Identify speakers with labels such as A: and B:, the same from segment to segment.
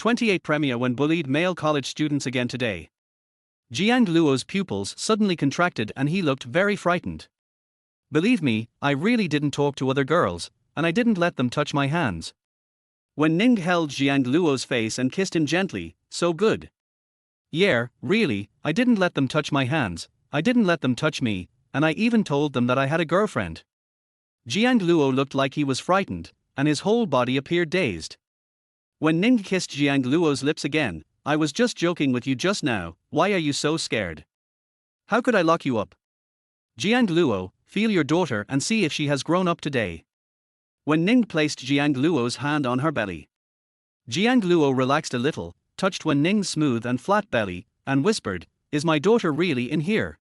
A: 28 Premier when bullied male college students again today. Jiang Luo's pupils suddenly contracted and he looked very frightened. Believe me, I really didn't talk to other girls, and I didn't let them touch my hands. Wen Ning held Jiang Luo's face and kissed him gently, so good. Yeah, really, I didn't let them touch my hands, I didn't let them touch me, and I even told them that I had a girlfriend. Jiang Luo looked like he was frightened, and his whole body appeared dazed. Wen Ning kissed Jiang Luo's lips again. I was just joking with you just now, why are you so scared? How could I lock you up? Jiang Luo, feel your daughter and see if she has grown up today. Wen Ning placed Jiang Luo's hand on her belly. Jiang Luo relaxed a little, touched Wen Ning's smooth and flat belly, and whispered, "Is my daughter really in here?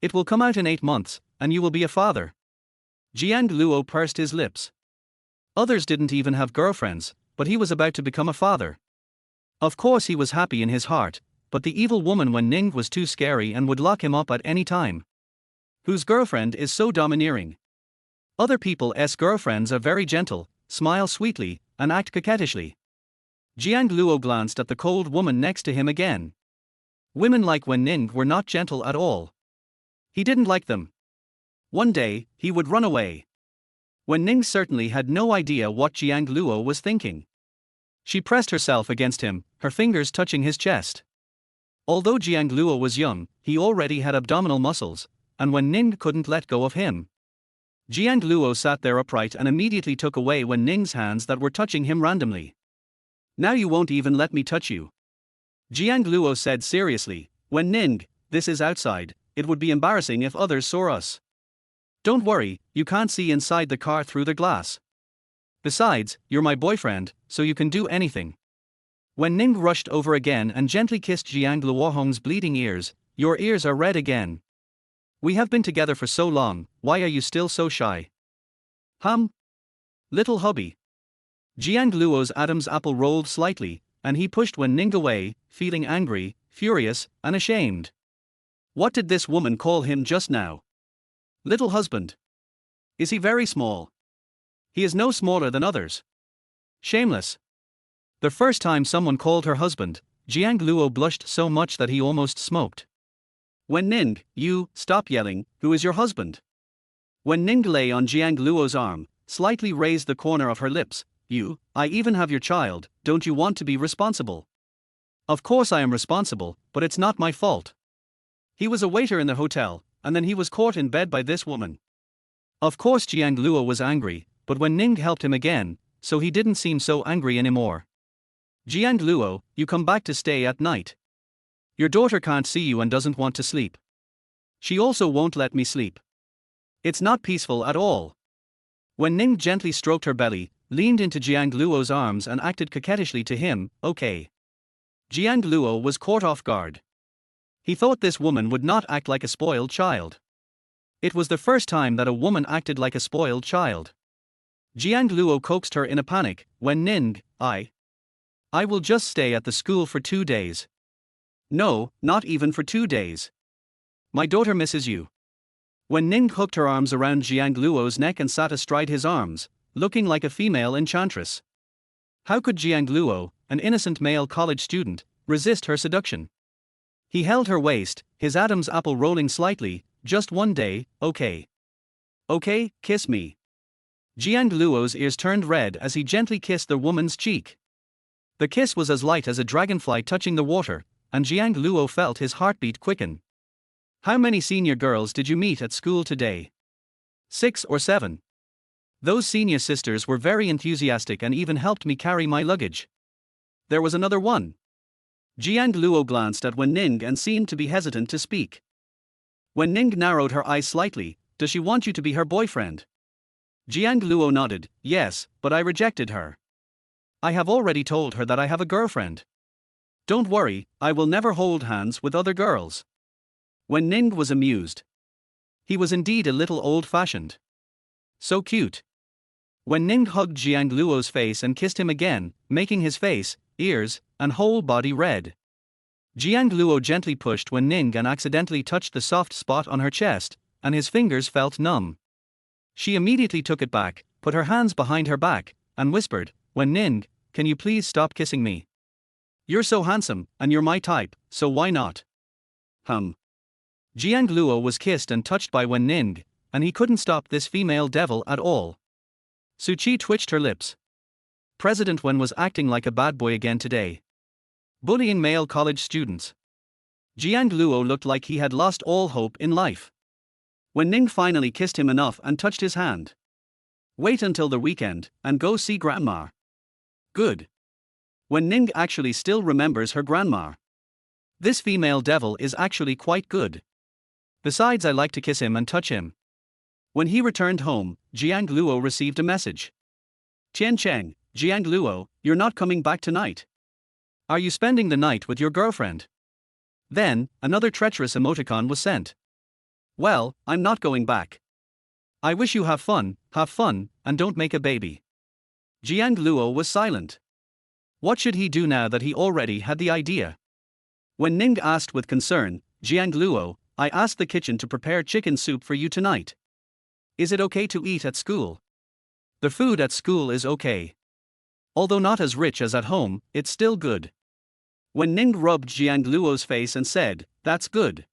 A: It will come out in 8 months, and you will be a father." Jiang Luo pursed his lips. Others didn't even have girlfriends, but he was about to become a father. Of course he was happy in his heart, but the evil woman Wen Ning was too scary and would lock him up at any time. Whose girlfriend is so domineering? Other people's girlfriends are very gentle, smile sweetly, and act coquettishly. Jiang Luo glanced at the cold woman next to him again. Women like Wen Ning were not gentle at all. He didn't like them. One day, he would run away. Wen Ning certainly had no idea what Jiang Luo was thinking. She pressed herself against him, her fingers touching his chest. Although Jiang Luo was young, he already had abdominal muscles, and Wen Ning couldn't let go of him. Jiang Luo sat there upright and immediately took away Wen Ning's hands that were touching him randomly. "Now you won't even let me touch you." Jiang Luo said seriously, "Wen Ning, this is outside, it would be embarrassing if others saw us. Don't worry, you can't see inside the car through the glass. Besides, you're my boyfriend, so you can do anything." Wen Ning rushed over again and gently kissed Jiang Luohong's bleeding ears. "Your ears are red again. We have been together for so long, why are you still so shy? Little hubby." Jiang Luo's Adam's apple rolled slightly, and he pushed Wen Ning away, feeling angry, furious, and ashamed. What did this woman call him just now? Little husband. Is he very small? He is no smaller than others. Shameless. The first time someone called her husband, Jiang Luo blushed so much that he almost smoked. "Wen Ning, you, stop yelling, who is your husband?" Wen Ning lay on Jiang Luo's arm, slightly raised the corner of her lips. I even have your child, don't you want to be responsible?" "Of course I am responsible, but it's not my fault. He was a waiter in the hotel, and then he was caught in bed by this woman." Of course Jiang Luo was angry, but Wen Ning helped him again, so he didn't seem so angry anymore. "Jiang Luo, you come back to stay at night. Your daughter can't see you and doesn't want to sleep. She also won't let me sleep. It's not peaceful at all." Wen Ning gently stroked her belly, leaned into Jiang Luo's arms and acted coquettishly to him. "Okay." Jiang Luo was caught off guard. He thought this woman would not act like a spoiled child. It was the first time that a woman acted like a spoiled child. Jiang Luo coaxed her in a panic. "Wen Ning, I will just stay at the school for 2 days. No, not even for 2 days. My daughter misses you." Wen Ning hooked her arms around Jiang Luo's neck and sat astride his arms, looking like a female enchantress. How could Jiang Luo, an innocent male college student, resist her seduction? He held her waist, his Adam's apple rolling slightly. "Just 1 day, okay? Okay, kiss me." Jiang Luo's ears turned red as he gently kissed the woman's cheek. The kiss was as light as a dragonfly touching the water, and Jiang Luo felt his heartbeat quicken. "How many senior girls did you meet at school today?" 6 or 7. Those senior sisters were very enthusiastic and even helped me carry my luggage. There was another one. Jiang Luo glanced at Wen Ning and seemed to be hesitant to speak. Wen Ning narrowed her eyes slightly. "Does she want you to be her boyfriend?" Jiang Luo nodded. "Yes, but I rejected her. I have already told her that I have a girlfriend. Don't worry, I will never hold hands with other girls." Wen Ning was amused. He was indeed a little old-fashioned. So cute. Wen Ning hugged Jiang Luo's face and kissed him again, making his face, ears, and whole body red. Jiang Luo gently pushed Wen Ning and accidentally touched the soft spot on her chest, and his fingers felt numb. She immediately took it back, put her hands behind her back, and whispered, "Wen Ning, can you please stop kissing me? You're so handsome, and you're my type, so why not? Jiang Luo was kissed and touched by Wen Ning, and he couldn't stop this female devil at all. Su Qi twitched her lips. President Wen was acting like a bad boy again today. Bullying male college students. Jiang Luo looked like he had lost all hope in life. Wen Ning finally kissed him enough and touched his hand. Wait until the weekend, and go see grandma. Good. Wen Ning actually still remembers her grandma. This female devil is actually quite good. Besides, I like to kiss him and touch him. When he returned home, Jiang Luo received a message. Tian Cheng, Jiang Luo, you're not coming back tonight. Are you spending the night with your girlfriend? Then, another treacherous emoticon was sent. Well, I'm not going back. I wish you have fun, and don't make a baby. Jiang Luo was silent. What should he do now that he already had the idea? When Ning asked with concern, Jiang Luo, I asked the kitchen to prepare chicken soup for you tonight. Is it okay to eat at school? The food at school is okay. Although not as rich as at home, it's still good. When Ning rubbed Jiang Luo's face and said, that's good.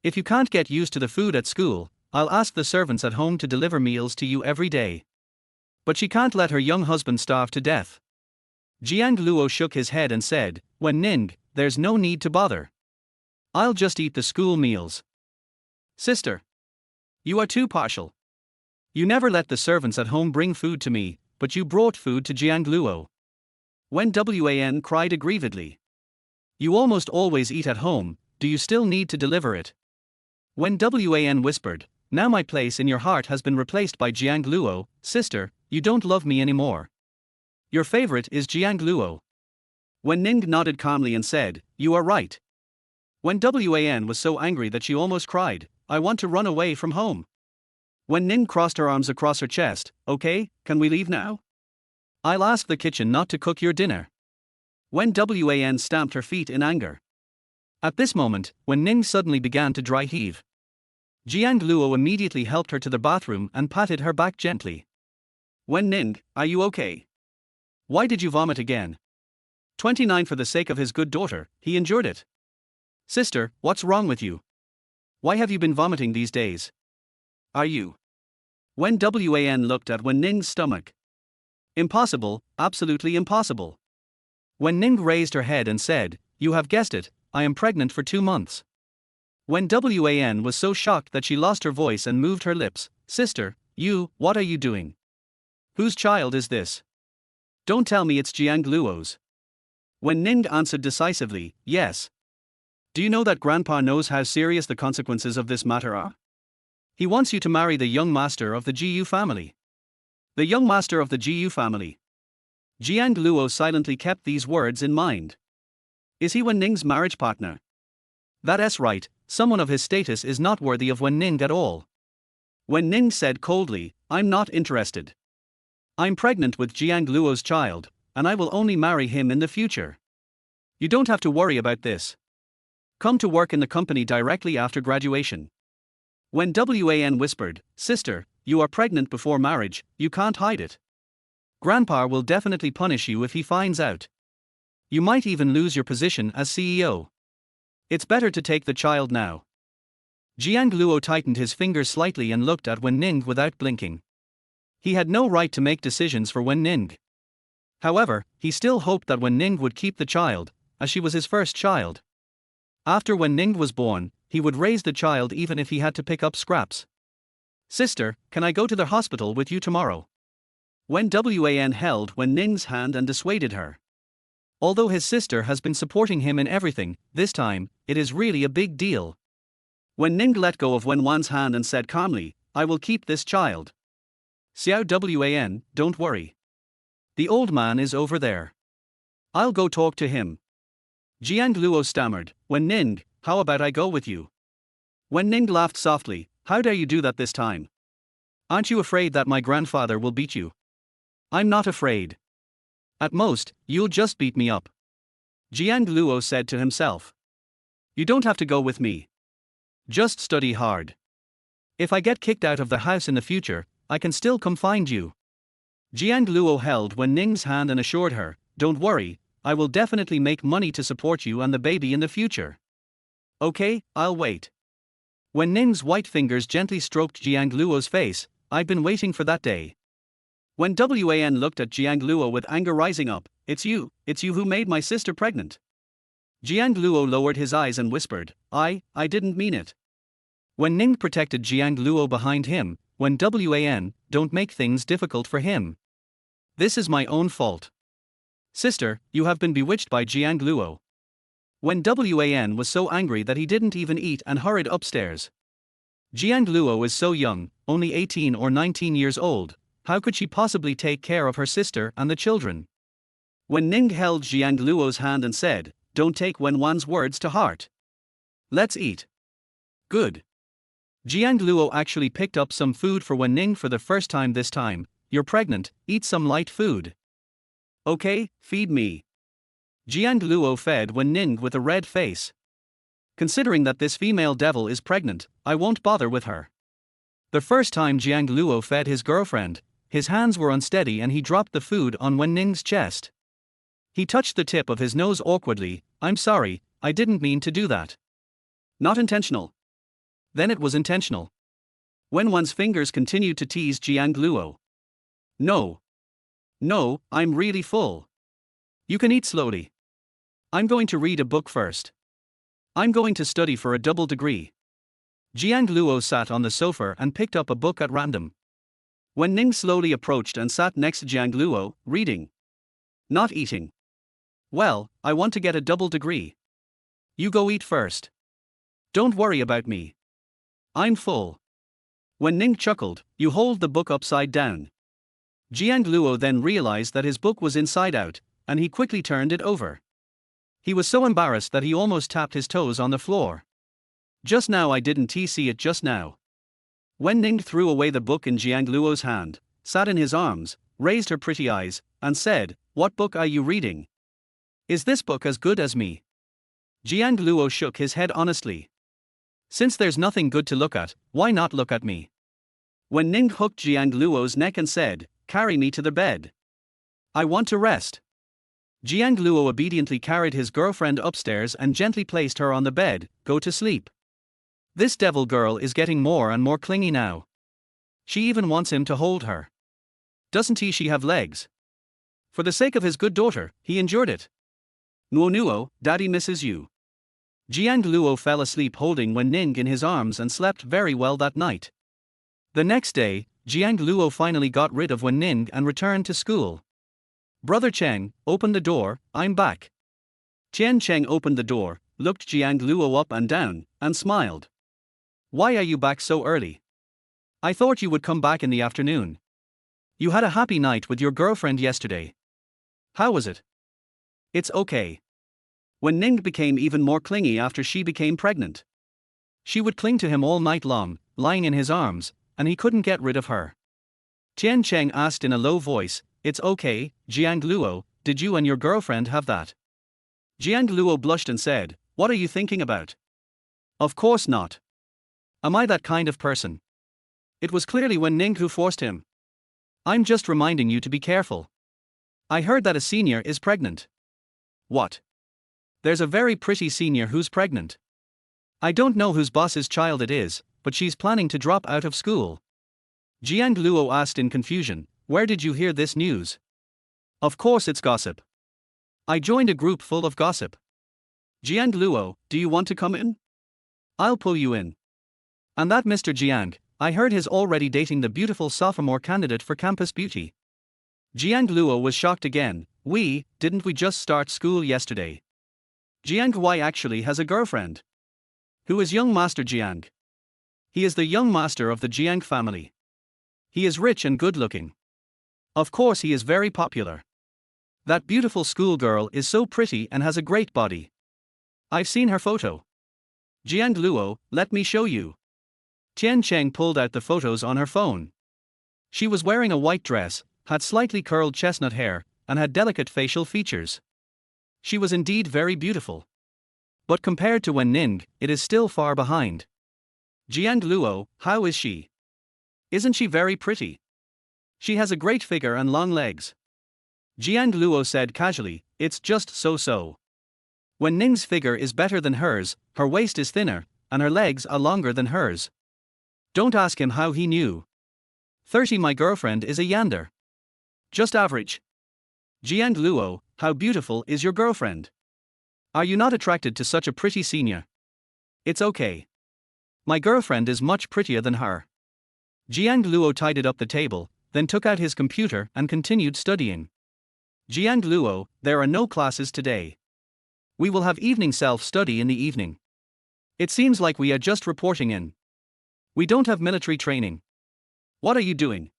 A: If you can't get used to the food at school, I'll ask the servants at home to deliver meals to you every day. But she can't let her young husband starve to death. Jiang Luo shook his head and said, Wen Ning, there's no need to bother. I'll just eat the school meals. Sister. You are too partial. You never let the servants at home bring food to me, but you brought food to Jiang Luo. Wen Wan cried aggrievedly. You almost always eat at home, do you still need to deliver it? Wen Wan whispered, now my place in your heart has been replaced by Jiang Luo, sister, you don't love me anymore. Your favorite is Jiang Luo. Wen Ning nodded calmly and said, you are right. Wen Wan was so angry that she almost cried, I want to run away from home. Wen Ning crossed her arms across her chest, okay, can we leave now? I'll ask the kitchen not to cook your dinner. Wen Wan stamped her feet in anger. At this moment, Wen Ning suddenly began to dry heave. Jiang Luo immediately helped her to the bathroom and patted her back gently. Wen Ning, are you okay? Why did you vomit again? 29 For the sake of his good daughter, he endured it. Sister, what's wrong with you? Why have you been vomiting these days? Are you? Wen Wan looked at Wen Ning's stomach. Impossible, absolutely impossible. Wen Ning raised her head and said, you have guessed it, I am pregnant for 2 months. Wen Wan was so shocked that she lost her voice and moved her lips. Sister, what are you doing? Whose child is this? Don't tell me it's Jiang Luo's. Wen Ning answered decisively, yes. Do you know that Grandpa knows how serious the consequences of this matter are? He wants you to marry the young master of the Gu family. The young master of the Gu family. Jiang Luo silently kept these words in mind. Is he Wen Ning's marriage partner? That's right, someone of his status is not worthy of Wen Ning at all. Wen Ning said coldly, I'm not interested. I'm pregnant with Jiang Luo's child, and I will only marry him in the future. You don't have to worry about this. Come to work in the company directly after graduation. Wen Wan whispered, Sister, you are pregnant before marriage, you can't hide it. Grandpa will definitely punish you if he finds out. You might even lose your position as CEO. It's better to take the child now. Jiang Luo tightened his fingers slightly and looked at Wen Ning without blinking. He had no right to make decisions for Wen Ning. However, he still hoped that Wen Ning would keep the child, as she was his first child. After Wen Ning was born, he would raise the child even if he had to pick up scraps. Sister, can I go to the hospital with you tomorrow? Wen Wan held Wen Ning's hand and dissuaded her. Although his sister has been supporting him in everything, this time, it is really a big deal. Wen Ning let go of Wen Wan's hand and said calmly, I will keep this child. Xiao Wan, don't worry. The old man is over there. I'll go talk to him. Jiang Luo stammered, Wen Ning, how about I go with you? Wen Ning laughed softly, how dare you do that this time? Aren't you afraid that my grandfather will beat you? I'm not afraid. At most, you'll just beat me up. Jiang Luo said to himself. You don't have to go with me. Just study hard. If I get kicked out of the house in the future, I can still come find you. Jiang Luo held Wen Ning's hand and assured her, don't worry, I will definitely make money to support you and the baby in the future. Okay, I'll wait. Wen Ning's white fingers gently stroked Jiang Luo's face. I've been waiting for that day. When Wan looked at Jiang Luo with anger rising up, it's you who made my sister pregnant. Jiang Luo lowered his eyes and whispered, I didn't mean it. Wen Ning protected Jiang Luo behind him. When Wan, don't make things difficult for him. This is my own fault. Sister, you have been bewitched by Jiang Luo. When Wan was so angry that he didn't even eat and hurried upstairs. Jiang Luo is so young, only 18 or 19 years old, how could she possibly take care of her sister and the children? Wen Ning held Jiang Luo's hand and said, don't take Wen Wan's words to heart. Let's eat. Good. Jiang Luo actually picked up some food for Wen Ning for the first time this time. You're pregnant, eat some light food. Okay, feed me. Jiang Luo fed Wen Ning with a red face. Considering that this female devil is pregnant, I won't bother with her. The first time Jiang Luo fed his girlfriend, his hands were unsteady and he dropped the food on Wen Ning's chest. He touched the tip of his nose awkwardly. I'm sorry, I didn't mean to do that. Not intentional. Then it was intentional. Wen Wan's fingers continued to tease Jiang Luo. No, I'm really full. You can eat slowly. I'm going to read a book first. I'm going to study for a double degree. Jiang Luo sat on the sofa and picked up a book at random. Wen Ning slowly approached and sat next to Jiang Luo, reading. Not eating. Well, I want to get a double degree. You go eat first. Don't worry about me. I'm full. Wen Ning chuckled, you hold the book upside down. Jiang Luo then realized that his book was inside out, and he quickly turned it over. He was so embarrassed that he almost tapped his toes on the floor. Just now I didn't see it just now. Wen Ning threw away the book in Jiang Luo's hand, sat in his arms, raised her pretty eyes, and said, what book are you reading? Is this book as good as me? Jiang Luo shook his head honestly. Since there's nothing good to look at, why not look at me? Wen Ning hooked Jiang Luo's neck and said, carry me to the bed. I want to rest. Jiang Luo obediently carried his girlfriend upstairs and gently placed her on the bed. Go to sleep. This devil girl is getting more and more clingy now. She even wants him to hold her. Doesn't she have legs? For the sake of his good daughter, he endured it. Nuo, daddy misses you. Jiang Luo fell asleep holding Wen Ning in his arms and slept very well that night. The next day, Jiang Luo finally got rid of Wen Ning and returned to school. Brother Cheng, open the door, I'm back. Tian Cheng opened the door, looked Jiang Luo up and down, and smiled. Why are you back so early? I thought you would come back in the afternoon. You had a happy night with your girlfriend yesterday. How was it? It's okay. Wen Ning became even more clingy after she became pregnant. She would cling to him all night long, lying in his arms, and he couldn't get rid of her. Tian Cheng asked in a low voice, it's okay, Jiang Luo, did you and your girlfriend have that? Jiang Luo blushed and said, what are you thinking about? Of course not. Am I that kind of person? It was clearly Wen Ning who forced him. I'm just reminding you to be careful. I heard that a senior is pregnant. What? There's a very pretty senior who's pregnant. I don't know whose boss's child it is, but she's planning to drop out of school. Jiang Luo asked in confusion, where did you hear this news? Of course it's gossip. I joined a group full of gossip. Jiang Luo, do you want to come in? I'll pull you in. And that Mr. Jiang, I heard he's already dating the beautiful sophomore candidate for campus beauty. Jiang Luo was shocked again. Didn't we just start school yesterday? Jiang Hui actually has a girlfriend. Who is young Master Jiang? He is the young master of the Jiang family. He is rich and good-looking. Of course he is very popular. That beautiful schoolgirl is so pretty and has a great body. I've seen her photo. Jiang Luo, let me show you. Tian Cheng pulled out the photos on her phone. She was wearing a white dress, had slightly curled chestnut hair, and had delicate facial features. She was indeed very beautiful. But compared to Wen Ning, it is still far behind. Jiang Luo, how is she? Isn't she very pretty? She has a great figure and long legs. Jiang Luo said casually, it's just so-so. Wen Ning's figure is better than hers, her waist is thinner, and her legs are longer than hers. Don't ask him how he knew. 30 My girlfriend is a yander. Just average. Jiang Luo, how beautiful is your girlfriend? Are you not attracted to such a pretty senior? It's okay. My girlfriend is much prettier than her. Jiang Luo tidied up the table, then took out his computer and continued studying. Jiang Luo, there are no classes today. We will have evening self-study in the evening. It seems like we are just reporting in. We don't have military training. What are you doing?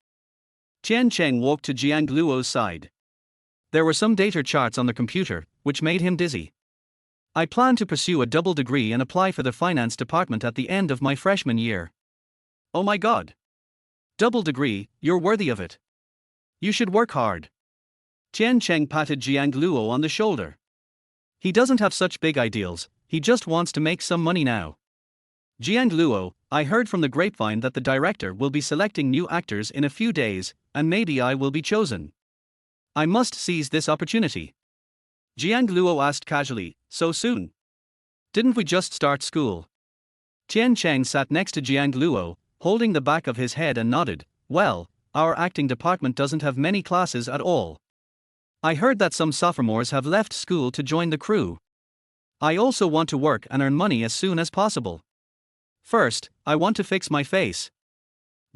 A: Tian Cheng walked to Jiang Luo's side. There were some data charts on the computer, which made him dizzy. I plan to pursue a double degree and apply for the finance department at the end of my freshman year. Oh my god. Double degree, you're worthy of it. You should work hard. Tian Cheng patted Jiang Luo on the shoulder. He doesn't have such big ideals, he just wants to make some money now. Jiang Luo, I heard from the grapevine that the director will be selecting new actors in a few days, and maybe I will be chosen. I must seize this opportunity. Jiang Luo asked casually, so soon? Didn't we just start school? Tian Cheng sat next to Jiang Luo, holding the back of his head and nodded, well, our acting department doesn't have many classes at all. I heard that some sophomores have left school to join the crew. I also want to work and earn money as soon as possible. First, I want to fix my face.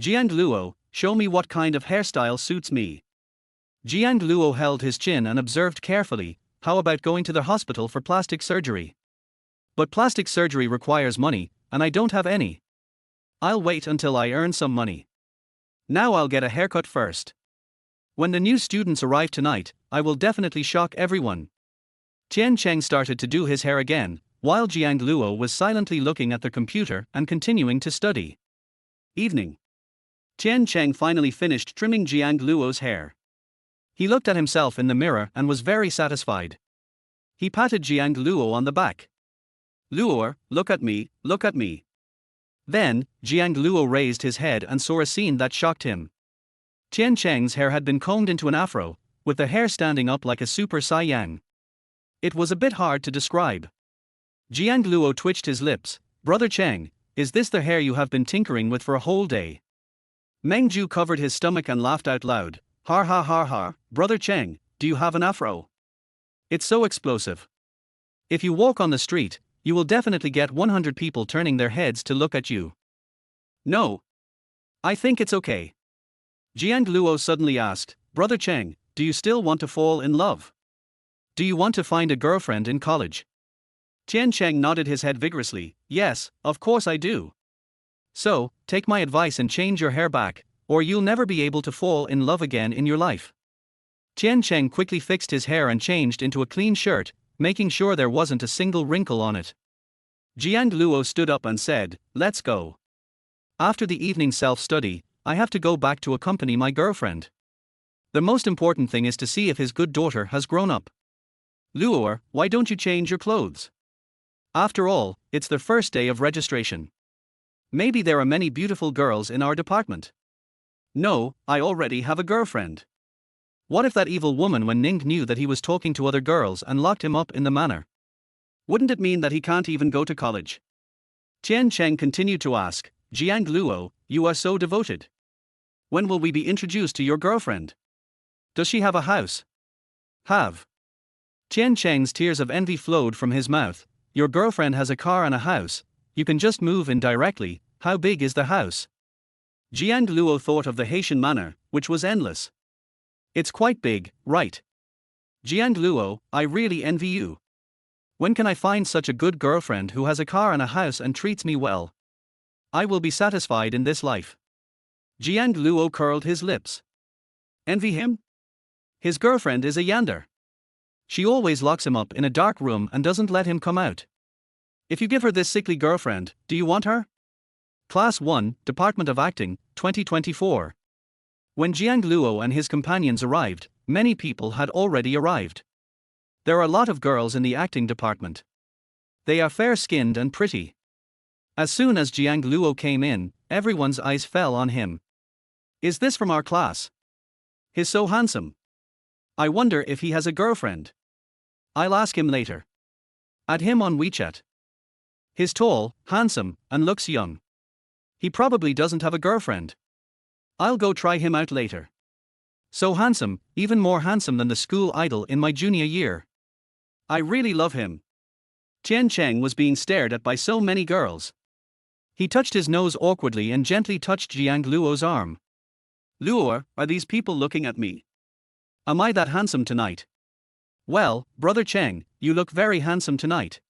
A: Jiang Luo, show me what kind of hairstyle suits me. Jiang Luo held his chin and observed carefully, how about going to the hospital for plastic surgery? But plastic surgery requires money, and I don't have any. I'll wait until I earn some money. Now I'll get a haircut first. When the new students arrive tonight, I will definitely shock everyone. Tian Cheng started to do his hair again, while Jiang Luo was silently looking at the computer and continuing to study. Evening. Tian Cheng finally finished trimming Jiang Luo's hair. He looked at himself in the mirror and was very satisfied. He patted Jiang Luo on the back. Luo, look at me, look at me. Then, Jiang Luo raised his head and saw a scene that shocked him. Tian Cheng's hair had been combed into an afro, with the hair standing up like a super Saiyan. It was a bit hard to describe. Jiang Luo twitched his lips. Brother Cheng, is this the hair you have been tinkering with for a whole day? Meng Ju covered his stomach and laughed out loud. Har ha har har, Brother Cheng, do you have an afro? It's so explosive. If you walk on the street, you will definitely get 100 people turning their heads to look at you. No. I think it's okay. Jiang Luo suddenly asked, Brother Cheng, do you still want to fall in love? Do you want to find a girlfriend in college? Tian Cheng nodded his head vigorously. Yes, of course I do. So, take my advice and change your hair back, or you'll never be able to fall in love again in your life. Tian Cheng quickly fixed his hair and changed into a clean shirt, making sure there wasn't a single wrinkle on it. Jiang Luo stood up and said, let's go. After the evening self-study, I have to go back to accompany my girlfriend. The most important thing is to see if his good daughter has grown up. Luo, why don't you change your clothes? After all, it's the first day of registration. Maybe there are many beautiful girls in our department. No, I already have a girlfriend. What if that evil woman Wen Ning knew that he was talking to other girls and locked him up in the manor? Wouldn't it mean that he can't even go to college? Tian Cheng continued to ask, Jiang Luo, you are so devoted. When will we be introduced to your girlfriend? Does she have a house? Have. Tian Cheng's tears of envy flowed from his mouth. Your girlfriend has a car and a house. You can just move in directly. How big is the house? Jiang Luo thought of the Haitian manor, which was endless. It's quite big, right? Jiang Luo, I really envy you. When can I find such a good girlfriend who has a car and a house and treats me well? I will be satisfied in this life. Jiang Luo curled his lips. Envy him? His girlfriend is a yander. She always locks him up in a dark room and doesn't let him come out. If you give her this sickly girlfriend, do you want her? Class 1, Department of Acting, 2024. When Jiang Luo and his companions arrived, many people had already arrived. There are a lot of girls in the acting department. They are fair-skinned and pretty. As soon as Jiang Luo came in, everyone's eyes fell on him. Is this from our class? He's so handsome. I wonder if he has a girlfriend. I'll ask him later. Add him on WeChat. He's tall, handsome, and looks young. He probably doesn't have a girlfriend. I'll go try him out later. So handsome, even more handsome than the school idol in my junior year. I really love him. Tian Cheng was being stared at by so many girls. He touched his nose awkwardly and gently touched Jiang Luo's arm. Luo, are these people looking at me? Am I that handsome tonight? Well, Brother Cheng, you look very handsome tonight.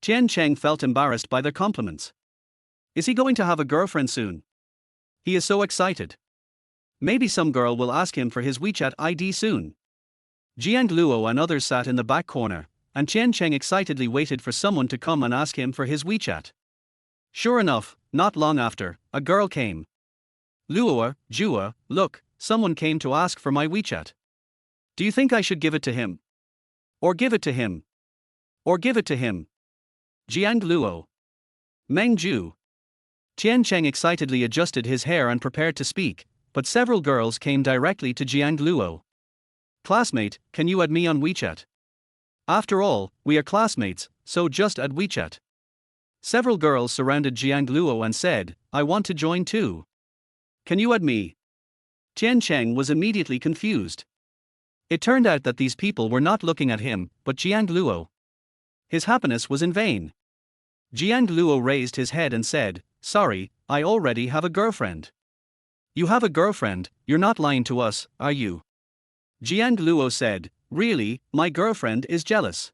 A: Tian Cheng felt embarrassed by their compliments. Is he going to have a girlfriend soon? He is so excited. Maybe some girl will ask him for his WeChat ID soon. Jiang Luo and others sat in the back corner, and Tian Cheng excitedly waited for someone to come and ask him for his WeChat. Sure enough, not long after, a girl came. Luo, Jua, look, someone came to ask for my WeChat. Do you think I should give it to him? Or give it to him? Or give it to him? Jiang Luo. Meng Ju. Tian Cheng excitedly adjusted his hair and prepared to speak, but several girls came directly to Jiang Luo. Classmate, can you add me on WeChat? After all, we are classmates, so just add WeChat. Several girls surrounded Jiang Luo and said, I want to join too. Can you add me? Tian Cheng was immediately confused. It turned out that these people were not looking at him, but Jiang Luo. His happiness was in vain. Jiang Luo raised his head and said, Sorry, I already have a girlfriend. You have a girlfriend, you're not lying to us, are you? Jiang Luo said, Really, my girlfriend is jealous.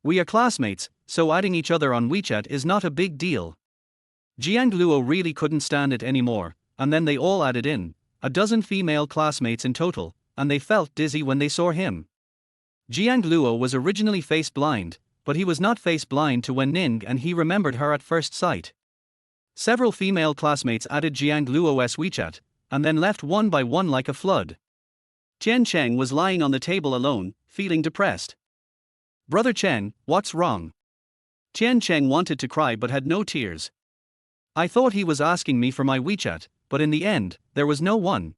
A: We are classmates, so adding each other on WeChat is not a big deal. Jiang Luo really couldn't stand it anymore, and then they all added in, a dozen female classmates in total, and they felt dizzy when they saw him. Jiang Luo was originally face blind, but he was not face blind to Wen Ning and he remembered her at first sight. Several female classmates added Jiang Luo's WeChat, and then left one by one like a flood. Tian Cheng was lying on the table alone, feeling depressed. Brother Cheng, what's wrong? Tian Cheng wanted to cry but had no tears. I thought he was asking me for my WeChat, but in the end, there was no one.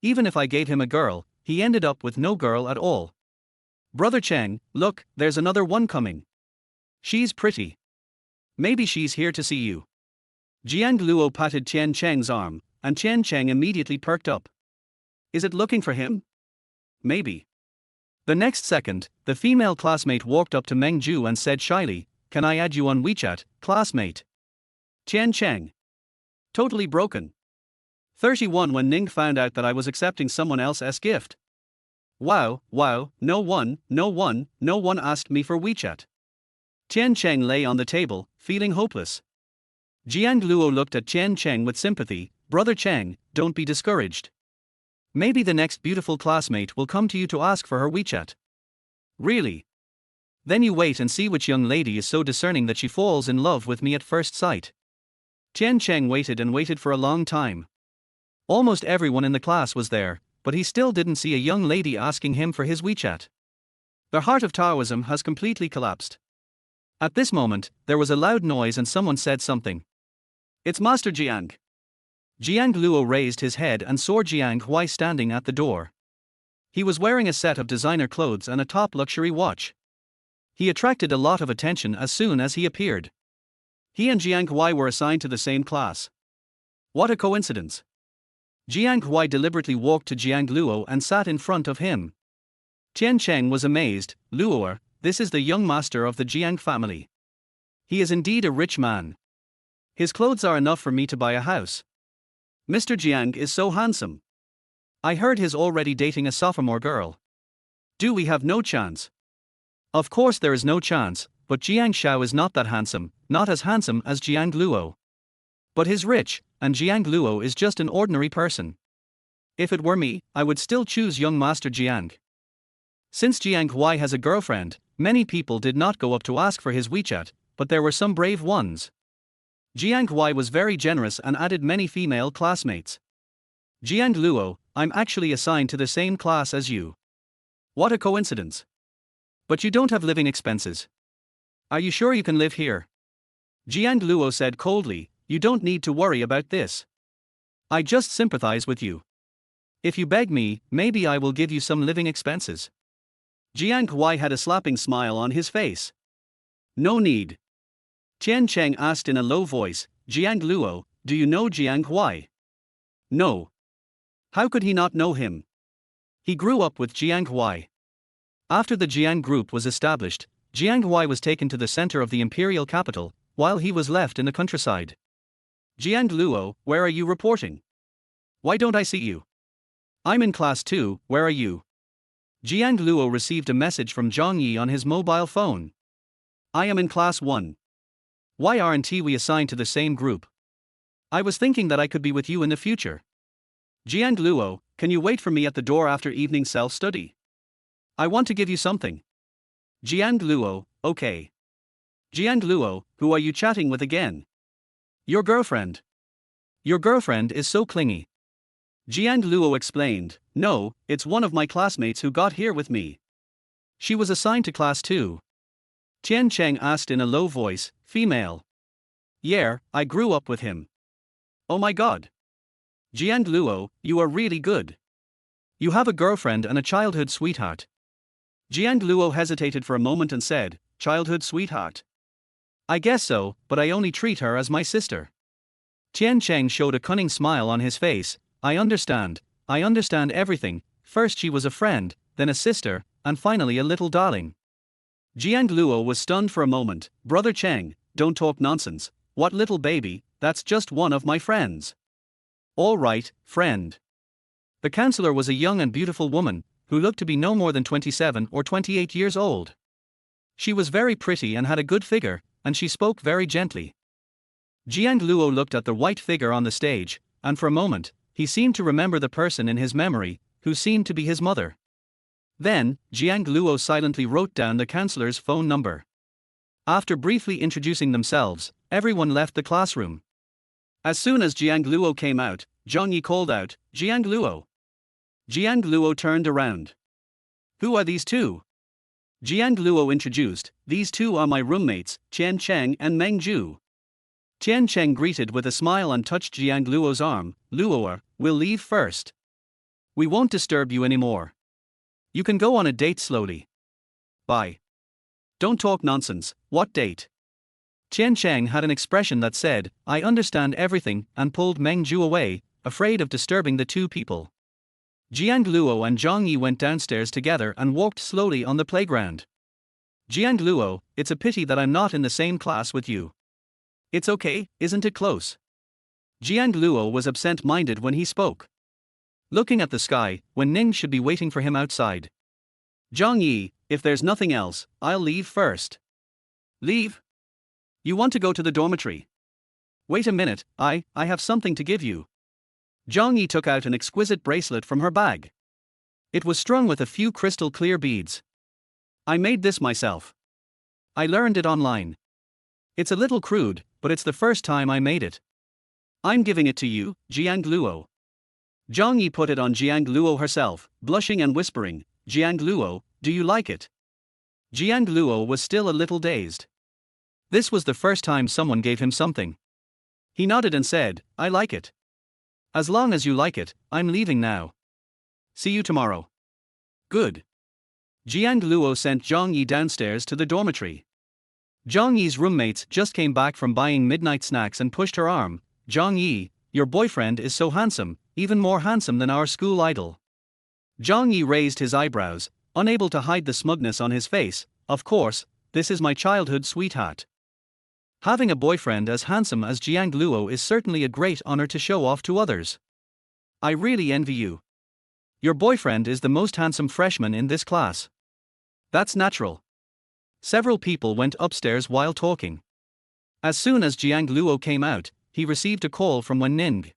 A: Even if I gave him a girl, he ended up with no girl at all. Brother Cheng, look, there's another one coming. She's pretty. Maybe she's here to see you. Jiang Luo patted Tian Cheng's arm, and Tian Cheng immediately perked up. Is it looking for him? Maybe. The next second, the female classmate walked up to Meng Ju and said shyly, Can I add you on WeChat, classmate? Tian Cheng. Totally broken. 31 When Ning found out that I was accepting someone else's gift. Wow, no one asked me for WeChat. Tian Cheng lay on the table, feeling hopeless. Jiang Luo looked at Tian Cheng with sympathy, Brother Cheng, don't be discouraged. Maybe the next beautiful classmate will come to you to ask for her WeChat. Really? Then you wait and see which young lady is so discerning that she falls in love with me at first sight. Tian Cheng waited and waited for a long time. Almost everyone in the class was there, but he still didn't see a young lady asking him for his WeChat. The heart of Taoism has completely collapsed. At this moment, there was a loud noise and someone said something. It's Master Jiang. Jiang Luo raised his head and saw Jiang Hui standing at the door. He was wearing a set of designer clothes and a top luxury watch. He attracted a lot of attention as soon as he appeared. He and Jiang Hui were assigned to the same class. What a coincidence. Jiang Hui deliberately walked to Jiang Luo and sat in front of him. Tian Cheng was amazed, Luo, this is the young master of the Jiang family. He is indeed a rich man. His clothes are enough for me to buy a house. Mr. Jiang is so handsome. I heard he's already dating a sophomore girl. Do we have no chance? Of course there is no chance, but Jiang Shao is not that handsome, not as handsome as Jiang Luo. But he's rich, and Jiang Luo is just an ordinary person. If it were me, I would still choose young Master Jiang. Since Jiang Hui has a girlfriend, many people did not go up to ask for his WeChat, but there were some brave ones. Jiang Hui was very generous and added many female classmates. Jiang Luo, I'm actually assigned to the same class as you. What a coincidence. But you don't have living expenses. Are you sure you can live here? Jiang Luo said coldly, You don't need to worry about this. I just sympathize with you. If you beg me, maybe I will give you some living expenses. Jiang Huai had a slapping smile on his face. No need. Tian Cheng asked in a low voice, Jiang Luo, do you know Jiang Huai? No. How could he not know him? He grew up with Jiang Huai. After the Jiang group was established, Jiang Huai was taken to the center of the imperial capital, while he was left in the countryside. Jiang Luo, where are you reporting? Why don't I see you? I'm in class 2, where are you? Jiang Luo received a message from Zhang Yi on his mobile phone. I am in class 1. Why aren't we assigned to the same group? I was thinking that I could be with you in the future. Jiang Luo, can you wait for me at the door after evening self-study? I want to give you something. Jiang Luo, okay. Jiang Luo, who are you chatting with again? Your girlfriend. Your girlfriend is so clingy. Jiang Luo explained, no, it's one of my classmates who got here with me. She was assigned to class 2. Tian Cheng asked in a low voice, female. Yeah, I grew up with him. Oh my god. Jiang Luo, you are really good. You have a girlfriend and a childhood sweetheart. Jiang Luo hesitated for a moment and said, childhood sweetheart? I guess so, but I only treat her as my sister. Tian Cheng showed a cunning smile on his face. I understand everything. First she was a friend, then a sister, and finally a little darling. Jiang Luo was stunned for a moment. Brother Cheng, don't talk nonsense. What little baby, that's just one of my friends. All right, friend. The counselor was a young and beautiful woman, who looked to be no more than 27 or 28 years old. She was very pretty and had a good figure, and she spoke very gently. Jiang Luo looked at the white figure on the stage, and for a moment, he seemed to remember the person in his memory, who seemed to be his mother. Then, Jiang Luo silently wrote down the counselor's phone number. After briefly introducing themselves, everyone left the classroom. As soon as Jiang Luo came out, Zhang Yi called out, Jiang Luo. Jiang Luo turned around. Who are these two? Jiang Luo introduced, these two are my roommates, Tian Cheng and Meng Zhu. Tian Cheng greeted with a smile and touched Jiang Luo's arm. Luo, we'll leave first. We won't disturb you anymore. You can go on a date slowly. Bye. Don't talk nonsense, what date? Tian Cheng had an expression that said, I understand everything, and pulled Meng Zhu away, afraid of disturbing the two people. Jiang Luo and Zhang Yi went downstairs together and walked slowly on the playground. Jiang Luo, it's a pity that I'm not in the same class with you. It's okay, isn't it close? Jiang Luo was absent-minded when he spoke. Looking at the sky, Wen Ning should be waiting for him outside. Zhang Yi, if there's nothing else, I'll leave first. Leave? You want to go to the dormitory? Wait a minute, I have something to give you. Zhang Yi took out an exquisite bracelet from her bag. It was strung with a few crystal clear beads. I made this myself. I learned it online. It's a little crude, but it's the first time I made it. I'm giving it to you, Jiang Luo. Zhang Yi put it on Jiang Luo herself, blushing and whispering, Jiang Luo, do you like it? Jiang Luo was still a little dazed. This was the first time someone gave him something. He nodded and said, I like it. As long as you like it, I'm leaving now. See you tomorrow. Good. Jiang Luo sent Zhang Yi downstairs to the dormitory. Zhang Yi's roommates just came back from buying midnight snacks and pushed her arm. Zhang Yi, your boyfriend is so handsome, even more handsome than our school idol. Zhang Yi raised his eyebrows, unable to hide the smugness on his face. Of course, this is my childhood sweetheart. Having a boyfriend as handsome as Jiang Luo is certainly a great honor to show off to others. I really envy you. Your boyfriend is the most handsome freshman in this class. That's natural. Several people went upstairs while talking. As soon as Jiang Luo came out, he received a call from Wen Ning.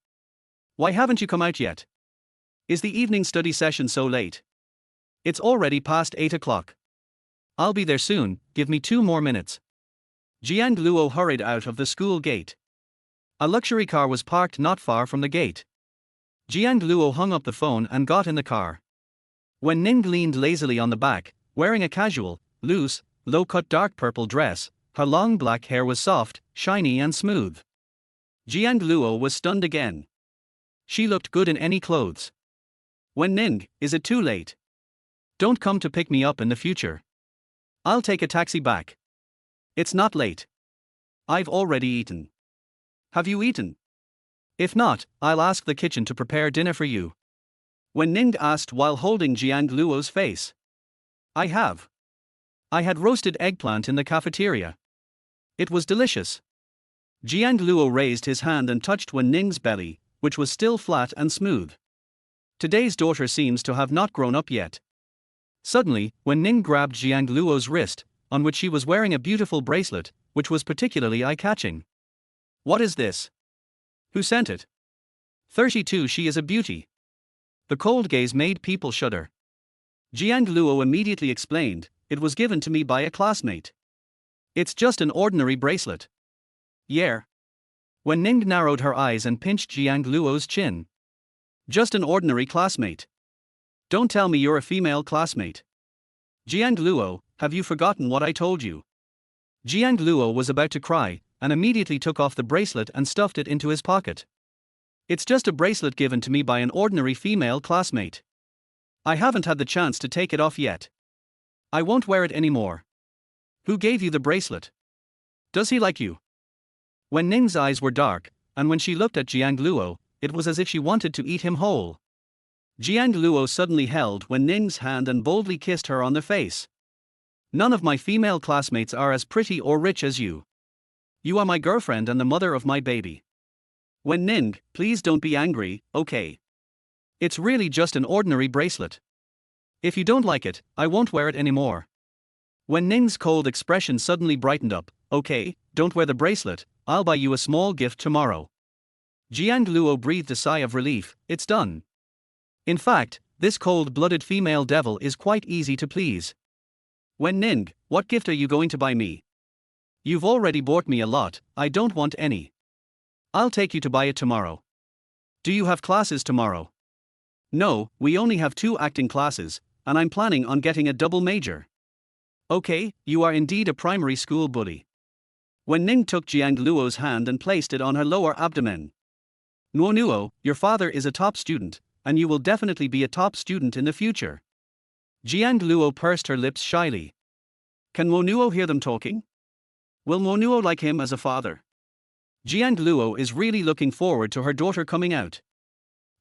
A: Why haven't you come out yet? Is the evening study session so late? It's already past 8 o'clock. I'll be there soon, give me 2 more minutes. Jiang Luo hurried out of the school gate. A luxury car was parked not far from the gate. Jiang Luo hung up the phone and got in the car. Wen Ning leaned lazily on the back, wearing a casual, loose, low-cut dark purple dress. Her long black hair was soft, shiny and smooth. Jiang Luo was stunned again. She looked good in any clothes. Wen Ning, is it too late? Don't come to pick me up in the future. I'll take a taxi back. It's not late. I've already eaten. Have you eaten? If not, I'll ask the kitchen to prepare dinner for you. Wen Ning asked while holding Jiang Luo's face. I have. I had roasted eggplant in the cafeteria. It was delicious. Jiang Luo raised his hand and touched Wen Ning's belly, which was still flat and smooth. Today's daughter seems to have not grown up yet. Suddenly, Wen Ning grabbed Jiang Luo's wrist, on which she was wearing a beautiful bracelet, which was particularly eye-catching. What is this? Who sent it? 32. She is a beauty. The cold gaze made people shudder. Jiang Luo immediately explained, it was given to me by a classmate. It's just an ordinary bracelet. Yeah. Wen Ning narrowed her eyes and pinched Jiang Luo's chin. Just an ordinary classmate. Don't tell me you're a female classmate. Jiang Luo, have you forgotten what I told you? Jiang Luo was about to cry, and immediately took off the bracelet and stuffed it into his pocket. It's just a bracelet given to me by an ordinary female classmate. I haven't had the chance to take it off yet. I won't wear it anymore. Who gave you the bracelet? Does he like you? Wen Ning's eyes were dark, and when she looked at Jiang Luo, it was as if she wanted to eat him whole. Jiang Luo suddenly held Wen Ning's hand and boldly kissed her on the face. None of my female classmates are as pretty or rich as you. You are my girlfriend and the mother of my baby. Wen Ning, please don't be angry, okay? It's really just an ordinary bracelet. If you don't like it, I won't wear it anymore. Wen Ning's cold expression suddenly brightened up. Okay, don't wear the bracelet, I'll buy you a small gift tomorrow. Jiang Luo breathed a sigh of relief. It's done. In fact, this cold-blooded female devil is quite easy to please. Wen Ning, what gift are you going to buy me? You've already bought me a lot, I don't want any. I'll take you to buy it tomorrow. Do you have classes tomorrow? No, we only have 2 acting classes, and I'm planning on getting a double major. Okay, you are indeed a primary school bully. Wen Ning took Jiang Luo's hand and placed it on her lower abdomen. Nuo, your father is a top student, and you will definitely be a top student in the future. Jiang Luo pursed her lips shyly. Can Nuo hear them talking? Will Nuo like him as a father? Jiang Luo is really looking forward to her daughter coming out.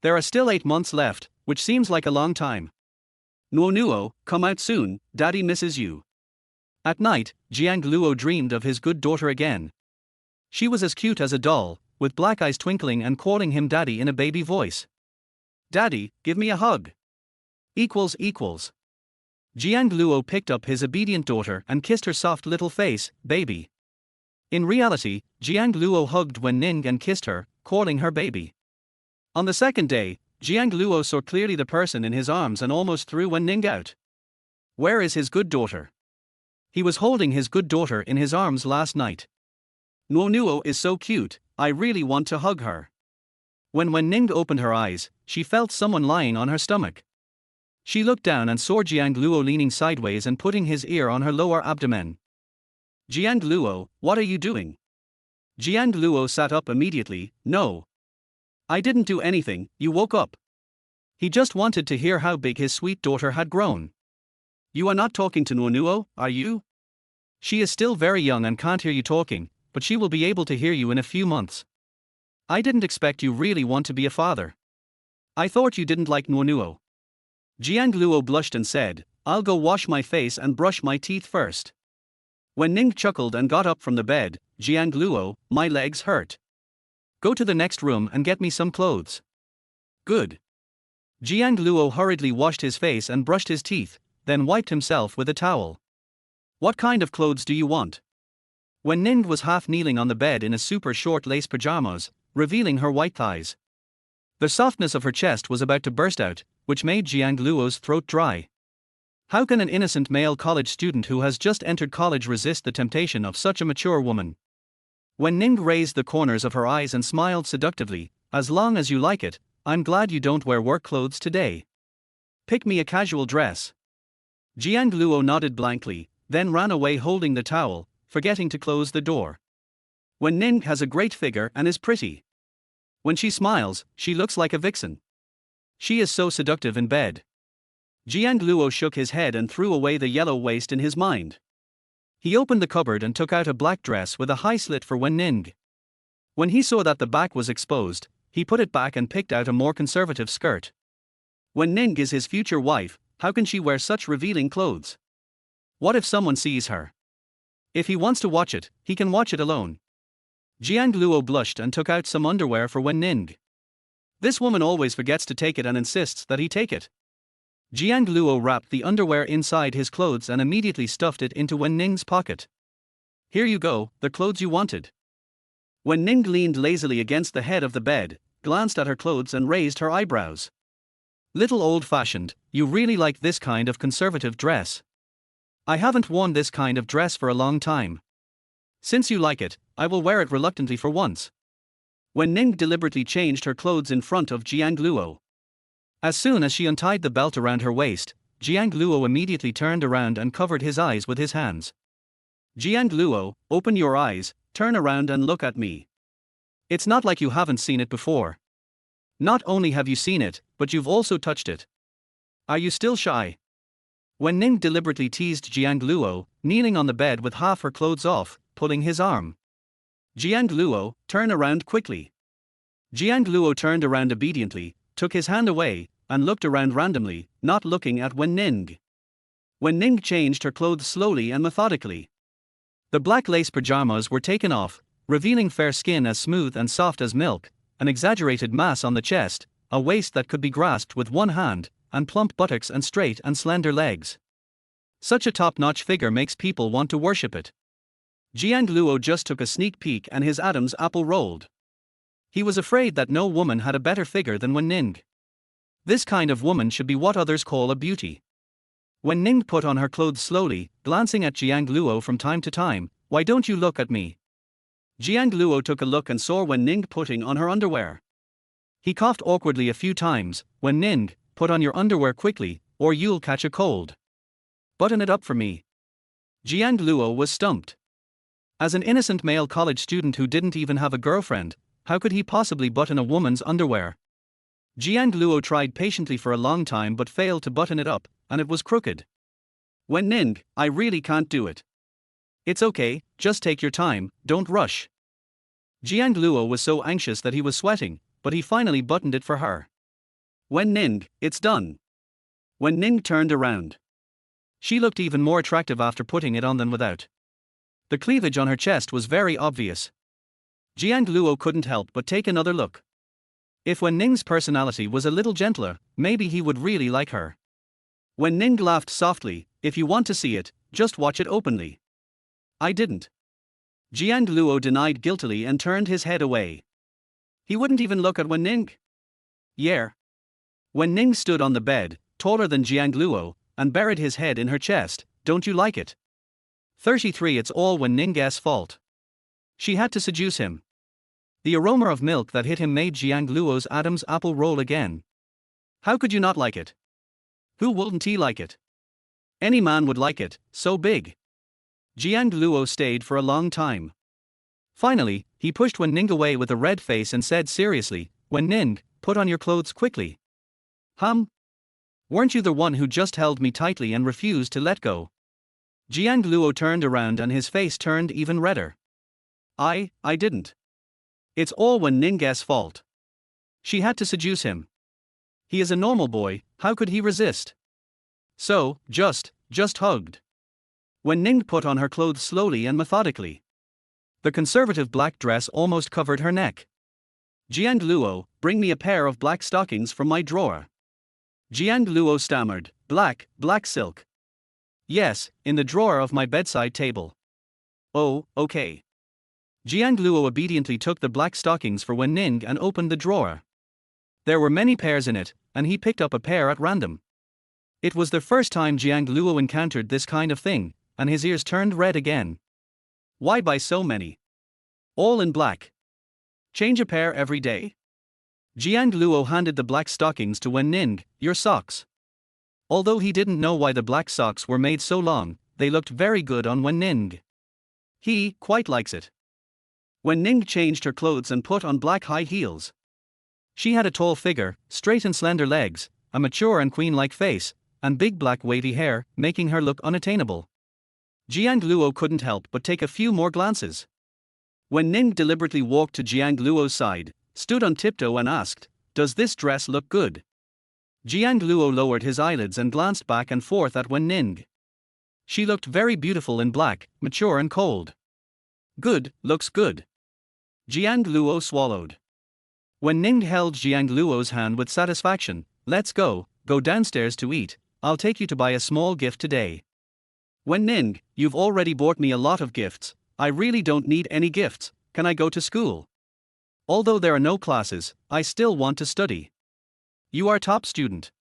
A: There are still 8 months left, which seems like a long time. Nuo, come out soon, daddy misses you. At night, Jiang Luo dreamed of his good daughter again. She was as cute as a doll, with black eyes twinkling and calling him daddy in a baby voice. Daddy, give me a hug. Jiang Luo picked up his obedient daughter and kissed her soft little face, baby. In reality, Jiang Luo hugged Wen Ning and kissed her, calling her baby. On the second day, Jiang Luo saw clearly the person in his arms and almost threw Wen Ning out. Where is his good daughter? He was holding his good daughter in his arms last night. Nuo is so cute, I really want to hug her. When Wen Ning opened her eyes, she felt someone lying on her stomach. She looked down and saw Jiang Luo leaning sideways and putting his ear on her lower abdomen. Jiang Luo, what are you doing? Jiang Luo sat up immediately. No. I didn't do anything, you woke up. He just wanted to hear how big his sweet daughter had grown. You are not talking to Nuo, are you? She is still very young and can't hear you talking, but she will be able to hear you in a few months. I didn't expect you really want to be a father. I thought you didn't like Nuo. Jiang Luo blushed and said, I'll go wash my face and brush my teeth first. When Ning chuckled and got up from the bed, Jiang Luo, my legs hurt. Go to the next room and get me some clothes. Good. Jiang Luo hurriedly washed his face and brushed his teeth, then wiped himself with a towel. What kind of clothes do you want? When Ning was half kneeling on the bed in a super short lace pajamas, revealing her white thighs. The softness of her chest was about to burst out, which made Jiang Luo's throat dry. How can an innocent male college student who has just entered college resist the temptation of such a mature woman? When Ning raised the corners of her eyes and smiled seductively, as long as you like it, I'm glad you don't wear work clothes today. Pick me a casual dress. Jiang Luo nodded blankly, then ran away holding the towel, forgetting to close the door. When Ning has a great figure and is pretty. When she smiles, she looks like a vixen. She is so seductive in bed. Jiang Luo shook his head and threw away the yellow waist in his mind. He opened the cupboard and took out a black dress with a high slit for Wen Ning. When he saw that the back was exposed, he put it back and picked out a more conservative skirt. Wen Ning is his future wife, how can she wear such revealing clothes? What if someone sees her? If he wants to watch it, he can watch it alone. Jiang Luo blushed and took out some underwear for Wen Ning. This woman always forgets to take it and insists that he take it. Jiang Luo wrapped the underwear inside his clothes and immediately stuffed it into Wen Ning's pocket. Here you go, the clothes you wanted. Wen Ning leaned lazily against the head of the bed, glanced at her clothes and raised her eyebrows. Little old-fashioned, you really like this kind of conservative dress. I haven't worn this kind of dress for a long time. Since you like it, I will wear it reluctantly for once. Wen Ning deliberately changed her clothes in front of Jiang Luo. As soon as she untied the belt around her waist, Jiang Luo immediately turned around and covered his eyes with his hands. Jiang Luo, open your eyes, turn around and look at me. It's not like you haven't seen it before. Not only have you seen it, but you've also touched it. Are you still shy? Wen Ning deliberately teased Jiang Luo, kneeling on the bed with half her clothes off, pulling his arm. Jiang Luo, turn around quickly. Jiang Luo turned around obediently, took his hand away, and looked around randomly, not looking at Wen Ning. Wen Ning changed her clothes slowly and methodically. The black lace pajamas were taken off, revealing fair skin as smooth and soft as milk, an exaggerated mass on the chest, a waist that could be grasped with one hand, and plump buttocks and straight and slender legs. Such a top-notch figure makes people want to worship it. Jiang Luo just took a sneak peek and his Adam's apple rolled. He was afraid that no woman had a better figure than Wen Ning. This kind of woman should be what others call a beauty. Wen Ning put on her clothes slowly, glancing at Jiang Luo from time to time. Why don't you look at me? Jiang Luo took a look and saw Wen Ning putting on her underwear. He coughed awkwardly a few times. Wen Ning, put on your underwear quickly, or you'll catch a cold. Button it up for me. Jiang Luo was stumped. As an innocent male college student who didn't even have a girlfriend, how could he possibly button a woman's underwear? Jiang Luo tried patiently for a long time but failed to button it up, and it was crooked. Wen Ning, I really can't do it. It's okay, just take your time, don't rush. Jiang Luo was so anxious that he was sweating, but he finally buttoned it for her. Wen Ning, it's done. Wen Ning turned around. She looked even more attractive after putting it on than without. The cleavage on her chest was very obvious. Jiang Luo couldn't help but take another look. If Wen Ning's personality was a little gentler, maybe he would really like her. Wen Ning laughed softly. If you want to see it, just watch it openly. I didn't. Jiang Luo denied guiltily and turned his head away. He wouldn't even look at Wen Ning. Yeah. Wen Ning stood on the bed, taller than Jiang Luo, and buried his head in her chest. Don't you like it? 33. It's all Wen Ning's fault. She had to seduce him. The aroma of milk that hit him made Jiang Luo's Adam's apple roll again. How could you not like it? Who wouldn't he like it? Any man would like it, so big. Jiang Luo stayed for a long time. Finally, he pushed Wen Ning away with a red face and said seriously, Wen Ning, put on your clothes quickly. Weren't you the one who just held me tightly and refused to let go? Jiang Luo turned around and his face turned even redder. I didn't. It's all Wen Ning's fault. She had to seduce him. He is a normal boy, how could he resist? So, just hugged. Wen Ning put on her clothes slowly and methodically. The conservative black dress almost covered her neck. Jiang Luo, bring me a pair of black stockings from my drawer. Jiang Luo stammered, black silk. Yes, in the drawer of my bedside table. Oh, okay. Jiang Luo obediently took the black stockings for Wen Ning and opened the drawer. There were many pairs in it, and he picked up a pair at random. It was the first time Jiang Luo encountered this kind of thing, and his ears turned red again. Why buy so many? All in black. Change a pair every day? Jiang Luo handed the black stockings to Wen Ning. Your socks. Although he didn't know why the black socks were made so long, they looked very good on Wen Ning. He quite likes it. Wen Ning changed her clothes and put on black high heels. She had a tall figure, straight and slender legs, a mature and queen-like face, and big black wavy hair, making her look unattainable. Jiang Luo couldn't help but take a few more glances. Wen Ning deliberately walked to Jiang Luo's side, stood on tiptoe and asked, "Does this dress look good?" Jiang Luo lowered his eyelids and glanced back and forth at Wen Ning. She looked very beautiful in black, mature and cold. "Good, looks good." Jiang Luo swallowed. Wen Ning held Jiang Luo's hand with satisfaction. "Let's go downstairs to eat, I'll take you to buy a small gift today." "Wen Ning, you've already bought me a lot of gifts, I really don't need any gifts, can I go to school? Although there are no classes, I still want to study." "You are top student.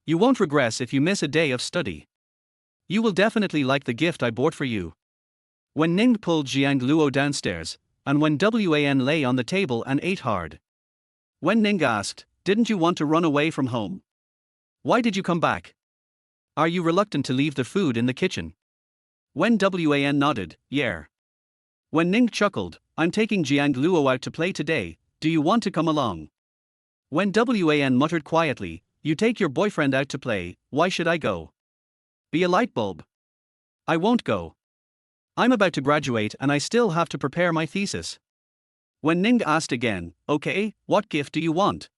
A: You won't regress if you miss a day of study. You will definitely like the gift I bought for you." Wen Ning pulled Jiang Luo downstairs, and when Wan lay on the table and ate hard. Wen Ning asked, "Didn't you want to run away from home? Why did you come back? Are you reluctant to leave the food in the kitchen?" Wan nodded, "Yeah." Wen Ning chuckled, "I'm taking Jiang Luo out to play today, do you want to come along?" Wan muttered quietly, "You take your boyfriend out to play, why should I go? Be a light bulb. I won't go. I'm about to graduate and I still have to prepare my thesis." Wen Ning asked again, "Okay, what gift do you want?"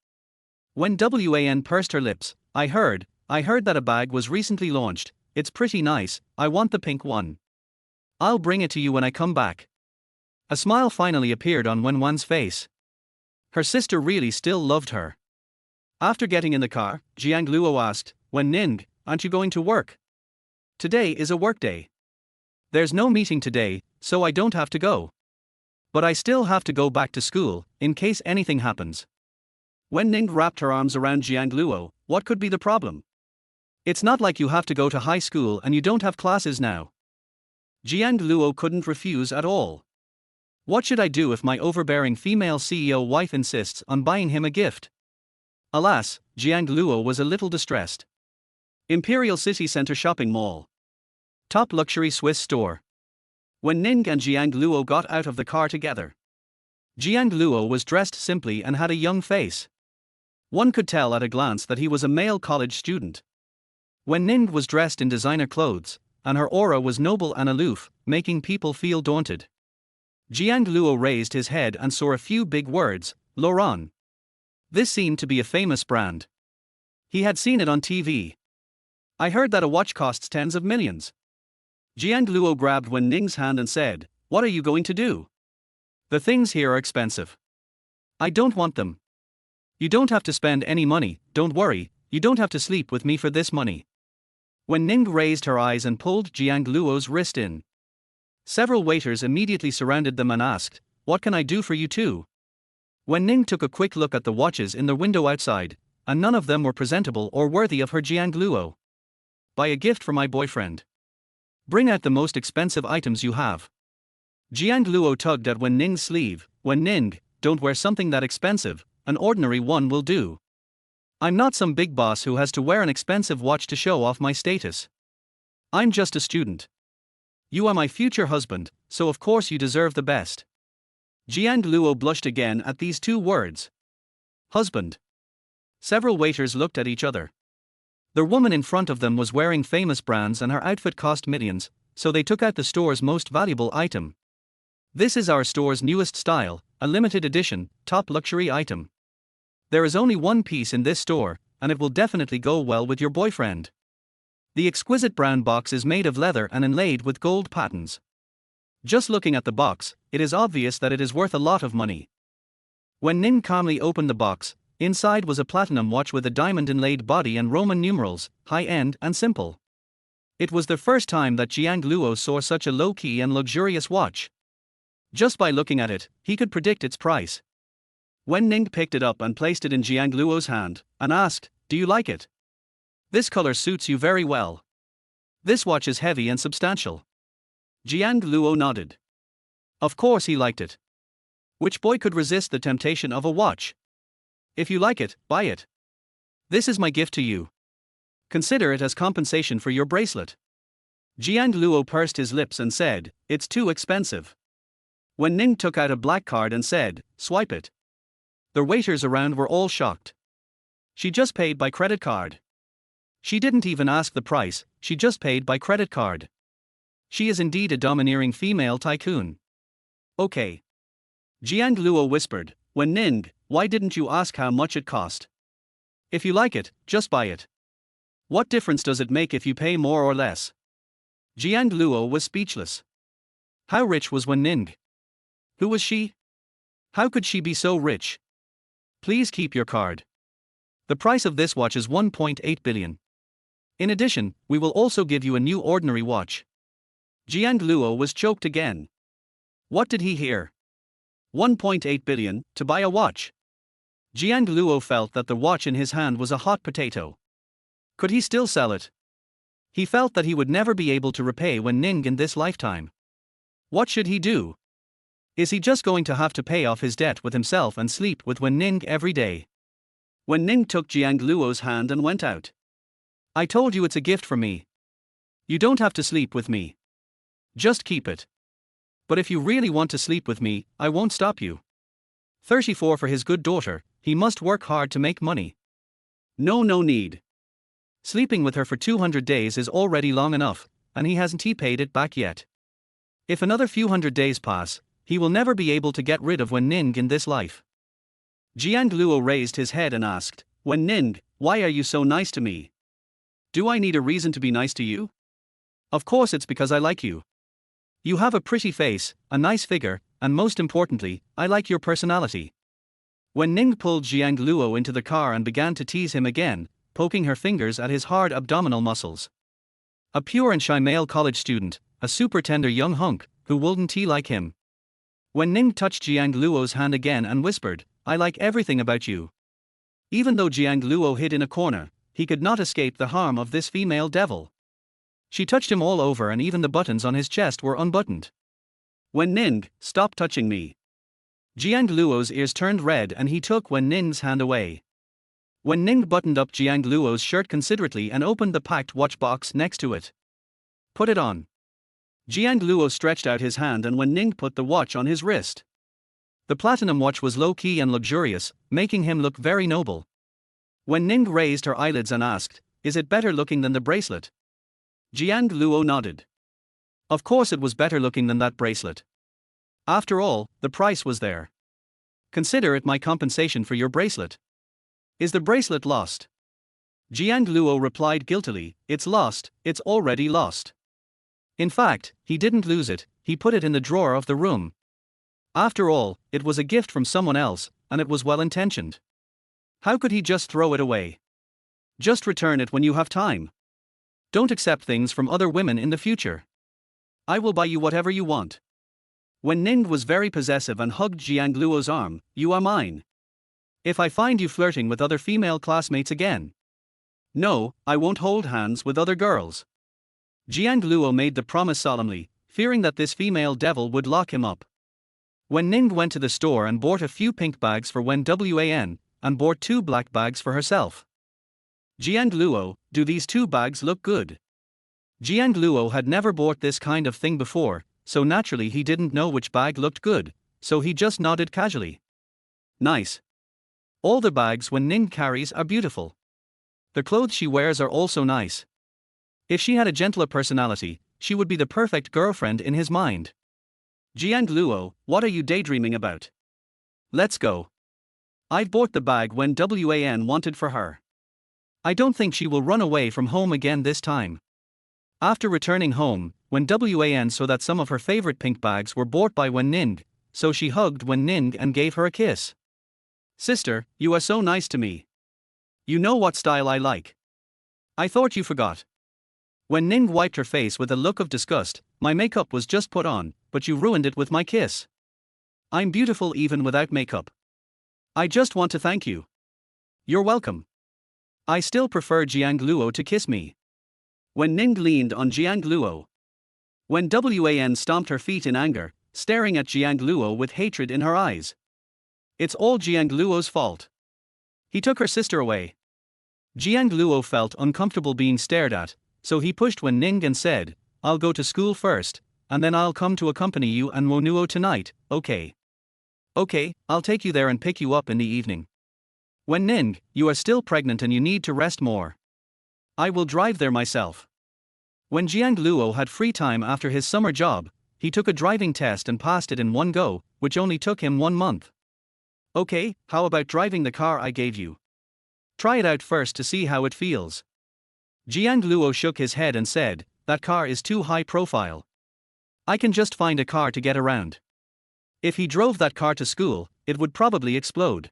A: When Wan pursed her lips, I heard that a bag was recently launched, it's pretty nice, I want the pink one. I'll bring it to you when I come back." A smile finally appeared on Wan's face. Her sister really still loved her. After getting in the car, Jiang Luo asked, "Wen Ning, aren't you going to work? Today is a work day. There's no meeting today, so I don't have to go. But I still have to go back to school, in case anything happens." Wen Ning wrapped her arms around Jiang Luo. "What could be the problem? It's not like you have to go to high school and you don't have classes now." Jiang Luo couldn't refuse at all. What should I do if my overbearing female CEO wife insists on buying him a gift? Alas, Jiang Luo was a little distressed. Imperial City Center Shopping Mall. Top luxury Swiss store. Wen Ning and Jiang Luo got out of the car together. Jiang Luo was dressed simply and had a young face. One could tell at a glance that he was a male college student. Wen Ning was dressed in designer clothes, and her aura was noble and aloof, making people feel daunted. Jiang Luo raised his head and saw a few big words, Laurent. This seemed to be a famous brand. He had seen it on TV. "I heard that a watch costs tens of millions." Jiang Luo grabbed Wen Ning's hand and said, "What are you going to do? The things here are expensive. I don't want them. You don't have to spend any money, don't worry, you don't have to sleep with me for this money." Wen Ning raised her eyes and pulled Jiang Luo's wrist in. Several waiters immediately surrounded them and asked, "What can I do for you too?" Wen Ning took a quick look at the watches in the window outside, and none of them were presentable or worthy of her. Jiang Luo. "Buy a gift for my boyfriend. Bring out the most expensive items you have." Jiang Luo tugged at Wen Ning's sleeve. "Wen Ning, don't wear something that expensive, an ordinary one will do. I'm not some big boss who has to wear an expensive watch to show off my status. I'm just a student. You are my future husband, so of course you deserve the best." Jiang Luo blushed again at these two words. Husband. Several waiters looked at each other. The woman in front of them was wearing famous brands and her outfit cost millions, so they took out the store's most valuable item. "This is our store's newest style, a limited edition, top luxury item. There is only one piece in this store, and it will definitely go well with your boyfriend. The exquisite brown box is made of leather and inlaid with gold patterns. Just looking at the box, it is obvious that it is worth a lot of money." When Ning calmly opened the box, inside was a platinum watch with a diamond inlaid body and Roman numerals, high-end and simple. It was the first time that Jiang Luo saw such a low-key and luxurious watch. Just by looking at it, he could predict its price. Wen Ning picked it up and placed it in Jiang Luo's hand, and asked, "Do you like it? This color suits you very well. This watch is heavy and substantial." Jiang Luo nodded. Of course he liked it. Which boy could resist the temptation of a watch? "If you like it, buy it. This is my gift to you. Consider it as compensation for your bracelet." Jiang Luo pursed his lips and said, "It's too expensive." Wen Ning took out a black card and said, "Swipe it." The waiters around were all shocked. She just paid by credit card. She didn't even ask the price, she just paid by credit card. She is indeed a domineering female tycoon. Okay. Jiang Luo whispered, Wen Ning, why didn't you ask how much it cost? If you like it, just buy it. What difference does it make if you pay more or less? Jiang Luo was speechless. How rich was Wen Ning? Who was she? How could she be so rich? Please keep your card. The price of this watch is 1.8 billion. In addition, we will also give you a new ordinary watch. Jiang Luo was choked again. What did he hear? 1.8 billion, to buy a watch. Jiang Luo felt that the watch in his hand was a hot potato. Could he still sell it? He felt that he would never be able to repay Wen Ning in this lifetime. What should he do? Is he just going to have to pay off his debt with himself and sleep with Wen Ning every day? Wen Ning took Jiang Luo's hand and went out. I told you it's a gift from me. You don't have to sleep with me. Just keep it. But if you really want to sleep with me, I won't stop you. 34 for his good daughter, he must work hard to make money. No need. Sleeping with her for 200 days is already long enough, and he hasn't paid it back yet. If another few hundred days pass, he will never be able to get rid of Wen Ning in this life. Jiang Luo raised his head and asked, Wen Ning, why are you so nice to me? Do I need a reason to be nice to you? Of course it's because I like you. You have a pretty face, a nice figure, and most importantly, I like your personality. Wen Ning pulled Jiang Luo into the car and began to tease him again, poking her fingers at his hard abdominal muscles. A pure and shy male college student, a super tender young hunk, who wouldn't like him? Wen Ning touched Jiang Luo's hand again and whispered, I like everything about you. Even though Jiang Luo hid in a corner, he could not escape the harm of this female devil. She touched him all over and even the buttons on his chest were unbuttoned. Wen Ning, stop touching me. Jiang Luo's ears turned red and he took Wen Ning's hand away. Wen Ning buttoned up Jiang Luo's shirt considerately and opened the packed watch box next to it. Put it on. Jiang Luo stretched out his hand and Wen Ning put the watch on his wrist. The platinum watch was low-key and luxurious, making him look very noble. Wen Ning raised her eyelids and asked, is it better looking than the bracelet? Jiang Luo nodded. Of course it was better looking than that bracelet. After all, the price was there. Consider it my compensation for your bracelet. Is the bracelet lost? Jiang Luo replied guiltily, it's lost, it's already lost. In fact, he didn't lose it, he put it in the drawer of the room. After all, it was a gift from someone else, and it was well intentioned. How could he just throw it away? Just return it when you have time. Don't accept things from other women in the future. I will buy you whatever you want. Wen Ning was very possessive and hugged Jiang Luo's arm, you are mine. If I find you flirting with other female classmates again. No, I won't hold hands with other girls. Jiang Luo made the promise solemnly, fearing that this female devil would lock him up. Wen Ning went to the store and bought a few pink bags for Wen Wan, and bought 2 black bags for herself. Jiang Luo, do these 2 bags look good? Jiang Luo had never bought this kind of thing before, so naturally he didn't know which bag looked good, so he just nodded casually. Nice. All the bags Wen Ning carries are beautiful. The clothes she wears are also nice. If she had a gentler personality, she would be the perfect girlfriend in his mind. Jiang Luo, what are you daydreaming about? Let's go. I've bought the bag Wen Wan wanted for her. I don't think she will run away from home again this time. After returning home, Wen Wan saw that some of her favorite pink bags were bought by Wen Ning, so she hugged Wen Ning and gave her a kiss. Sister, you are so nice to me. You know what style I like. I thought you forgot. Wen Ning wiped her face with a look of disgust, my makeup was just put on, but you ruined it with my kiss. I'm beautiful even without makeup. I just want to thank you. You're welcome. I still prefer Jiang Luo to kiss me. Wen Ning leaned on Jiang Luo. Wen Wan stomped her feet in anger, staring at Jiang Luo with hatred in her eyes. It's all Jiang Luo's fault. He took her sister away. Jiang Luo felt uncomfortable being stared at, so he pushed Wen Ning and said, I'll go to school first, and then I'll come to accompany you and Wonuo tonight, okay? Okay, I'll take you there and pick you up in the evening. Wen Ning, you are still pregnant and you need to rest more. I will drive there myself. When Jiang Luo had free time after his summer job, he took a driving test and passed it in one go, which only took him 1 month. Okay, how about driving the car I gave you? Try it out first to see how it feels. Jiang Luo shook his head and said, that car is too high profile. I can just find a car to get around. If he drove that car to school, it would probably explode.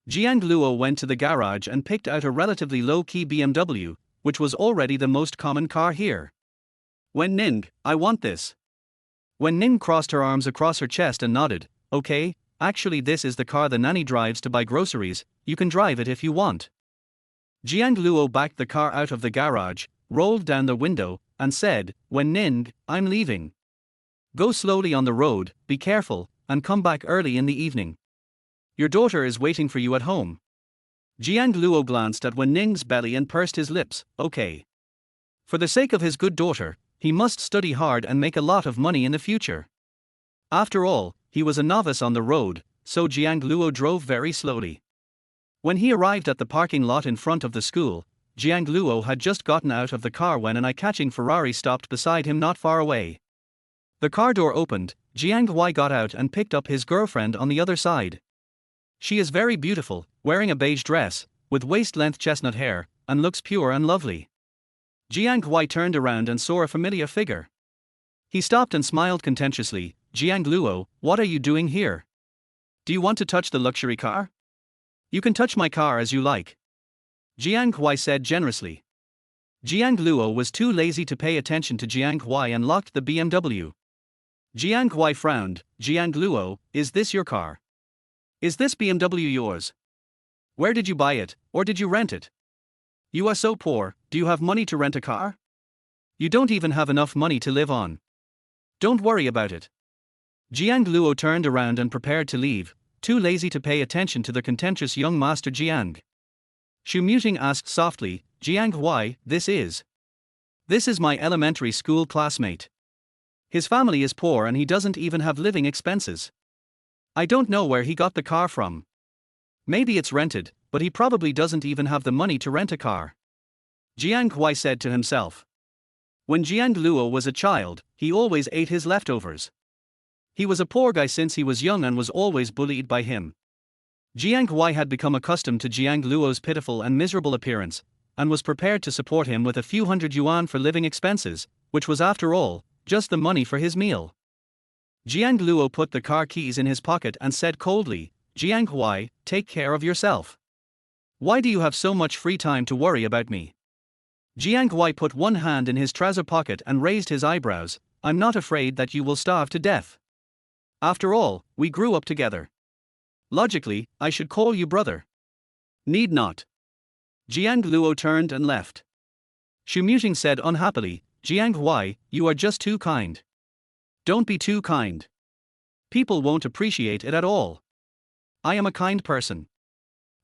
A: Jiang Luo went to the garage and picked out a relatively low-key BMW, which was already the most common car here. Wen Ning, I want this. Wen Ning crossed her arms across her chest and nodded, okay, actually this is the car the nanny drives to buy groceries, you can drive it if you want. Jiang Luo backed the car out of the garage, rolled down the window, and said, Wen Ning, I'm leaving. Go slowly on the road, be careful, and come back early in the evening. Your daughter is waiting for you at home. Jiang Luo glanced at Wen Ning's belly and pursed his lips, okay. For the sake of his good daughter, he must study hard and make a lot of money in the future. After all, he was a novice on the road, so Jiang Luo drove very slowly. When he arrived at the parking lot in front of the school, Jiang Luo had just gotten out of the car when an eye-catching Ferrari stopped beside him not far away. The car door opened, Jiang Huai got out and picked up his girlfriend on the other side. She is very beautiful, wearing a beige dress, with waist-length chestnut hair, and looks pure and lovely. Jiang Huai turned around and saw a familiar figure. He stopped and smiled contemptuously. Jiang Luo, what are you doing here? Do you want to touch the luxury car? You can touch my car as you like. Jiang Huai said generously. Jiang Luo was too lazy to pay attention to Jiang Huai and locked the BMW. Jiang Huai frowned. Jiang Luo, is this your car? Is this BMW yours? Where did you buy it, or did you rent it? You are so poor, do you have money to rent a car? You don't even have enough money to live on. Don't worry about it. Jiang Luo turned around and prepared to leave, too lazy to pay attention to the contentious young master Jiang. Xu Muting asked softly, Jiang Huai, this is my elementary school classmate. His family is poor and he doesn't even have living expenses. I don't know where he got the car from. Maybe it's rented, but he probably doesn't even have the money to rent a car. Jiang Huai said to himself. When Jiang Luo was a child, he always ate his leftovers. He was a poor guy since he was young and was always bullied by him. Jiang Huai had become accustomed to Jiang Luo's pitiful and miserable appearance, and was prepared to support him with a few hundred yuan for living expenses, which was after all, just the money for his meal. Jiang Luo put the car keys in his pocket and said coldly, Jiang Huai, take care of yourself. Why do you have so much free time to worry about me? Jiang Huai put one hand in his trouser pocket and raised his eyebrows, I'm not afraid that you will starve to death. After all, we grew up together. Logically, I should call you brother. Need not. Jiang Luo turned and left. Xu Muting said unhappily, Jiang Huai, you are just too kind. Don't be too kind. People won't appreciate it at all. I am a kind person.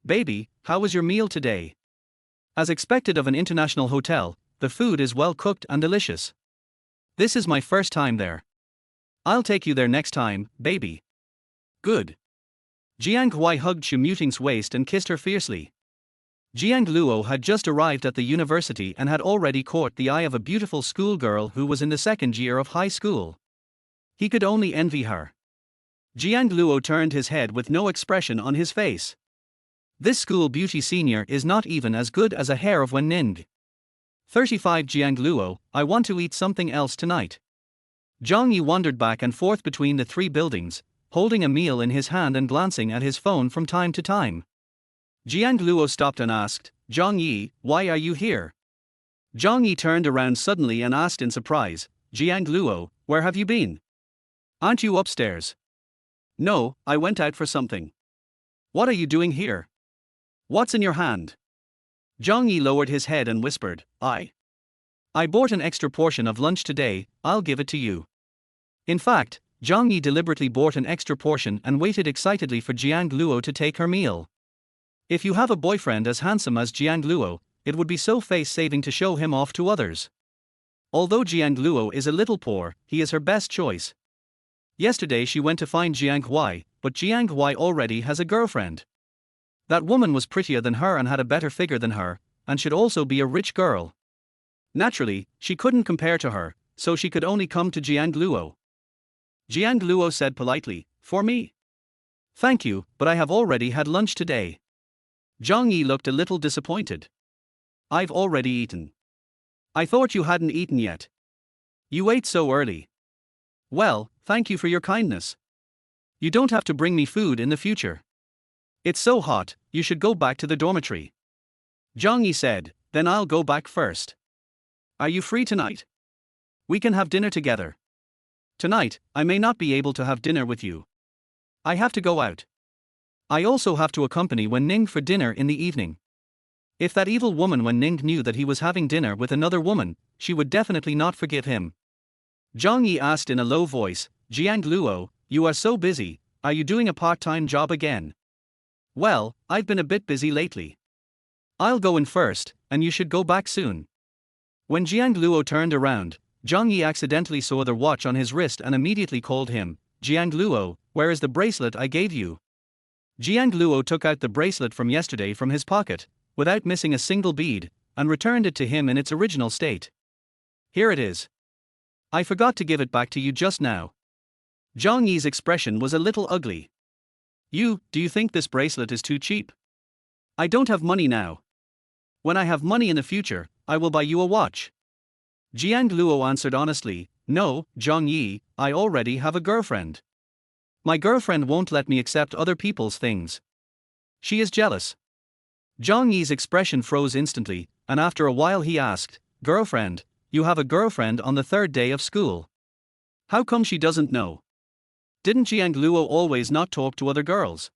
A: Baby, how was your meal today? As expected of an international hotel, the food is well cooked and delicious. This is my first time there. I'll take you there next time, baby. Good. Jiang Huai hugged Xu Muting's waist and kissed her fiercely. Jiang Luo had just arrived at the university and had already caught the eye of a beautiful schoolgirl who was in the second year of high school. He could only envy her. Jiang Luo turned his head with no expression on his face. This school beauty senior is not even as good as a hair of Wen Ning. 35 Jiang Luo, I want to eat something else tonight. Zhang Yi wandered back and forth between the three buildings, holding a meal in his hand and glancing at his phone from time to time. Jiang Luo stopped and asked, Zhang Yi, why are you here? Zhang Yi turned around suddenly and asked in surprise, Jiang Luo, where have you been? Aren't you upstairs? No, I went out for something. What are you doing here? What's in your hand? Zhang Yi lowered his head and whispered, I bought an extra portion of lunch today, I'll give it to you. In fact, Zhang Yi deliberately bought an extra portion and waited excitedly for Jiang Luo to take her meal. If you have a boyfriend as handsome as Jiang Luo, it would be so face-saving to show him off to others. Although Jiang Luo is a little poor, he is her best choice. Yesterday she went to find Jiang Huai, but Jiang Huai already has a girlfriend. That woman was prettier than her and had a better figure than her, and should also be a rich girl. Naturally, she couldn't compare to her, so she could only come to Jiang Luo. Jiang Luo said politely, "For me? Thank you, but I have already had lunch today." Zhang Yi looked a little disappointed. "I've already eaten." "I thought you hadn't eaten yet. You ate so early." "Well, thank you for your kindness. You don't have to bring me food in the future. It's so hot, you should go back to the dormitory." Zhang Yi said, "Then I'll go back first." "Are you free tonight? We can have dinner together." "Tonight, I may not be able to have dinner with you. I have to go out. I also have to accompany Wen Ning for dinner in the evening. If that evil woman Wen Ning knew that he was having dinner with another woman, she would definitely not forgive him." Zhang Yi asked in a low voice, "Jiang Luo, you are so busy, are you doing a part-time job again?" "Well, I've been a bit busy lately. I'll go in first, and you should go back soon." When Jiang Luo turned around, Zhang Yi accidentally saw the watch on his wrist and immediately called him, "Jiang Luo, where is the bracelet I gave you?" Jiang Luo took out the bracelet from yesterday from his pocket, without missing a single bead, and returned it to him in its original state. "Here it is. I forgot to give it back to you just now." Zhang Yi's expression was a little ugly. Do you think this bracelet is too cheap? I don't have money now. When I have money in the future, I will buy you a watch." Jiang Luo answered honestly, "No, Zhang Yi, I already have a girlfriend. My girlfriend won't let me accept other people's things. She is jealous." Zhang Yi's expression froze instantly, and after a while he asked, "Girlfriend, you have a girlfriend on the third day of school. How come she doesn't know? Didn't Jiang Luo always not talk to other girls?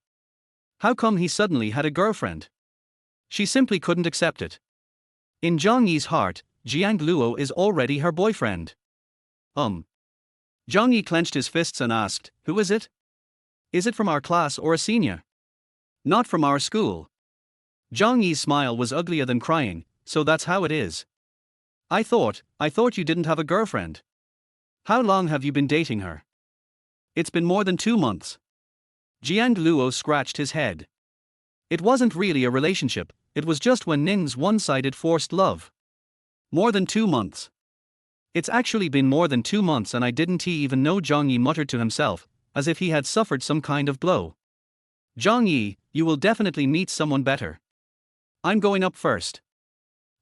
A: How come he suddenly had a girlfriend? She simply couldn't accept it." In Zhang Yi's heart, Jiang Luo is already her boyfriend. Zhang Yi clenched his fists and asked, "Who is it? Is it from our class or a senior?" "Not from our school." Zhang Yi's smile was uglier than crying, "So that's how it is. I thought you didn't have a girlfriend. How long have you been dating her?" "It's been more than 2 months." Jiang Luo scratched his head. It wasn't really a relationship, it was just Wen Ning's one-sided forced love. "More than 2 months. It's actually been more than 2 months and I didn't even know," Zhang Yi muttered to himself, as if he had suffered some kind of blow. "Zhang Yi, you will definitely meet someone better. I'm going up first."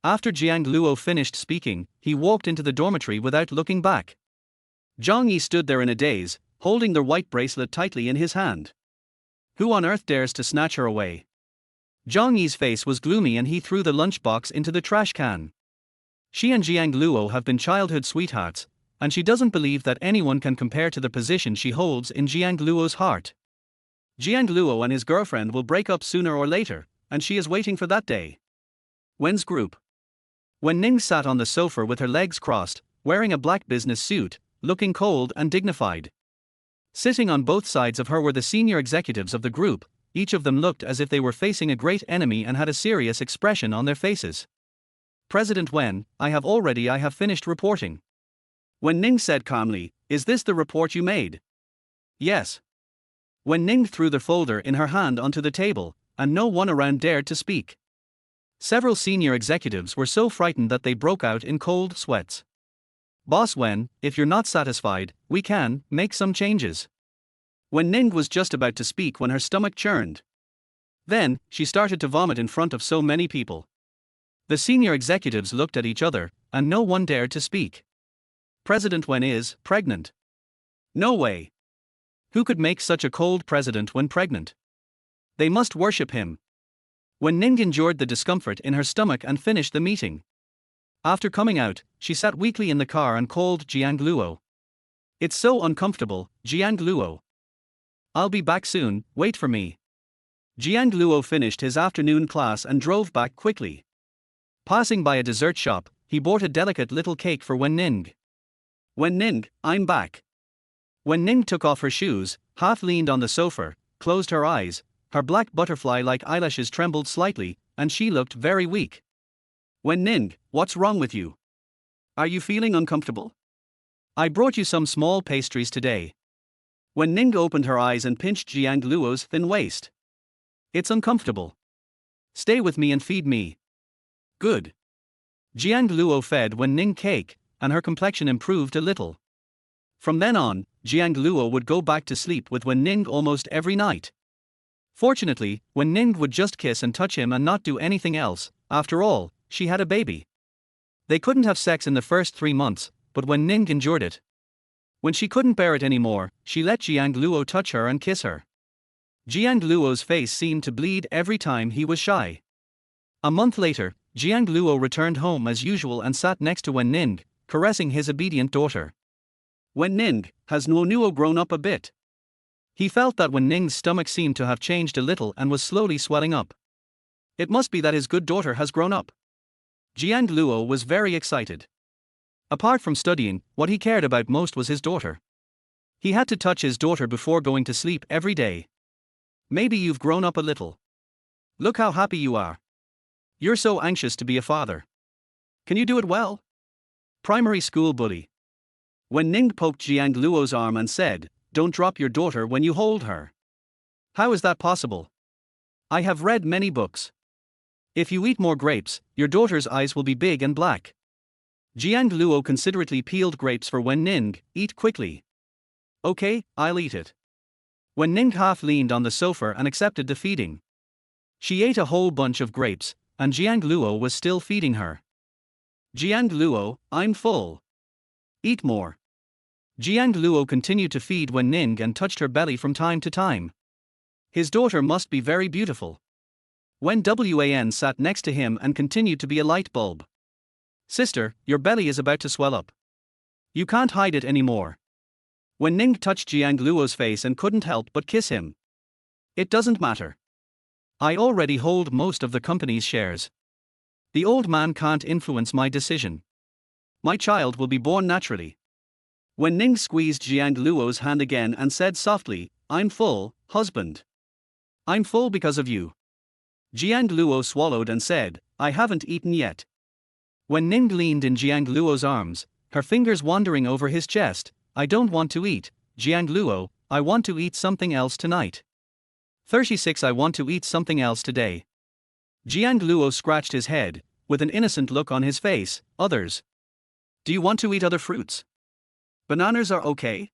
A: After Jiang Luo finished speaking, he walked into the dormitory without looking back. Zhang Yi stood there in a daze, holding the white bracelet tightly in his hand. Who on earth dares to snatch her away? Zhang Yi's face was gloomy and he threw the lunchbox into the trash can. She and Jiang Luo have been childhood sweethearts, and she doesn't believe that anyone can compare to the position she holds in Jiang Luo's heart. Jiang Luo and his girlfriend will break up sooner or later, and she is waiting for that day. Wen's group. Wen Ning sat on the sofa with her legs crossed, wearing a black business suit, looking cold and dignified. Sitting on both sides of her were the senior executives of the group. Each of them looked as if they were facing a great enemy and had a serious expression on their faces. "President Wen, I have finished reporting." Wen Ning said calmly, "Is this the report you made?" "Yes." Wen Ning threw the folder in her hand onto the table, and no one around dared to speak. Several senior executives were so frightened that they broke out in cold sweats. "Boss Wen, if you're not satisfied, we can make some changes." Wen Ning was just about to speak when her stomach churned. Then, she started to vomit in front of so many people. The senior executives looked at each other, and no one dared to speak. President Wen is pregnant. No way. Who could make such a cold president when pregnant? They must worship him. Wen Ning endured the discomfort in her stomach and finished the meeting. After coming out, she sat weakly in the car and called Jiang Luo. "It's so uncomfortable, Jiang Luo. I'll be back soon, wait for me." Jiang Luo finished his afternoon class and drove back quickly. Passing by a dessert shop, he bought a delicate little cake for Wen Ning. "Wen Ning, I'm back." Wen Ning took off her shoes, half leaned on the sofa, closed her eyes, her black butterfly-like eyelashes trembled slightly, and she looked very weak. "Wen Ning, what's wrong with you? Are you feeling uncomfortable? I brought you some small pastries today." Wen Ning opened her eyes and pinched Jiang Luo's thin waist. It's uncomfortable. Stay with me and feed me. Good. Jiang Luo fed Wen Ning cake, and her complexion improved a little. From then on, Jiang Luo would go back to sleep with Wen Ning almost every night. Fortunately, Wen Ning would just kiss and touch him and not do anything else. After all, she had a baby. They couldn't have sex in the first 3 months, but Wen Ning endured it. When she couldn't bear it anymore, she let Jiang Luo touch her and kiss her. Jiang Luo's face seemed to bleed every time he was shy. A month later, Jiang Luo returned home as usual and sat next to Wen Ning, caressing his obedient daughter. Wen Ning, has Nuo grown up a bit? He felt that Wen Ning's stomach seemed to have changed a little and was slowly swelling up. It must be that his good daughter has grown up. Jiang Luo was very excited. Apart from studying, what he cared about most was his daughter. He had to touch his daughter before going to sleep every day. Maybe you've grown up a little. Look how happy you are. You're so anxious to be a father. Can you do it well? Primary school bully. Wen Ning poked Jiang Luo's arm and said, "Don't drop your daughter when you hold her." How is that possible? I have read many books. If you eat more grapes, your daughter's eyes will be big and black. Jiang Luo considerately peeled grapes for Wen Ning. Eat quickly. Okay, I'll eat it. Wen Ning half leaned on the sofa and accepted the feeding. She ate a whole bunch of grapes, and Jiang Luo was still feeding her. Jiang Luo, I'm full. Eat more. Jiang Luo continued to feed Wen Ning and touched her belly from time to time. His daughter must be very beautiful. Wen Wan sat next to him and continued to be a light bulb. Sister, your belly is about to swell up. You can't hide it anymore. Wen Ning touched Jiang Luo's face and couldn't help but kiss him. It doesn't matter. I already hold most of the company's shares. The old man can't influence my decision. My child will be born naturally. Wen Ning squeezed Jiang Luo's hand again and said softly, I'm full, husband. I'm full because of you. Jiang Luo swallowed and said, I haven't eaten yet. Wen Ning leaned in Jiang Luo's arms, her fingers wandering over his chest. I don't want to eat, Jiang Luo, I want to eat something else tonight. 36 I want to eat something else today. Jiang Luo scratched his head, with an innocent look on his face. Others. Do you want to eat other fruits? Bananas are okay.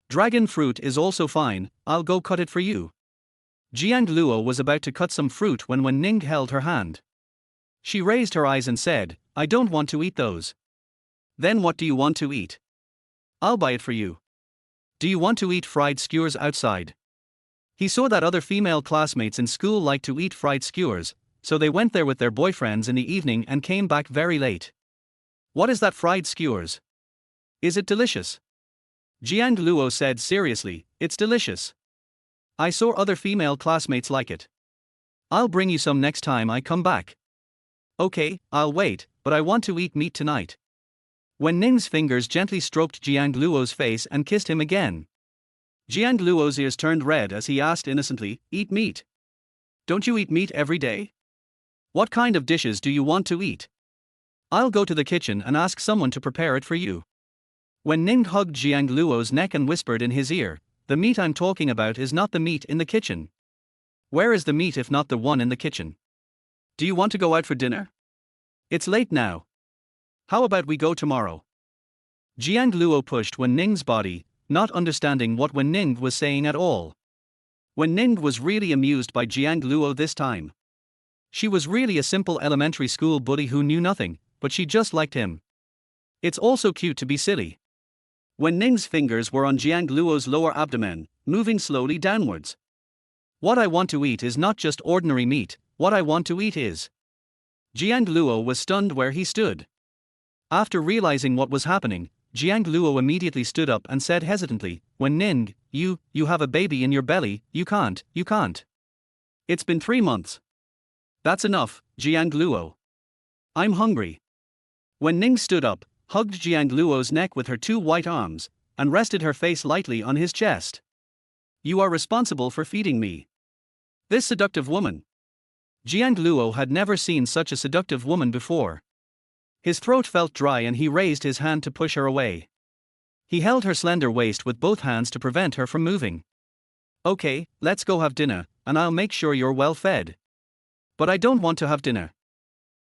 A: Dragon fruit is also fine, I'll go cut it for you. Jiang Luo was about to cut some fruit when Wen Ning held her hand. She raised her eyes and said, I don't want to eat those. Then what do you want to eat? I'll buy it for you. Do you want to eat fried skewers outside? He saw that other female classmates in school liked to eat fried skewers, so they went there with their boyfriends in the evening and came back very late. What is that fried skewers? Is it delicious? Jiang Luo said seriously, it's delicious. I saw other female classmates like it. I'll bring you some next time I come back. Okay, I'll wait, but I want to eat meat tonight. Wen Ning's fingers gently stroked Jiang Luo's face and kissed him again. Jiang Luo's ears turned red as he asked innocently, eat meat? Don't you eat meat every day? What kind of dishes do you want to eat? I'll go to the kitchen and ask someone to prepare it for you. Wen Ning hugged Jiang Luo's neck and whispered in his ear, the meat I'm talking about is not the meat in the kitchen. Where is the meat if not the one in the kitchen? Do you want to go out for dinner? It's late now. How about we go tomorrow? Jiang Luo pushed Wen Ning's body, not understanding what Wen Ning was saying at all. Wen Ning was really amused by Jiang Luo this time. She was really a simple elementary school bully who knew nothing, but she just liked him. It's also cute to be silly. Wen Ning's fingers were on Jiang Luo's lower abdomen, moving slowly downwards. What I want to eat is not just ordinary meat, what I want to eat is. Jiang Luo was stunned where he stood. After realizing what was happening, Jiang Luo immediately stood up and said hesitantly, Wen Ning, you have a baby in your belly, you can't. It's been 3 months. That's enough, Jiang Luo. I'm hungry. Wen Ning stood up, hugged Jiang Luo's neck with her 2 white arms, and rested her face lightly on his chest. You are responsible for feeding me. This seductive woman. Jiang Luo had never seen such a seductive woman before. His throat felt dry and he raised his hand to push her away. He held her slender waist with both hands to prevent her from moving. Okay, let's go have dinner, and I'll make sure you're well fed. But I don't want to have dinner.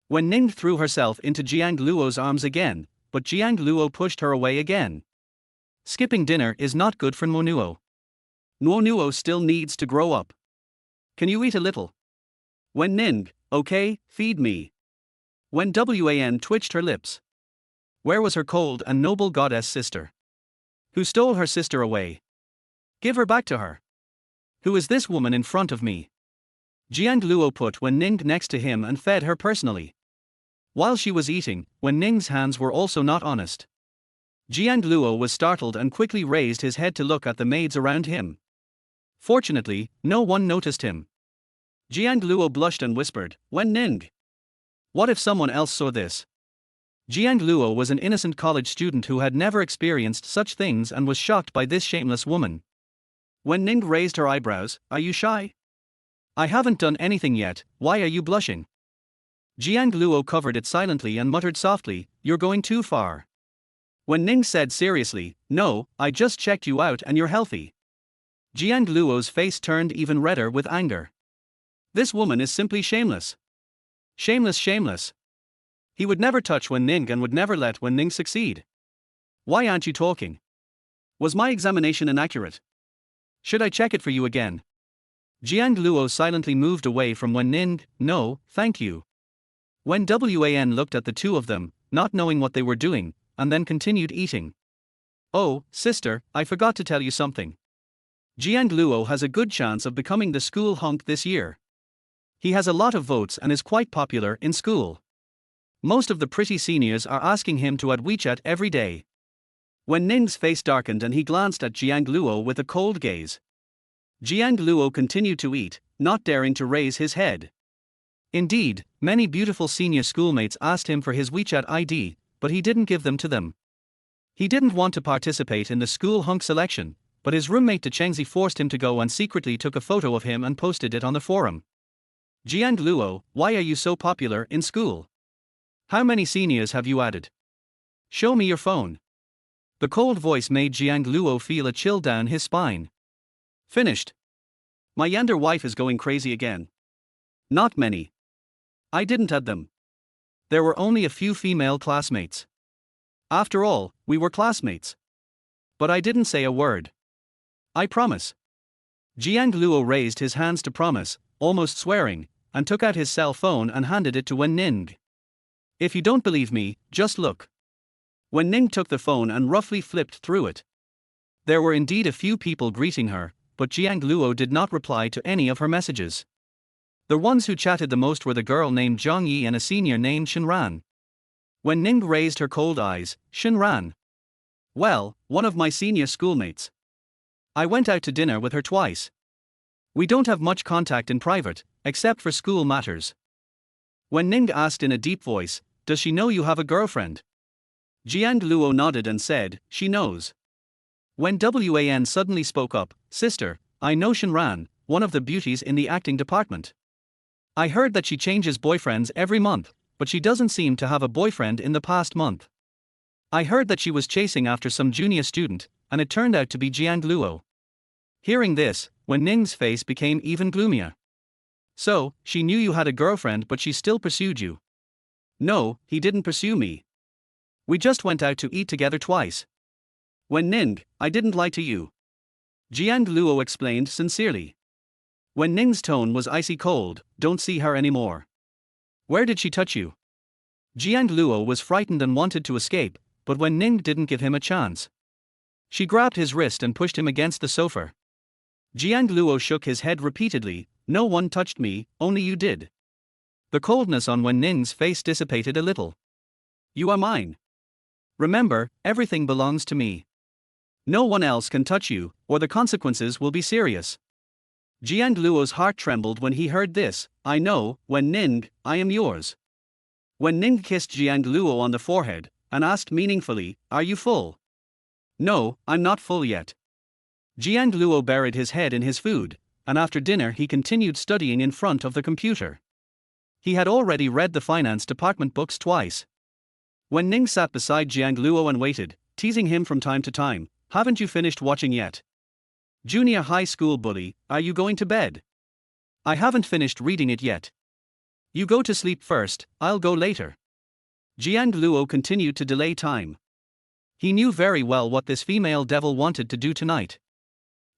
A: Wen Ning threw herself into Jiang Luo's arms again, but Jiang Luo pushed her away again. Skipping dinner is not good for Nuo. Nuo still needs to grow up. Can you eat a little? Wen Ning, okay, feed me. Wen Wan twitched her lips. Where was her cold and noble goddess sister? Who stole her sister away? Give her back to her. Who is this woman in front of me? Jiang Luo put Wen Ning next to him and fed her personally. While she was eating, Wen Ning's hands were also not honest. Jiang Luo was startled and quickly raised his head to look at the maids around him. Fortunately, no one noticed him. Jiang Luo blushed and whispered, Wen Ning. What if someone else saw this? Jiang Luo was an innocent college student who had never experienced such things and was shocked by this shameless woman. Wen Ning raised her eyebrows, are you shy? I haven't done anything yet, why are you blushing? Jiang Luo covered it silently and muttered softly, you're going too far. Wen Ning said seriously, no, I just checked you out and you're healthy. Jiang Luo's face turned even redder with anger. This woman is simply shameless. Shameless. He would never touch Wen Ning and would never let Wen Ning succeed. Why aren't you talking? Was my examination inaccurate? Should I check it for you again? Jiang Luo silently moved away from Wen Ning, no, thank you. Wen Wan looked at the two of them, not knowing what they were doing, and then continued eating. Oh, sister, I forgot to tell you something. Jiang Luo has a good chance of becoming the school hunk this year. He has a lot of votes and is quite popular in school. Most of the pretty seniors are asking him to add WeChat every day. Wen Ning's face darkened and he glanced at Jiang Luo with a cold gaze. Jiang Luo continued to eat, not daring to raise his head. Indeed, many beautiful senior schoolmates asked him for his WeChat ID, but he didn't give them to them. He didn't want to participate in the school hunk selection, but his roommate Chengzi forced him to go and secretly took a photo of him and posted it on the forum. Jiang Luo, why are you so popular in school? How many seniors have you added? Show me your phone. The cold voice made Jiang Luo feel a chill down his spine. Finished. My younger wife is going crazy again. Not many. I didn't add them. There were only a few female classmates. After all, we were classmates. But I didn't say a word. I promise. Jiang Luo raised his hands to promise, almost swearing, and took out his cell phone and handed it to Wen Ning. If you don't believe me, just look. Wen Ning took the phone and roughly flipped through it. There were indeed a few people greeting her, but Jiang Luo did not reply to any of her messages. The ones who chatted the most were the girl named Zhang Yi and a senior named Shenran. Wen Ning raised her cold eyes, Shenran. Well, one of my senior schoolmates. I went out to dinner with her twice. We don't have much contact in private, except for school matters. Wen Ning asked in a deep voice, does she know you have a girlfriend? Jiang Luo nodded and said, she knows. Wen Wan suddenly spoke up, sister, I know Shenran, one of the beauties in the acting department. I heard that she changes boyfriends every month, but she doesn't seem to have a boyfriend in the past month. I heard that she was chasing after some junior student, and it turned out to be Jiang Luo. Hearing this, Wen Ning's face became even gloomier. So, she knew you had a girlfriend but she still pursued you. No, he didn't pursue me. We just went out to eat together twice. Wen Ning, I didn't lie to you. Jiang Luo explained sincerely. Wen Ning's tone was icy cold, don't see her anymore. Where did she touch you? Jiang Luo was frightened and wanted to escape, but Wen Ning didn't give him a chance. She grabbed his wrist and pushed him against the sofa. Jiang Luo shook his head repeatedly, no one touched me, only you did. The coldness on Wen Ning's face dissipated a little. You are mine. Remember, everything belongs to me. No one else can touch you, or the consequences will be serious. Jiang Luo's heart trembled when he heard this, I know, Wen Ning, I am yours. Wen Ning kissed Jiang Luo on the forehead, and asked meaningfully, are you full? No, I'm not full yet. Jiang Luo buried his head in his food, and after dinner he continued studying in front of the computer. He had already read the finance department books twice. Wen Ning sat beside Jiang Luo and waited, teasing him from time to time. Haven't you finished watching yet? Junior high school bully, are you going to bed? I haven't finished reading it yet. You go to sleep first, I'll go later. Jiang Luo continued to delay time. He knew very well what this female devil wanted to do tonight.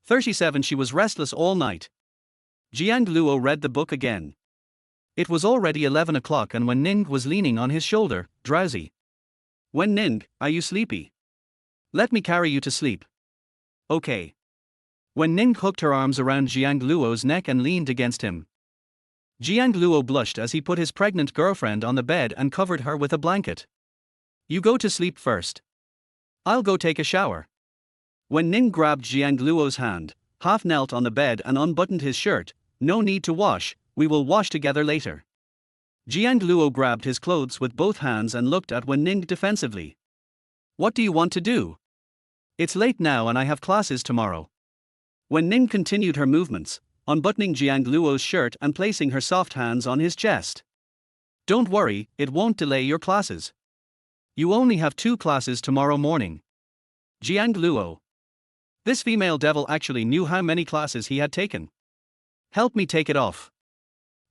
A: 37 She was restless all night. Jiang Luo read the book again. It was already 11 o'clock and Wen Ning was leaning on his shoulder, drowsy. Wen Ning, are you sleepy? Let me carry you to sleep. Okay. Wen Ning hooked her arms around Jiang Luo's neck and leaned against him. Jiang Luo blushed as he put his pregnant girlfriend on the bed and covered her with a blanket. You go to sleep first. I'll go take a shower. Wen Ning grabbed Jiang Luo's hand, half knelt on the bed and unbuttoned his shirt. No need to wash, we will wash together later. Jiang Luo grabbed his clothes with both hands and looked at Wen Ning defensively. What do you want to do? It's late now and I have classes tomorrow. Wen Ning continued her movements, unbuttoning Jiang Luo's shirt and placing her soft hands on his chest. Don't worry, it won't delay your classes. You only have 2 classes tomorrow morning. Jiang Luo. This female devil actually knew how many classes he had taken. Help me take it off.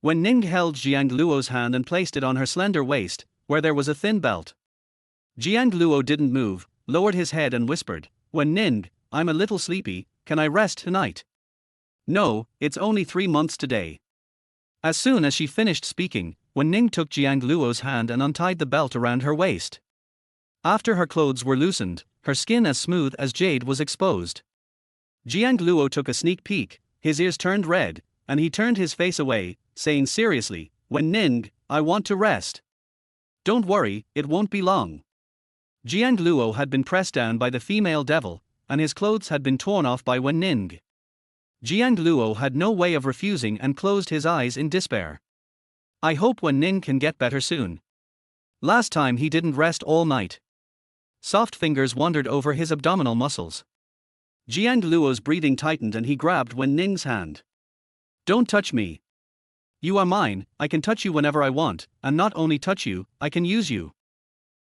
A: Wen Ning held Jiang Luo's hand and placed it on her slender waist, where there was a thin belt. Jiang Luo didn't move, lowered his head and whispered, Wen Ning, I'm a little sleepy, can I rest tonight? No, it's only 3 months today. As soon as she finished speaking, Wen Ning took Jiang Luo's hand and untied the belt around her waist. After her clothes were loosened, her skin as smooth as jade was exposed. Jiang Luo took a sneak peek, his ears turned red, and he turned his face away, saying seriously, Wen Ning, I want to rest. Don't worry, it won't be long. Jiang Luo had been pressed down by the female devil, and his clothes had been torn off by Wen Ning. Jiang Luo had no way of refusing and closed his eyes in despair. I hope Wen Ning can get better soon. Last time he didn't rest all night. Soft fingers wandered over his abdominal muscles. Jiang Luo's breathing tightened and he grabbed Wen Ning's hand. Don't touch me. You are mine, I can touch you whenever I want, and not only touch you, I can use you.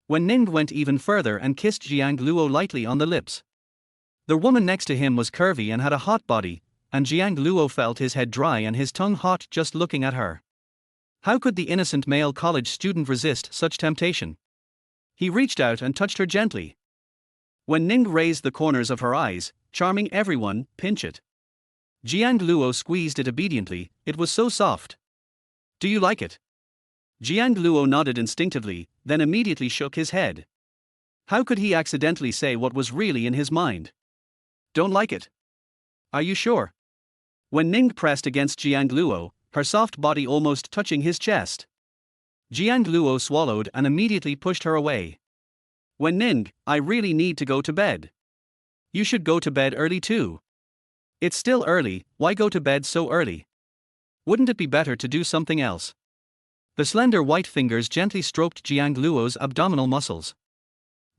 A: Wen Ning went even further and kissed Jiang Luo lightly on the lips. The woman next to him was curvy and had a hot body, and Jiang Luo felt his head dry and his tongue hot just looking at her. How could the innocent male college student resist such temptation? He reached out and touched her gently. Wen Ning raised the corners of her eyes, charming everyone, pinch it. Jiang Luo squeezed it obediently, it was so soft. Do you like it? Jiang Luo nodded instinctively, then immediately shook his head. How could he accidentally say what was really in his mind? Don't like it? Are you sure? Wen Ning pressed against Jiang Luo, her soft body almost touching his chest. Jiang Luo swallowed and immediately pushed her away. Wen Ning, I really need to go to bed. You should go to bed early too. It's still early, why go to bed so early? Wouldn't it be better to do something else? The slender white fingers gently stroked Jiang Luo's abdominal muscles.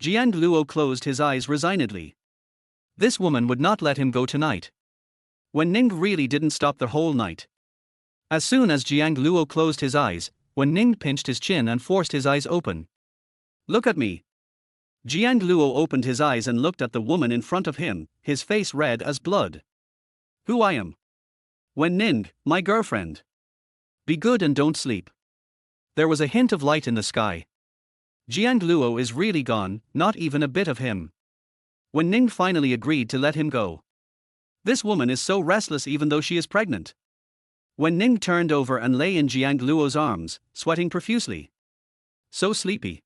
A: Jiang Luo closed his eyes resignedly. This woman would not let him go tonight. Wen Ning really didn't stop the whole night. As soon as Jiang Luo closed his eyes, Wen Ning pinched his chin and forced his eyes open. Look at me. Jiang Luo opened his eyes and looked at the woman in front of him, his face red as blood. Who I am? Wen Ning, my girlfriend. Be good and don't sleep. There was a hint of light in the sky. Jiang Luo is really gone, not even a bit of him. Wen Ning finally agreed to let him go. This woman is so restless even though she is pregnant. Wen Ning turned over and lay in Jiang Luo's arms, sweating profusely. So sleepy.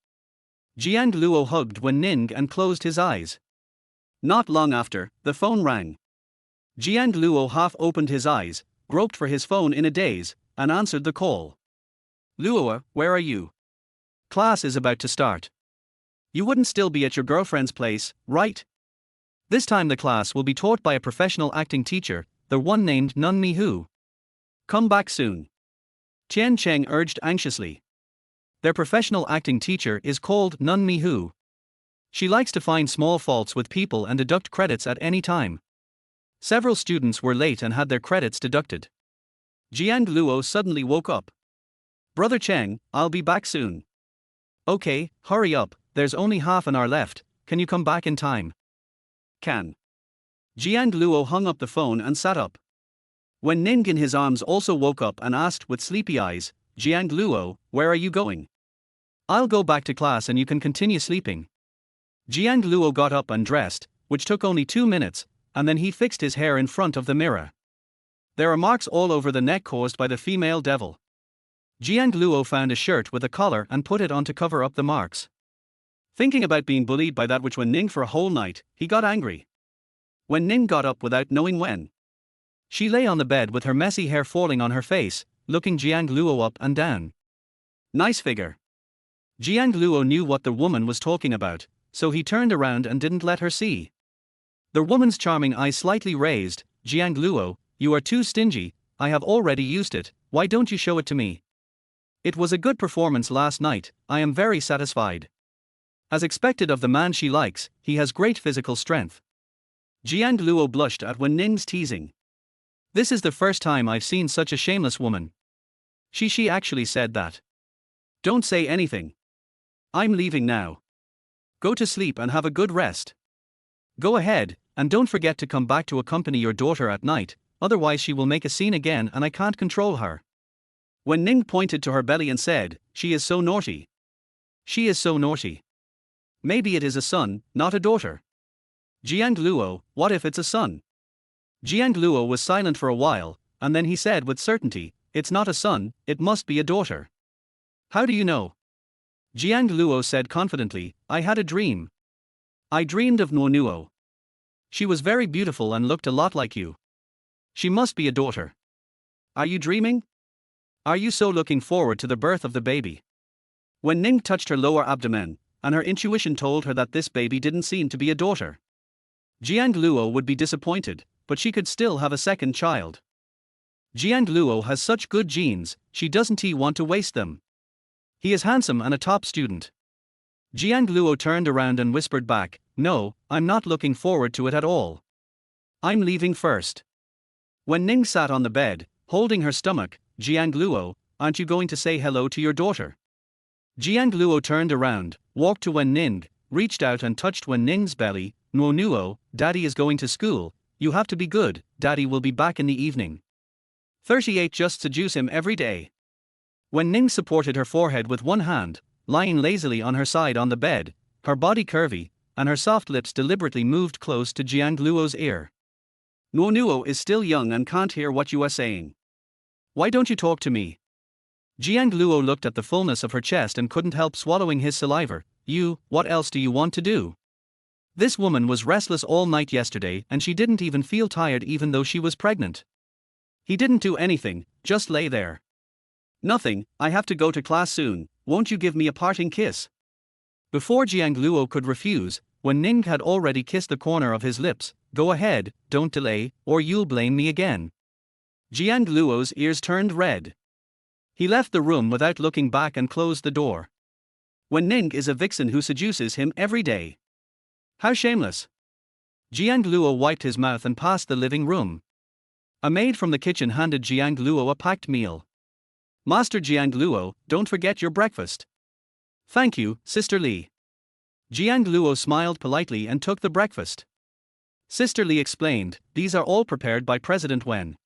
A: Jiang Luo hugged Wen Ning and closed his eyes. Not long after, the phone rang. Jiang Luo half opened his eyes, groped for his phone in a daze, and answered the call. Luo, where are you? Class is about to start. You wouldn't still be at your girlfriend's place, right? This time the class will be taught by a professional acting teacher, the one named Nun Mi Hu. Come back soon. Tian Cheng urged anxiously. Their professional acting teacher is called Nun Mi Hu. She likes to find small faults with people and deduct credits at any time. Several students were late and had their credits deducted. Jiang Luo suddenly woke up. Brother Cheng, I'll be back soon. Okay, hurry up, there's only half an hour left, can you come back in time? Can. Jiang Luo hung up the phone and sat up. Wen Ning in his arms also woke up and asked with sleepy eyes, Jiang Luo, where are you going? I'll go back to class and you can continue sleeping. Jiang Luo got up and dressed, which took only 2 minutes, and then he fixed his hair in front of the mirror. There are marks all over the neck caused by the female devil. Jiang Luo found a shirt with a collar and put it on to cover up the marks. Thinking about being bullied by that which Wen Ning for a whole night, he got angry. Wen Ning got up without knowing when. She lay on the bed with her messy hair falling on her face, looking Jiang Luo up and down. Nice figure. Jiang Luo knew what the woman was talking about, so he turned around and didn't let her see. The woman's charming eyes slightly raised. Jiang Luo, you are too stingy, I have already used it, why don't you show it to me? It was a good performance last night, I am very satisfied. As expected of the man she likes, he has great physical strength. Jiang Luo blushed at Wen Ning's teasing. This is the first time I've seen such a shameless woman. She actually said that. Don't say anything. I'm leaving now. Go to sleep and have a good rest. Go ahead, and don't forget to come back to accompany your daughter at night, otherwise she will make a scene again and I can't control her. Wen Ning pointed to her belly and said, she is so naughty. She is so naughty. Maybe it is a son, not a daughter. Jiang Luo, what if it's a son? Jiang Luo was silent for a while, and then he said with certainty, it's not a son, it must be a daughter. How do you know? Jiang Luo said confidently, I had a dream. I dreamed of Nuo. She was very beautiful and looked a lot like you. She must be a daughter. Are you dreaming? Are you so looking forward to the birth of the baby? Wen Ning touched her lower abdomen, and her intuition told her that this baby didn't seem to be a daughter. Jiang Luo would be disappointed, but she could still have a second child. Jiang Luo has such good genes, she doesn't want to waste them. He is handsome and a top student. Jiang Luo turned around and whispered back, no, I'm not looking forward to it at all. I'm leaving first. Wen Ning sat on the bed, holding her stomach. Jiang Luo, aren't you going to say hello to your daughter? Jiang Luo turned around, walked to Wen Ning, reached out and touched Wen Ning's belly. Nuo, Daddy is going to school, you have to be good, Daddy will be back in the evening. 38 just seduce him every day. Wen Ning supported her forehead with one hand, lying lazily on her side on the bed, her body curvy, and her soft lips deliberately moved close to Jiang Luo's ear. Nuo is still young and can't hear what you are saying. Why don't you talk to me? Jiang Luo looked at the fullness of her chest and couldn't help swallowing his saliva. What else do you want to do? This woman was restless all night yesterday and she didn't even feel tired even though she was pregnant. He didn't do anything, just lay there. Nothing, I have to go to class soon, won't you give me a parting kiss? Before Jiang Luo could refuse, Wen Ning had already kissed the corner of his lips. Go ahead, don't delay, or you'll blame me again. Jiang Luo's ears turned red. He left the room without looking back and closed the door. Wen Ning is a vixen who seduces him every day. How shameless. Jiang Luo wiped his mouth and passed the living room. A maid from the kitchen handed Jiang Luo a packed meal. Master Jiang Luo, don't forget your breakfast. Thank you, Sister Li. Jiang Luo smiled politely and took the breakfast. Sister Li explained, these are all prepared by President Wen.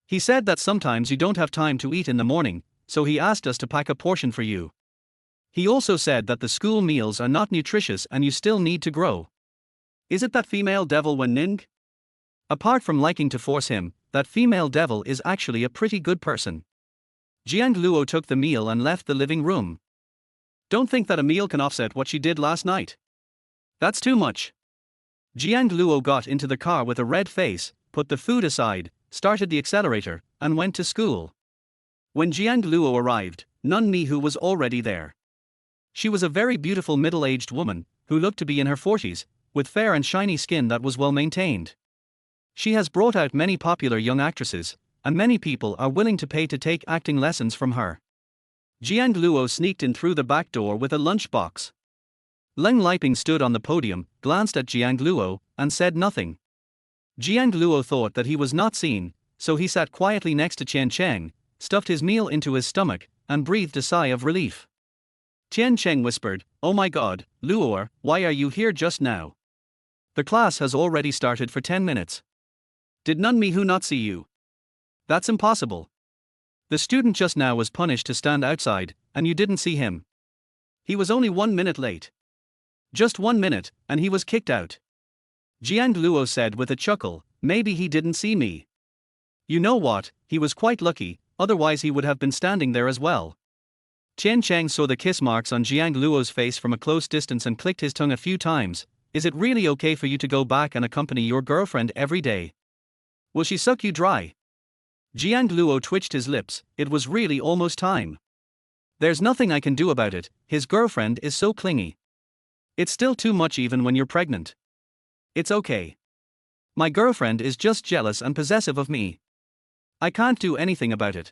A: He said that sometimes you don't have time to eat in the morning, so he asked us to pack a portion for you. He also said that the school meals are not nutritious and you still need to grow. Is it that female devil Wen Ning? Apart from liking to force him, that female devil is actually a pretty good person. Jiang Luo took the meal and left the living room. Don't think that a meal can offset what she did last night. That's too much. Jiang Luo got into the car with a red face, put the food aside, started the accelerator, and went to school. When Jiang Luo arrived, Nun Mihu was already there. She was a very beautiful middle-aged woman, who looked to be in her 40s, with fair and shiny skin that was well maintained. She has brought out many popular young actresses, and many people are willing to pay to take acting lessons from her. Jiang Luo sneaked in through the back door with a lunchbox. Leng Liping stood on the podium, glanced at Jiang Luo, and said nothing. Jiang Luo thought that he was not seen, so he sat quietly next to Chen Cheng, stuffed his meal into his stomach, and breathed a sigh of relief. Tian Cheng whispered, "Oh my god, Luo, why are you here just now? The class has already started for 10 minutes. Did Nun Mihu not see you? That's impossible. The student just now was punished to stand outside, and you didn't see him. He was only 1 minute late. Just 1 minute, and he was kicked out." Jiang Luo said with a chuckle, "Maybe he didn't see me. You know what, he was quite lucky, otherwise he would have been standing there as well." Tian Cheng saw the kiss marks on Jiang Luo's face from a close distance and clicked his tongue a few times. "Is it really okay for you to go back and accompany your girlfriend every day? Will she suck you dry?" Jiang Luo twitched his lips. It was really almost time. "There's nothing I can do about it, his girlfriend is so clingy. It's still too much even when you're pregnant. It's okay. My girlfriend is just jealous and possessive of me. I can't do anything about it.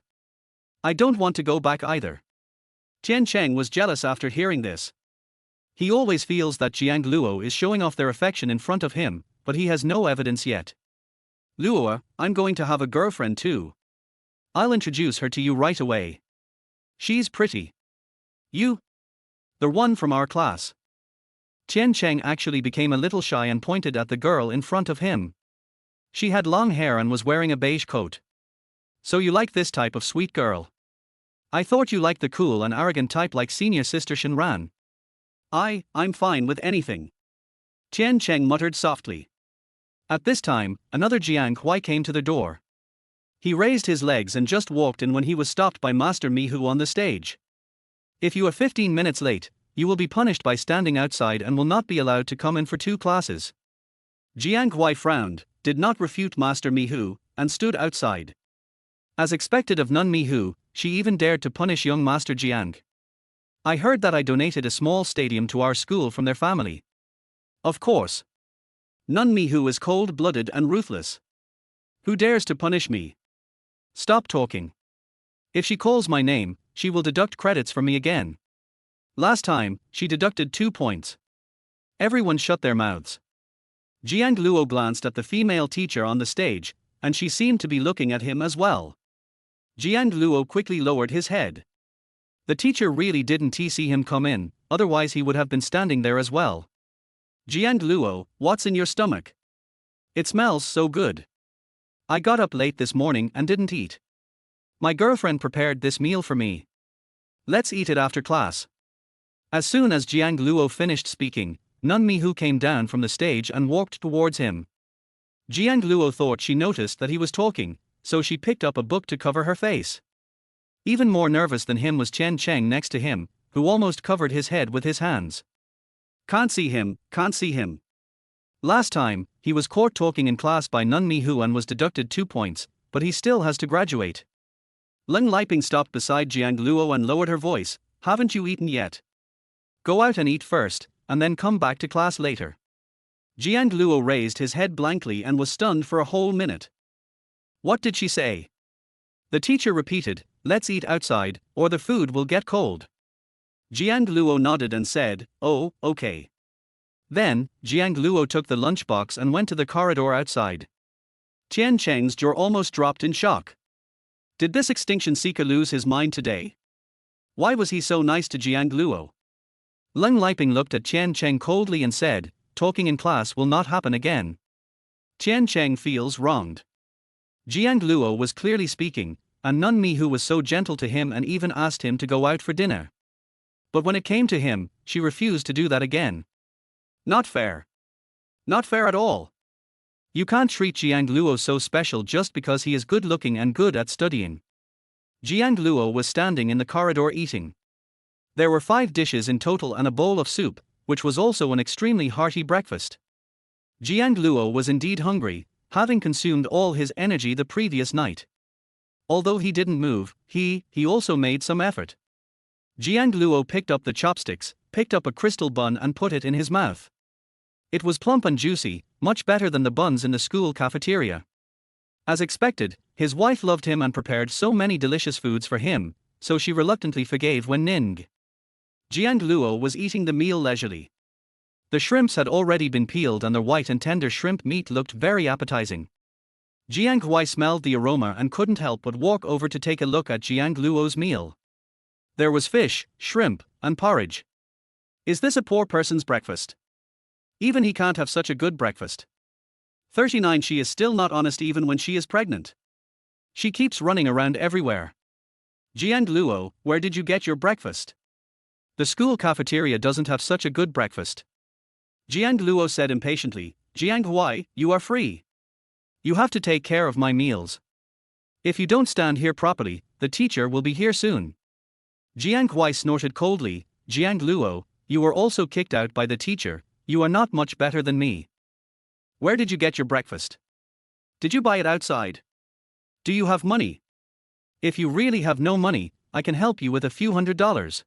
A: I don't want to go back either." Tian Cheng was jealous after hearing this. He always feels that Jiang Luo is showing off their affection in front of him, but he has no evidence yet. "Luo, I'm going to have a girlfriend too. I'll introduce her to you right away. She's pretty. You? The one from our class." Tian Cheng actually became a little shy and pointed at the girl in front of him. She had long hair and was wearing a beige coat. "So you like this type of sweet girl? I thought you liked the cool and arrogant type like senior sister Shinran." I'm fine with anything," Tian Cheng muttered softly. At this time, another Jiang Hui came to the door. He raised his legs and just walked in when he was stopped by Master Mihu on the stage. "If you are 15 minutes late, you will be punished by standing outside and will not be allowed to come in for 2 classes." Jiang Hui frowned, did not refute Master Mihu, and stood outside. As expected of Nun Mihu, she even dared to punish young Master Jiang. "I heard that I donated a small stadium to our school from their family." "Of course. Nun Mihu is cold-blooded and ruthless. Who dares to punish me? Stop talking. If she calls my name, she will deduct credits from me again. Last time, she deducted 2 points." Everyone shut their mouths. Jiang Luo glanced at the female teacher on the stage, and she seemed to be looking at him as well. Jiang Luo quickly lowered his head. The teacher really didn't see him come in, otherwise he would have been standing there as well. "Jiang Luo, what's in your stomach? It smells so good. I got up late this morning and didn't eat. My girlfriend prepared this meal for me. Let's eat it after class." As soon as Jiang Luo finished speaking, Nun Mihu came down from the stage and walked towards him. Jiang Luo thought she noticed that he was talking, so she picked up a book to cover her face. Even more nervous than him was Tian Cheng next to him, who almost covered his head with his hands. Can't see him. Last time, he was caught talking in class by Nun Mihu and was deducted 2 points, but he still has to graduate. Leng Liping stopped beside Jiang Luo and lowered her voice. "Haven't you eaten yet? Go out and eat first, and then come back to class later." Jiang Luo raised his head blankly and was stunned for a whole minute. What did she say? The teacher repeated, "Let's eat outside, or the food will get cold." Jiang Luo nodded and said, "Oh, okay." Then, Jiang Luo took the lunchbox and went to the corridor outside. Tian Cheng's jaw almost dropped in shock. Did this extinction seeker lose his mind today? Why was he so nice to Jiang Luo? Leng Liping looked at Tian Cheng coldly and said, "Talking in class will not happen again." Tian Cheng feels wronged. Jiang Luo was clearly speaking, and Nun Mihu was so gentle to him and even asked him to go out for dinner. But when it came to him, she refused to do that again. Not fair. Not fair at all. You can't treat Jiang Luo so special just because he is good looking and good at studying. Jiang Luo was standing in the corridor eating. There were 5 dishes in total and a bowl of soup, which was also an extremely hearty breakfast. Jiang Luo was indeed hungry, having consumed all his energy the previous night. Although he didn't move, he also made some effort. Jiang Luo picked up the chopsticks, picked up a crystal bun and put it in his mouth. It was plump and juicy, much better than the buns in the school cafeteria. As expected, his wife loved him and prepared so many delicious foods for him, so she reluctantly forgave Wen Ning. Jiang Luo was eating the meal leisurely. The shrimps had already been peeled and the white and tender shrimp meat looked very appetizing. Jiang Hui smelled the aroma and couldn't help but walk over to take a look at Jiang Luo's meal. There was fish, shrimp, and porridge. Is this a poor person's breakfast? Even he can't have such a good breakfast. 39. She is still not honest even when she is pregnant. She keeps running around everywhere. Jiang Luo, where did you get your breakfast? The school cafeteria doesn't have such a good breakfast. Jiang Luo said impatiently, Jiang Huai, you are free. You have to take care of my meals. If you don't stand here properly, the teacher will be here soon. Jiang Huai snorted coldly, Jiang Luo, you were also kicked out by the teacher, you are not much better than me. Where did you get your breakfast? Did you buy it outside? Do you have money? If you really have no money, I can help you with a few $100s.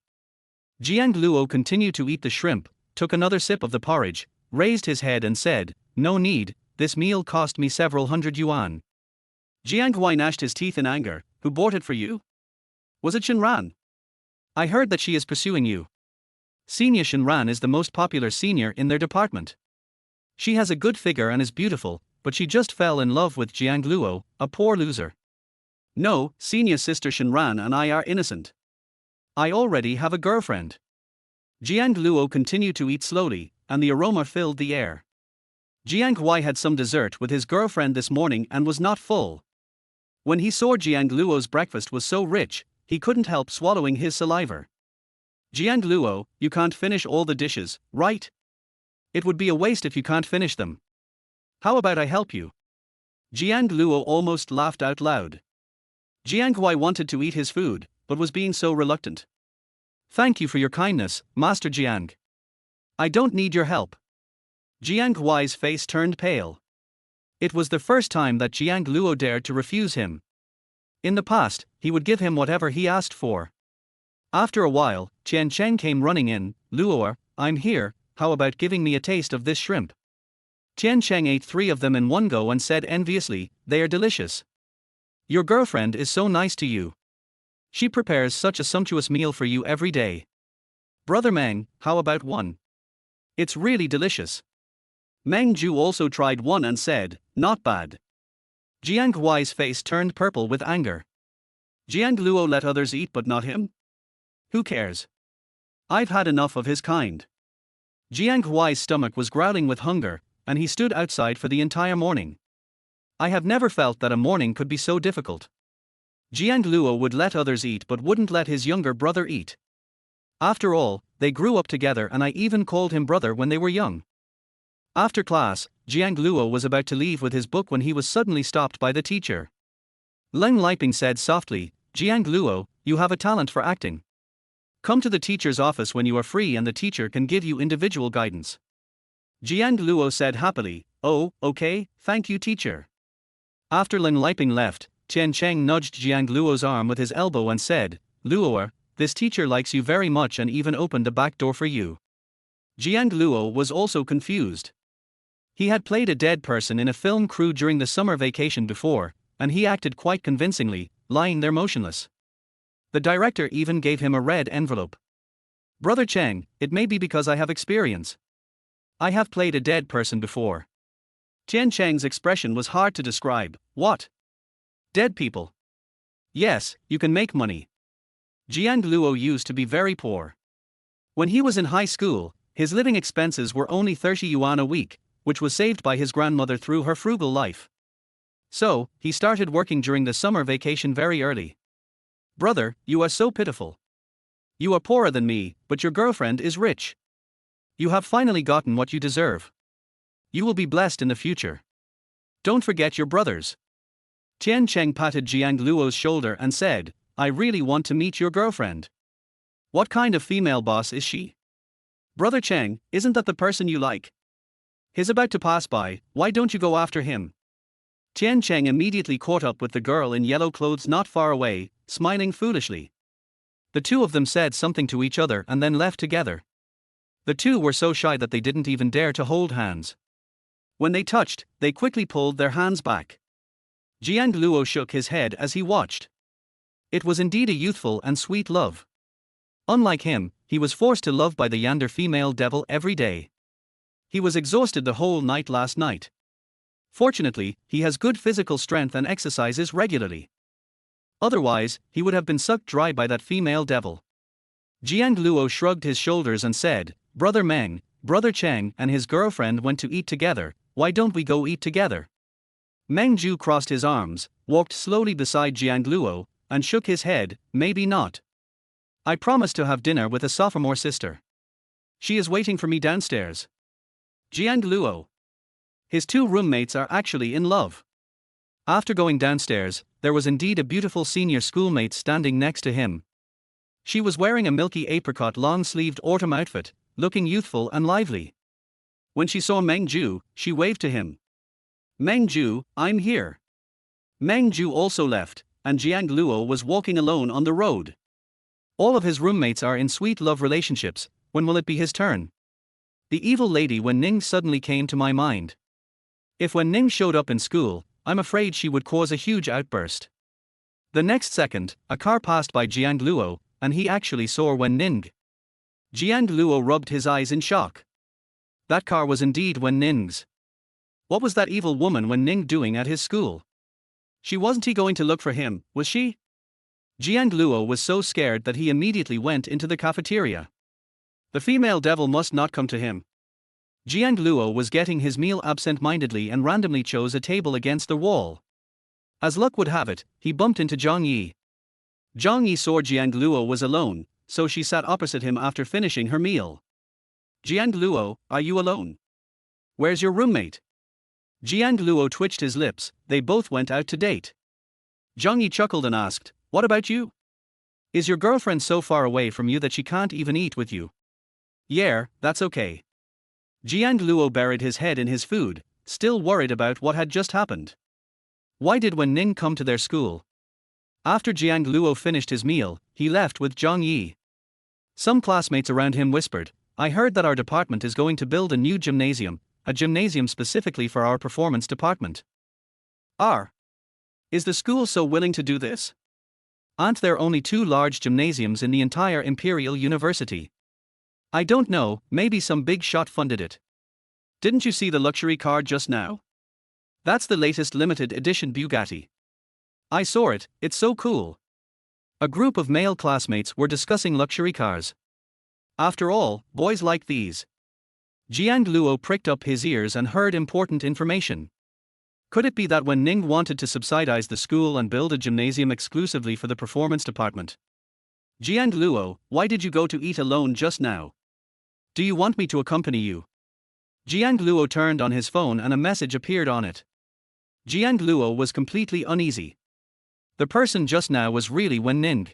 A: Jiang Luo continued to eat the shrimp, took another sip of the porridge, raised his head and said, no need, this meal cost me several hundred yuan. Jiang Huai gnashed his teeth in anger, who bought it for you? Was it Shenran? I heard that she is pursuing you. Senior Shenran is the most popular senior in their department. She has a good figure and is beautiful, but she just fell in love with Jiang Luo, a poor loser. No, senior sister Shenran and I are innocent. I already have a girlfriend. Jiang Luo continued to eat slowly, and the aroma filled the air. Jiang Huai had some dessert with his girlfriend this morning and was not full. When he saw Jiang Luo's breakfast was so rich, he couldn't help swallowing his saliva. Jiang Luo, you can't finish all the dishes, right? It would be a waste if you can't finish them. How about I help you? Jiang Luo almost laughed out loud. Jiang Huai wanted to eat his food, but was being so reluctant. Thank you for your kindness, Master Jiang. I don't need your help. Jiang Huai's face turned pale. It was the first time that Jiang Luo dared to refuse him. In the past, he would give him whatever he asked for. After a while, Tian Cheng came running in, Luo, I'm here, how about giving me a taste of this shrimp? Tian Cheng ate 3 of them in one go and said enviously, they are delicious. Your girlfriend is so nice to you. She prepares such a sumptuous meal for you every day. Brother Meng, how about one? It's really delicious. Meng Ju also tried one and said, not bad. Jiang Huai's face turned purple with anger. Jiang Luo let others eat but not him? Who cares? I've had enough of his kind. Jiang Huai's stomach was growling with hunger, and he stood outside for the entire morning. I have never felt that a morning could be so difficult. Jiang Luo would let others eat but wouldn't let his younger brother eat. After all, they grew up together and I even called him brother when they were young. After class, Jiang Luo was about to leave with his book when he was suddenly stopped by the teacher. Leng Liping said softly, Jiang Luo, you have a talent for acting. Come to the teacher's office when you are free and the teacher can give you individual guidance. Jiang Luo said happily, oh, okay, thank you teacher. After Leng Liping left, Tian Cheng nudged Jiang Luo's arm with his elbow and said, Luo, this teacher likes you very much and even opened the back door for you. Jiang Luo was also confused. He had played a dead person in a film crew during the summer vacation before, and he acted quite convincingly, lying there motionless. The director even gave him a red envelope. Brother Cheng, it may be because I have experience. I have played a dead person before. Tian Cheng's expression was hard to describe. What? Dead people? Yes, you can make money. Jiang Luo used to be very poor. When he was in high school, his living expenses were only 30 yuan a week, which was saved by his grandmother through her frugal life. So, he started working during the summer vacation very early. Brother, you are so pitiful. You are poorer than me, but your girlfriend is rich. You have finally gotten what you deserve. You will be blessed in the future. Don't forget your brothers. Tian Cheng patted Jiang Luo's shoulder and said, I really want to meet your girlfriend. What kind of female boss is she? Brother Cheng, isn't that the person you like? He's about to pass by, why don't you go after him? Tian Cheng immediately caught up with the girl in yellow clothes not far away, smiling foolishly. The two of them said something to each other and then left together. The two were so shy that they didn't even dare to hold hands. When they touched, they quickly pulled their hands back. Jiang Luo shook his head as he watched. It was indeed a youthful and sweet love. Unlike him, he was forced to love by the yonder female devil every day. He was exhausted the whole night last night. Fortunately, he has good physical strength and exercises regularly. Otherwise, he would have been sucked dry by that female devil. Jiang Luo shrugged his shoulders and said, Brother Meng, Brother Cheng and his girlfriend went to eat together, why don't we go eat together? Meng Zhu crossed his arms, walked slowly beside Jiang Luo, and shook his head, maybe not. I promised to have dinner with a sophomore sister. She is waiting for me downstairs. Jiang Luo. His two roommates are actually in love. After going downstairs, there was indeed a beautiful senior schoolmate standing next to him. She was wearing a milky apricot long-sleeved autumn outfit, looking youthful and lively. When she saw Meng Zhu, she waved to him. Meng Zhu, I'm here. Meng Zhu also left, and Jiang Luo was walking alone on the road. All of his roommates are in sweet love relationships, when will it be his turn? The evil lady Wen Ning suddenly came to my mind. If Wen Ning showed up in school, I'm afraid she would cause a huge outburst. The next second, a car passed by Jiang Luo, and he actually saw Wen Ning. Jiang Luo rubbed his eyes in shock. That car was indeed Wen Ning's. What was that evil woman Wen Ning doing at his school? She wasn't he going to look for him, was she? Jiang Luo was so scared that he immediately went into the cafeteria. The female devil must not come to him. Jiang Luo was getting his meal absent-mindedly and randomly chose a table against the wall. As luck would have it, he bumped into Zhang Yi. Zhang Yi saw Jiang Luo was alone, so she sat opposite him after finishing her meal. Jiang Luo, are you alone? Where's your roommate? Jiang Luo twitched his lips, they both went out to date. Zhang Yi chuckled and asked, what about you? Is your girlfriend so far away from you that she can't even eat with you? Yeah, that's okay. Jiang Luo buried his head in his food, still worried about what had just happened. Why did Wen Ning come to their school? After Jiang Luo finished his meal, he left with Zhang Yi. Some classmates around him whispered, I heard that our department is going to build a new gymnasium, a gymnasium specifically for our performance department. Is the school so willing to do this? Aren't there only 2 large gymnasiums in the entire Imperial University? I don't know, maybe some big shot funded it. Didn't you see the luxury car just now? That's the latest limited edition Bugatti. I saw it, it's so cool. A group of male classmates were discussing luxury cars. After all, boys like these. Jiang Luo pricked up his ears and heard important information. Could it be that Wen Ning wanted to subsidize the school and build a gymnasium exclusively for the performance department? Jiang Luo, why did you go to eat alone just now? Do you want me to accompany you? Jiang Luo turned on his phone and a message appeared on it. Jiang Luo was completely uneasy. The person just now was really Wen Ning.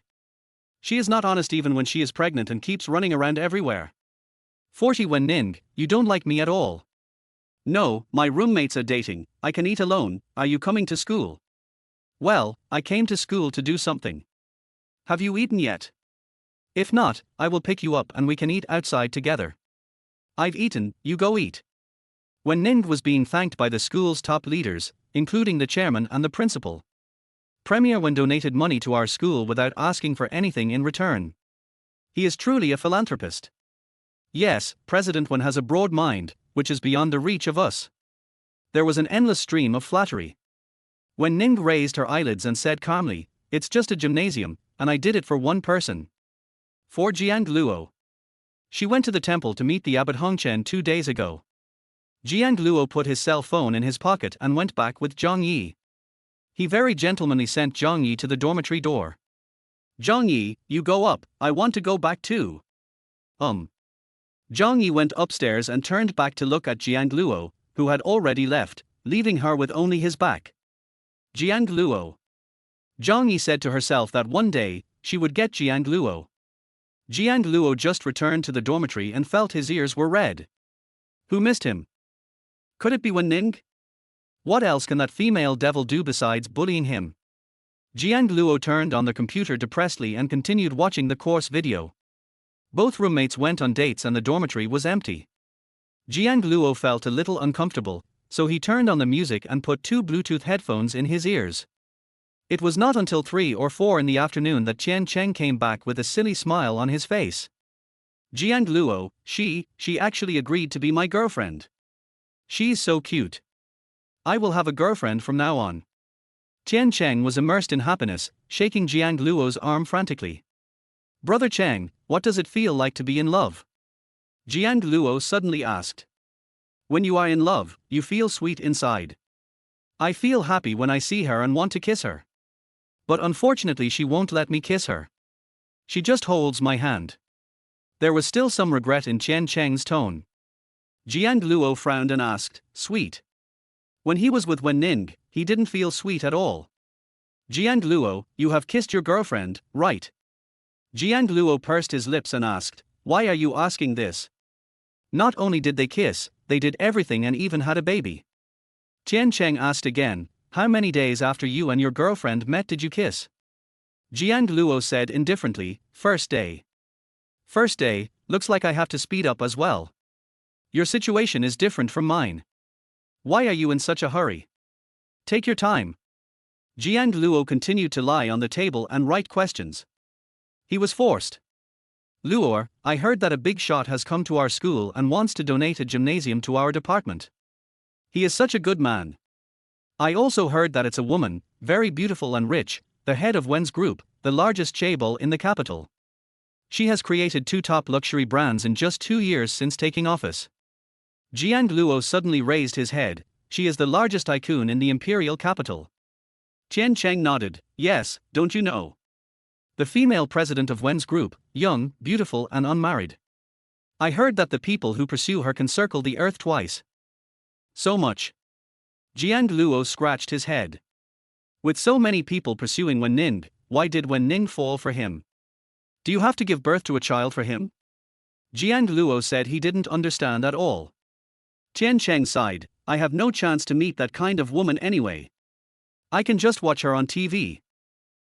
A: She is not honest even when she is pregnant and keeps running around everywhere. 40 Wen Ning, you don't like me at all. No, my roommates are dating, I can eat alone, are you coming to school? Well, I came to school to do something. Have you eaten yet? If not, I will pick you up and we can eat outside together. I've eaten, you go eat. Wen Ning was being thanked by the school's top leaders, including the chairman and the principal. Premier Wen donated money to our school without asking for anything in return. He is truly a philanthropist. Yes, President Wen has a broad mind, which is beyond the reach of us. There was an endless stream of flattery. Wen Ning raised her eyelids and said calmly, it's just a gymnasium, and I did it for one person. For Jiang Luo. She went to the temple to meet the abbot Hongchen 2 days ago. Jiang Luo put his cell phone in his pocket and went back with Zhang Yi. He very gentlemanly sent Zhang Yi to the dormitory door. Zhang Yi, you go up, I want to go back too. Zhang Yi went upstairs and turned back to look at Jiang Luo, who had already left, leaving her with only his back. Jiang Luo. Zhang Yi said to herself that one day, she would get Jiang Luo. Jiang Luo just returned to the dormitory and felt his ears were red. Who missed him? Could it be Wen Ning? What else can that female devil do besides bullying him? Jiang Luo turned on the computer depressedly and continued watching the course video. Both roommates went on dates and the dormitory was empty. Jiang Luo felt a little uncomfortable, so he turned on the music and put 2 Bluetooth headphones in his ears. It was not until 3 or 4 in the afternoon that Tian Cheng came back with a silly smile on his face. Jiang Luo, she actually agreed to be my girlfriend. She's so cute. I will have a girlfriend from now on. Tian Cheng was immersed in happiness, shaking Jiang Luo's arm frantically. Brother Chang, what does it feel like to be in love? Jiang Luo suddenly asked. When you are in love, you feel sweet inside. I feel happy when I see her and want to kiss her. But unfortunately, she won't let me kiss her. She just holds my hand. There was still some regret in Chen Cheng's tone. Jiang Luo frowned and asked, sweet? When he was with Wen Ning, he didn't feel sweet at all. Jiang Luo, you have kissed your girlfriend, right? Jiang Luo pursed his lips and asked, why are you asking this? Not only did they kiss, they did everything and even had a baby. Chen Cheng asked again, how many days after you and your girlfriend met did you kiss? Jiang Luo said indifferently, first day. First day, looks like I have to speed up as well. Your situation is different from mine. Why are you in such a hurry? Take your time. Jiang Luo continued to lie on the table and write questions. He was forced. Luo, I heard that a big shot has come to our school and wants to donate a gymnasium to our department. He is such a good man. I also heard that it's a woman, very beautiful and rich, the head of Wen's group, the largest chaebol in the capital. She has created 2 top luxury brands in just 2 years since taking office. Jiang Luo suddenly raised his head. She is the largest tycoon in the imperial capital. Chen Cheng nodded. Yes, don't you know? The female president of Wen's group, young, beautiful and unmarried. I heard that the people who pursue her can circle the earth twice. So much. Jiang Luo scratched his head. With so many people pursuing Wen Ning, why did Wen Ning fall for him? Do you have to give birth to a child for him? Jiang Luo said he didn't understand at all. Chen Cheng sighed, I have no chance to meet that kind of woman anyway. I can just watch her on TV.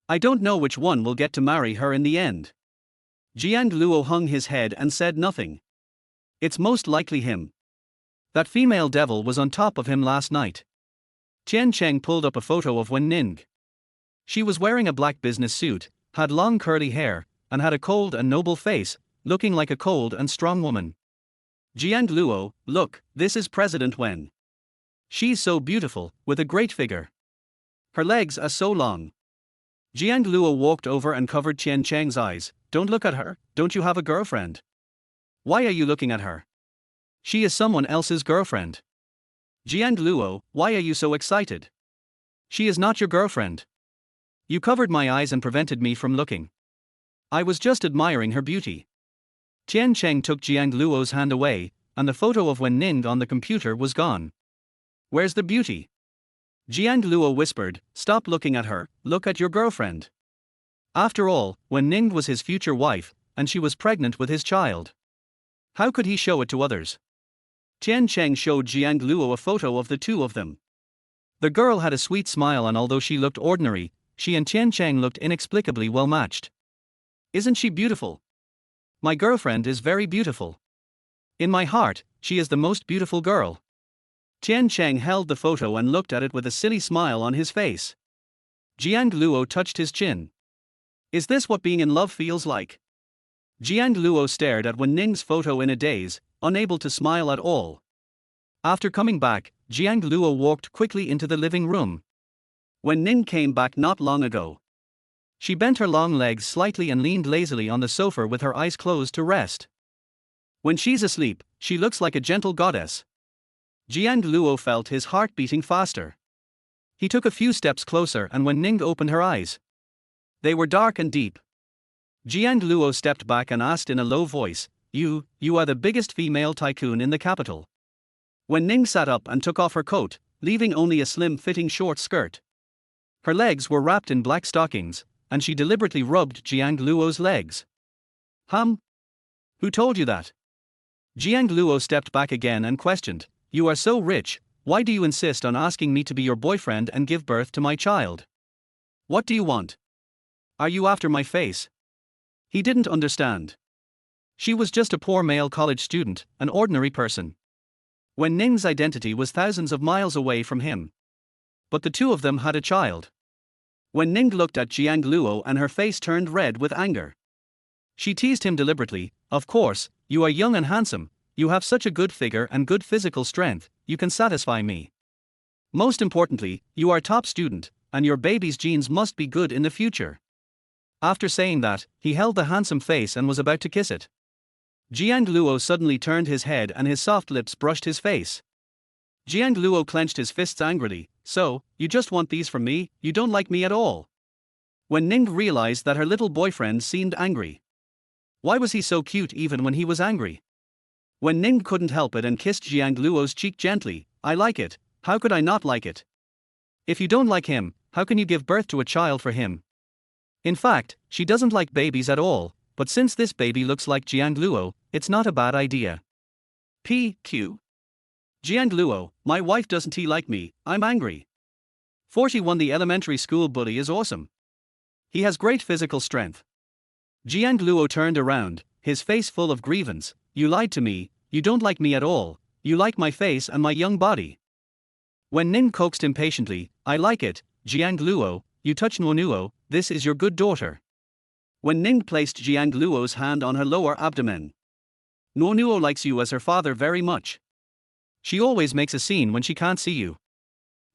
A: I don't know which one will get to marry her in the end. Jiang Luo hung his head and said nothing. It's most likely him. That female devil was on top of him last night. Chen Cheng pulled up a photo of Wen Ning. She was wearing a black business suit, had long curly hair, and had a cold and noble face, looking like a cold and strong woman. Jiang Luo, look, this is President Wen. She's so beautiful, with a great figure. Her legs are so long. Jiang Luo walked over and covered Chen Cheng's eyes. Don't look at her, don't you have a girlfriend? Why are you looking at her? She is someone else's girlfriend. Jiang Luo, why are you so excited? She is not your girlfriend. You covered my eyes and prevented me from looking. I was just admiring her beauty. Chen Cheng took Jiang Luo's hand away, and the photo of Wen Ning on the computer was gone. Where's the beauty? Jiang Luo whispered, stop looking at her, look at your girlfriend. After all, Wen Ning was his future wife, and she was pregnant with his child. How could he show it to others? Chen Cheng showed Jiang Luo a photo of the two of them. The girl had a sweet smile, and although she looked ordinary, she and Chen Cheng looked inexplicably well matched. Isn't she beautiful? My girlfriend is very beautiful. In my heart, she is the most beautiful girl. Chen Cheng held the photo and looked at it with a silly smile on his face. Jiang Luo touched his chin. Is this what being in love feels like? Jiang Luo stared at Wen Ning's photo in a daze, unable to smile at all. After coming back, Jiang Luo walked quickly into the living room. Wen Ning came back not long ago. She bent her long legs slightly and leaned lazily on the sofa with her eyes closed to rest. When she's asleep, she looks like a gentle goddess. Jiang Luo felt his heart beating faster. He took a few steps closer, and Wen Ning opened her eyes. They were dark and deep. Jiang Luo stepped back and asked in a low voice, You are the biggest female tycoon in the capital. Wen Ning sat up and took off her coat, leaving only a slim-fitting short skirt. Her legs were wrapped in black stockings, and she deliberately rubbed Jiang Luo's legs. Who told you that? Jiang Luo stepped back again and questioned, You are so rich, why do you insist on asking me to be your boyfriend and give birth to my child? What do you want? Are you after my face? He didn't understand. She was just a poor male college student, an ordinary person. Wen Ning's identity was thousands of miles away from him. But the two of them had a child. Wen Ning looked at Jiang Luo and her face turned red with anger. She teased him deliberately, Of course, you are young and handsome, you have such a good figure and good physical strength, you can satisfy me. Most importantly, you are a top student, and your baby's genes must be good in the future. After saying that, he held the handsome face and was about to kiss it. Jiang Luo suddenly turned his head and his soft lips brushed his face. Jiang Luo clenched his fists angrily. So, you just want these from me, you don't like me at all. Wen Ning realized that her little boyfriend seemed angry. Why was he so cute even when he was angry? Wen Ning couldn't help it and kissed Jiang Luo's cheek gently. I like it, how could I not like it? If you don't like him, how can you give birth to a child for him? In fact, she doesn't like babies at all, but since this baby looks like Jiang Luo, it's not a bad idea. PQ. Jiang Luo, my wife doesn't he like me, I'm angry. 41 The elementary school bully is awesome. He has great physical strength. Jiang Luo turned around, his face full of grievance. You lied to me, you don't like me at all, you like my face and my young body. Wen Ning coaxed impatiently, I like it, Jiang Luo, you touch Nuo, this is your good daughter. Wen Ning placed Jiang Luo's hand on her lower abdomen. Nuo likes you as her father very much. She always makes a scene when she can't see you.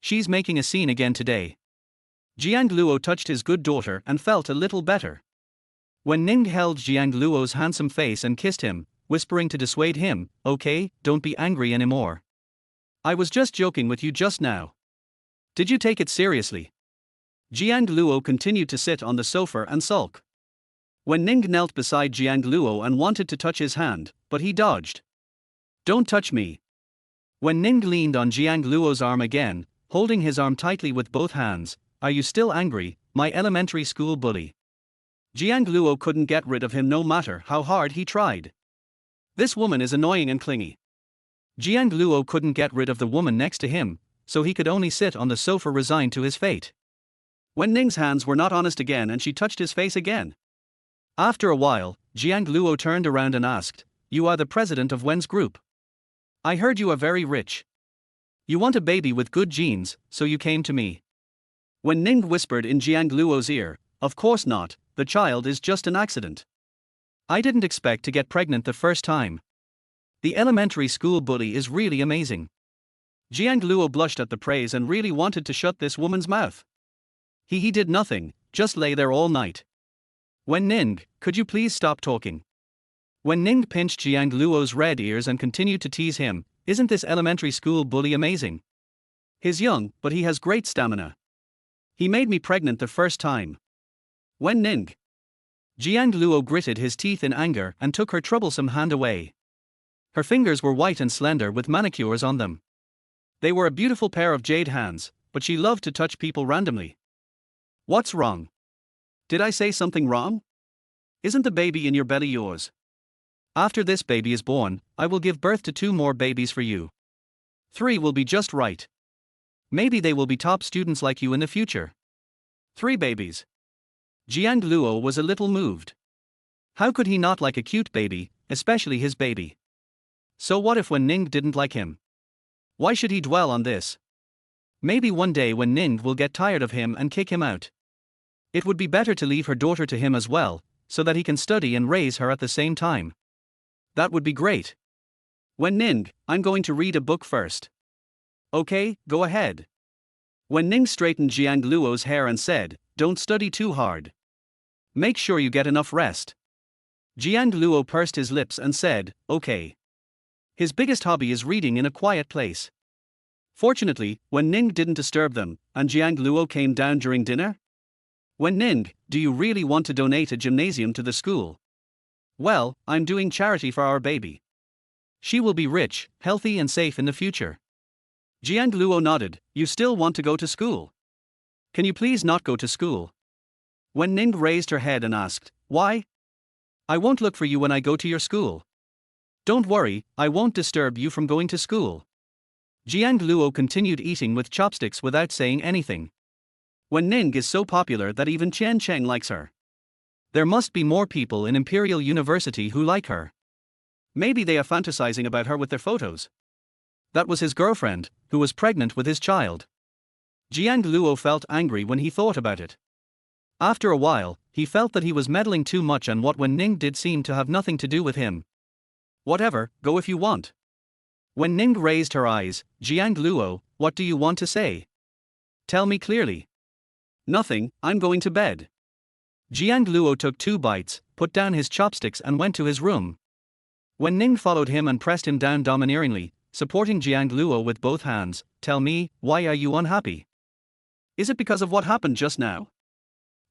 A: She's making a scene again today. Jiang Luo touched his good daughter and felt a little better. Wen Ning held Jiang Luo's handsome face and kissed him, whispering to dissuade him, okay, don't be angry anymore. I was just joking with you just now. Did you take it seriously? Jiang Luo continued to sit on the sofa and sulk. Wen Ning knelt beside Jiang Luo and wanted to touch his hand, but he dodged. Don't touch me. Wen Ning leaned on Jiang Luo's arm again, holding his arm tightly with both hands. Are you still angry, my elementary school bully? Jiang Luo couldn't get rid of him no matter how hard he tried. This woman is annoying and clingy. Jiang Luo couldn't get rid of the woman next to him, so he could only sit on the sofa resigned to his fate. Wen Ning's hands were not honest again and she touched his face again. After a while, Jiang Luo turned around and asked, you are the president of Wen's group. I heard you are very rich. You want a baby with good genes, so you came to me. Wen Ning whispered in Jiang Luo's ear, of course not, the child is just an accident. I didn't expect to get pregnant the first time. The elementary school bully is really amazing. Jiang Luo blushed at the praise and really wanted to shut this woman's mouth. He did nothing, just lay there all night. Wen Ning, could you please stop talking? Wen Ning pinched Jiang Luo's red ears and continued to tease him, isn't this elementary school bully amazing? He's young, but he has great stamina. He made me pregnant the first time. Wen Ning. Jiang Luo gritted his teeth in anger and took her troublesome hand away. Her fingers were white and slender with manicures on them. They were a beautiful pair of jade hands, but she loved to touch people randomly. What's wrong? Did I say something wrong? Isn't the baby in your belly yours? After this baby is born, I will give birth to 2 more babies for you. 3 will be just right. Maybe they will be top students like you in the future. 3 babies. Jiang Luo was a little moved. How could he not like a cute baby, especially his baby? So what if Wen Ning didn't like him? Why should he dwell on this? Maybe one day Wen Ning will get tired of him and kick him out. It would be better to leave her daughter to him as well, so that he can study and raise her at the same time. That would be great. Wen Ning, I'm going to read a book first. Okay, go ahead. Wen Ning straightened Jiang Luo's hair and said, don't study too hard. Make sure you get enough rest. Jiang Luo pursed his lips and said, okay. His biggest hobby is reading in a quiet place. Fortunately, Wen Ning didn't disturb them, and Jiang Luo came down during dinner. Wen Ning, do you really want to donate a gymnasium to the school? Well, I'm doing charity for our baby. She will be rich, healthy and safe in the future. Jiang Luo nodded, you still want to go to school? Can you please not go to school? Wen Ning raised her head and asked, why? I won't look for you when I go to your school. Don't worry, I won't disturb you from going to school. Jiang Luo continued eating with chopsticks without saying anything. Wen Ning is so popular that even Chen Cheng likes her. There must be more people in Imperial University who like her. Maybe they are fantasizing about her with their photos. That was his girlfriend, who was pregnant with his child. Jiang Luo felt angry when he thought about it. After a while, he felt that he was meddling too much and what Wen Ning did seemed to have nothing to do with him. Whatever, go if you want. Wen Ning raised her eyes, Jiang Luo, what do you want to say? Tell me clearly. Nothing, I'm going to bed. Jiang Luo took 2 bites, put down his chopsticks and went to his room. Wen Ning followed him and pressed him down domineeringly, supporting Jiang Luo with both hands. Tell me, why are you unhappy? Is it because of what happened just now?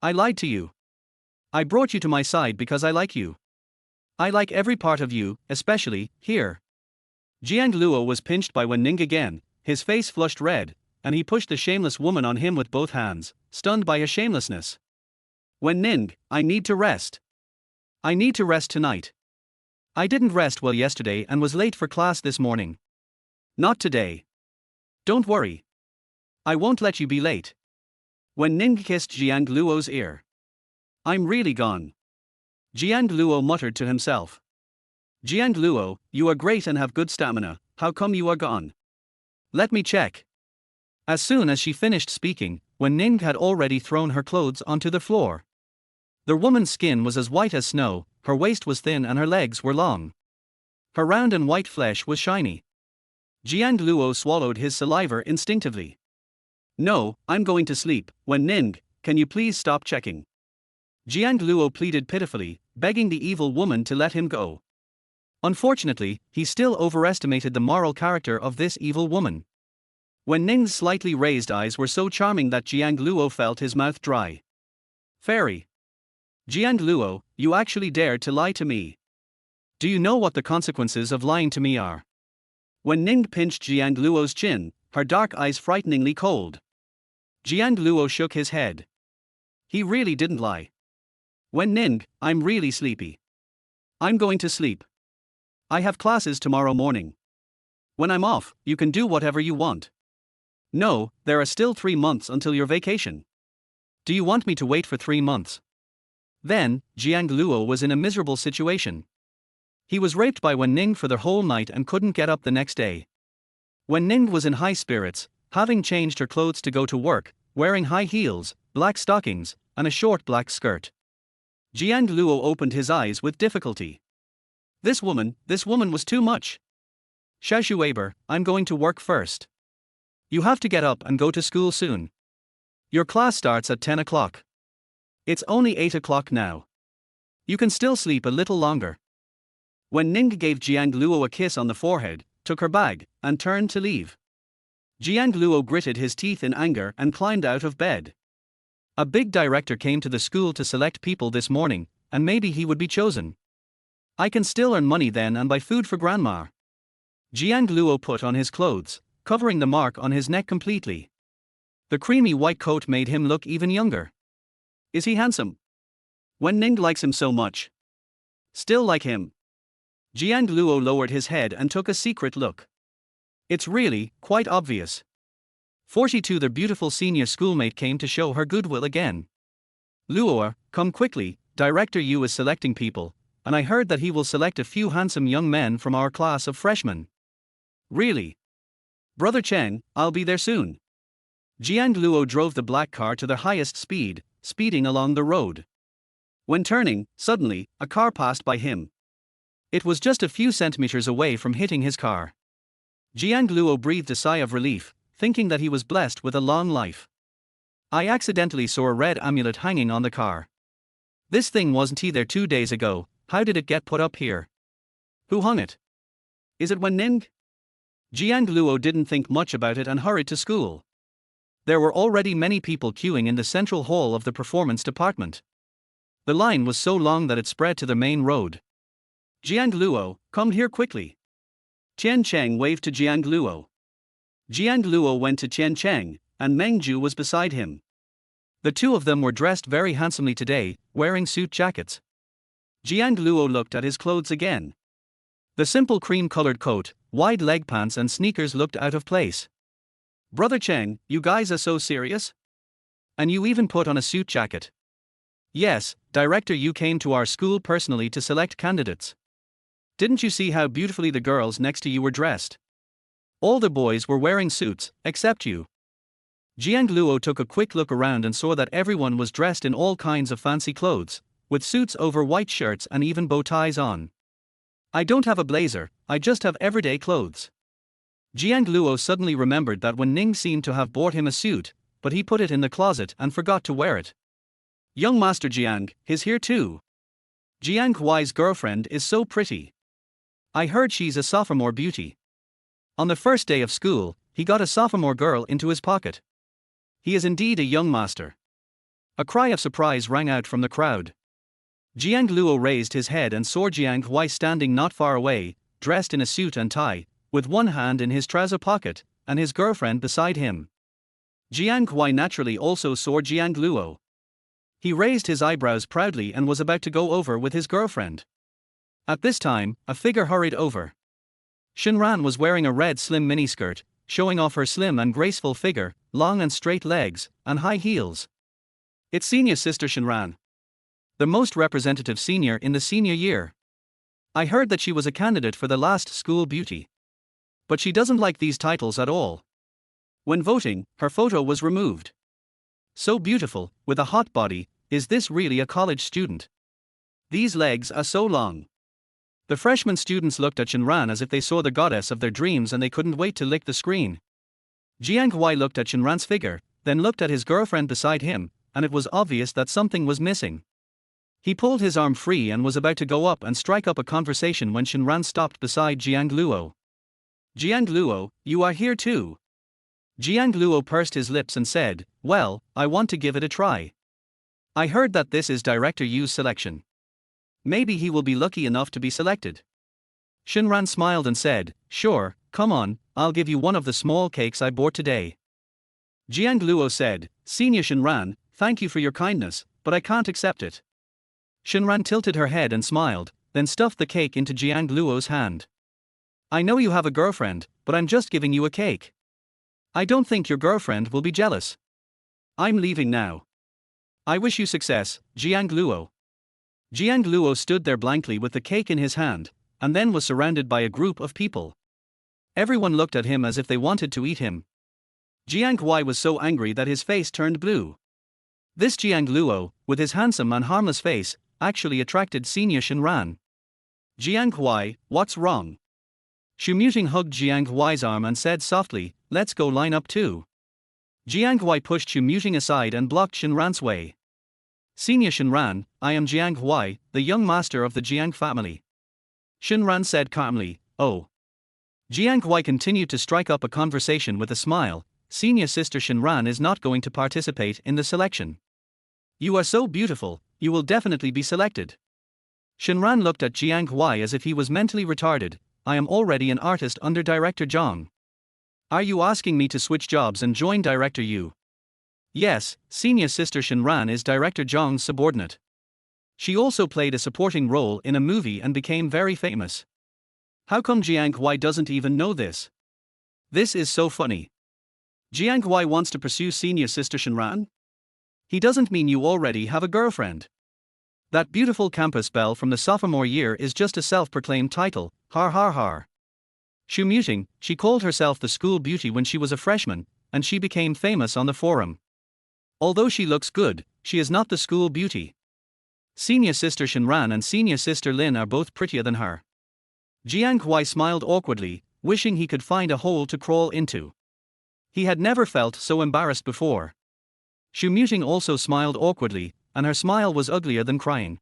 A: I lied to you. I brought you to my side because I like you. I like every part of you, especially, here. Jiang Luo was pinched by Wen Ning again, his face flushed red, and he pushed the shameless woman on him with both hands, stunned by his shamelessness. Wen Ning, I need to rest. I need to rest tonight. I didn't rest well yesterday and was late for class this morning. Not today. Don't worry. I won't let you be late. Wen Ning kissed Jiang Luo's ear. I'm really gone. Jiang Luo muttered to himself. Jiang Luo, you are great and have good stamina, how come you are gone? Let me check. As soon as she finished speaking, Wen Ning had already thrown her clothes onto the floor. The woman's skin was as white as snow, her waist was thin and her legs were long. Her round and white flesh was shiny. Jiang Luo swallowed his saliva instinctively. No, I'm going to sleep. Wen Ning, can you please stop checking? Jiang Luo pleaded pitifully, begging the evil woman to let him go. Unfortunately, he still overestimated the moral character of this evil woman. Wen Ning's slightly raised eyes were so charming that Jiang Luo felt his mouth dry. Fairy. Jiang Luo, you actually dared to lie to me. Do you know what the consequences of lying to me are? Wen Ning pinched Jiang Luo's chin, her dark eyes frighteningly cold. Jiang Luo shook his head. He really didn't lie. Wen Ning, I'm really sleepy. I'm going to sleep. I have classes tomorrow morning. When I'm off, you can do whatever you want. No, there are still 3 months until your vacation. Do you want me to wait for 3 months? Then, Jiang Luo was in a miserable situation. He was raped by Wen Ning for the whole night and couldn't get up the next day. Wen Ning was in high spirits, having changed her clothes to go to work, wearing high heels, black stockings, and a short black skirt. Jiang Luo opened his eyes with difficulty. This woman was too much. Chaebol, I'm going to work first. You have to get up and go to school soon. Your class starts at 10 o'clock. It's only 8 o'clock now. You can still sleep a little longer. Wen Ning gave Jiang Luo a kiss on the forehead, took her bag, and turned to leave. Jiang Luo gritted his teeth in anger and climbed out of bed. A big director came to the school to select people this morning, and maybe he would be chosen. I can still earn money then and buy food for grandma. Jiang Luo put on his clothes, covering the mark on his neck completely. The creamy white coat made him look even younger. Is he handsome? Wen Ning likes him so much. Still like him. Jiang Luo lowered his head and took a secret look. It's really quite obvious. 42 The beautiful senior schoolmate came to show her goodwill again. Luo, come quickly, Director Yu is selecting people, and I heard that he will select a few handsome young men from our class of freshmen. Really? Brother Cheng, I'll be there soon. Jiang Luo drove the black car to the highest speed, speeding along the road. When turning, suddenly, a car passed by him. It was just a few centimeters away from hitting his car. Jiang Luo breathed a sigh of relief, thinking that he was blessed with a long life. I accidentally saw a red amulet hanging on the car. This thing wasn't there 2 days ago, how did it get put up here? Who hung it? Is it Wen Ning? Jiang Luo didn't think much about it and hurried to school. There were already many people queuing in the central hall of the performance department. The line was so long that it spread to the main road. Jiang Luo, come here quickly. Qian Cheng waved to Jiang Luo. Jiang Luo went to Qian Cheng, and Meng Ju was beside him. The two of them were dressed very handsomely today, wearing suit jackets. Jiang Luo looked at his clothes again. The simple cream-colored coat, wide leg pants and sneakers looked out of place. Brother Cheng, you guys are so serious? And you even put on a suit jacket. Yes, Director Yu came to our school personally to select candidates. Didn't you see how beautifully the girls next to you were dressed? All the boys were wearing suits, except you. Jiang Luo took a quick look around and saw that everyone was dressed in all kinds of fancy clothes, with suits over white shirts and even bow ties on. I don't have a blazer, I just have everyday clothes. Jiang Luo suddenly remembered that Wen Ning seemed to have bought him a suit, but he put it in the closet and forgot to wear it. Young Master Jiang is here too. Jiang Huai's girlfriend is so pretty. I heard she's a sophomore beauty. On the first day of school, he got a sophomore girl into his pocket. He is indeed a young master. A cry of surprise rang out from the crowd. Jiang Luo raised his head and saw Jiang Huai standing not far away, dressed in a suit and tie, with one hand in his trouser pocket, and his girlfriend beside him. Jiang Huai naturally also saw Jiang Luo. He raised his eyebrows proudly and was about to go over with his girlfriend. At this time, a figure hurried over. Shenran was wearing a red slim miniskirt, showing off her slim and graceful figure, long and straight legs, and high heels. It's senior sister Shenran. The most representative senior in the senior year. I heard that she was a candidate for the last school beauty. But she doesn't like these titles at all. When voting, her photo was removed. So beautiful, with a hot body, is this really a college student? These legs are so long. The freshman students looked at Shenran as if they saw the goddess of their dreams and they couldn't wait to lick the screen. Jiang Huai looked at Shenran's figure, then looked at his girlfriend beside him, and it was obvious that something was missing. He pulled his arm free and was about to go up and strike up a conversation when Shenran stopped beside Jiang Luo. Jiang Luo, you are here too. Jiang Luo pursed his lips and said, well, I want to give it a try. I heard that this is Director Yu's selection. Maybe he will be lucky enough to be selected. Shenran smiled and said, sure, come on, I'll give you one of the small cakes I bought today. Jiang Luo said, Senior Shenran, thank you for your kindness, but I can't accept it. Shenran tilted her head and smiled, then stuffed the cake into Jiang Luo's hand. I know you have a girlfriend, but I'm just giving you a cake. I don't think your girlfriend will be jealous. I'm leaving now. I wish you success, Jiang Luo. Jiang Luo stood there blankly with the cake in his hand, and then was surrounded by a group of people. Everyone looked at him as if they wanted to eat him. Jiang Huai was so angry that his face turned blue. This Jiang Luo, with his handsome and harmless face, actually attracted Senior Shenran. Jiang Huai, what's wrong? Xu Muting hugged Jiang Huai's arm and said softly, let's go line up too. Jiang Huai pushed Xu Muting aside and blocked Shenran's way. Senior Shenran, I am Jiang Huai, the young master of the Jiang family. Shenran said calmly, oh. Jiang Huai continued to strike up a conversation with a smile. Senior sister Shenran is not going to participate in the selection. You are so beautiful, you will definitely be selected. Shenran looked at Jiang Huai as if he was mentally retarded. I am already an artist under Director Zhang. Are you asking me to switch jobs and join Director Yu? Yes, senior sister Shenran is Director Zhang's subordinate. She also played a supporting role in a movie and became very famous. How come Jiang Huai doesn't even know this? This is so funny. Jiang Huai wants to pursue senior sister Shenran? He doesn't mean you already have a girlfriend. That beautiful campus belle from the sophomore year is just a self-proclaimed title, har har har. Xu Muting, she called herself the school beauty when she was a freshman, and she became famous on the forum. Although she looks good, she is not the school beauty. Senior sister Shenran and senior sister Lin are both prettier than her. Jiang Huai smiled awkwardly, wishing he could find a hole to crawl into. He had never felt so embarrassed before. Xu Muting also smiled awkwardly, and her smile was uglier than crying.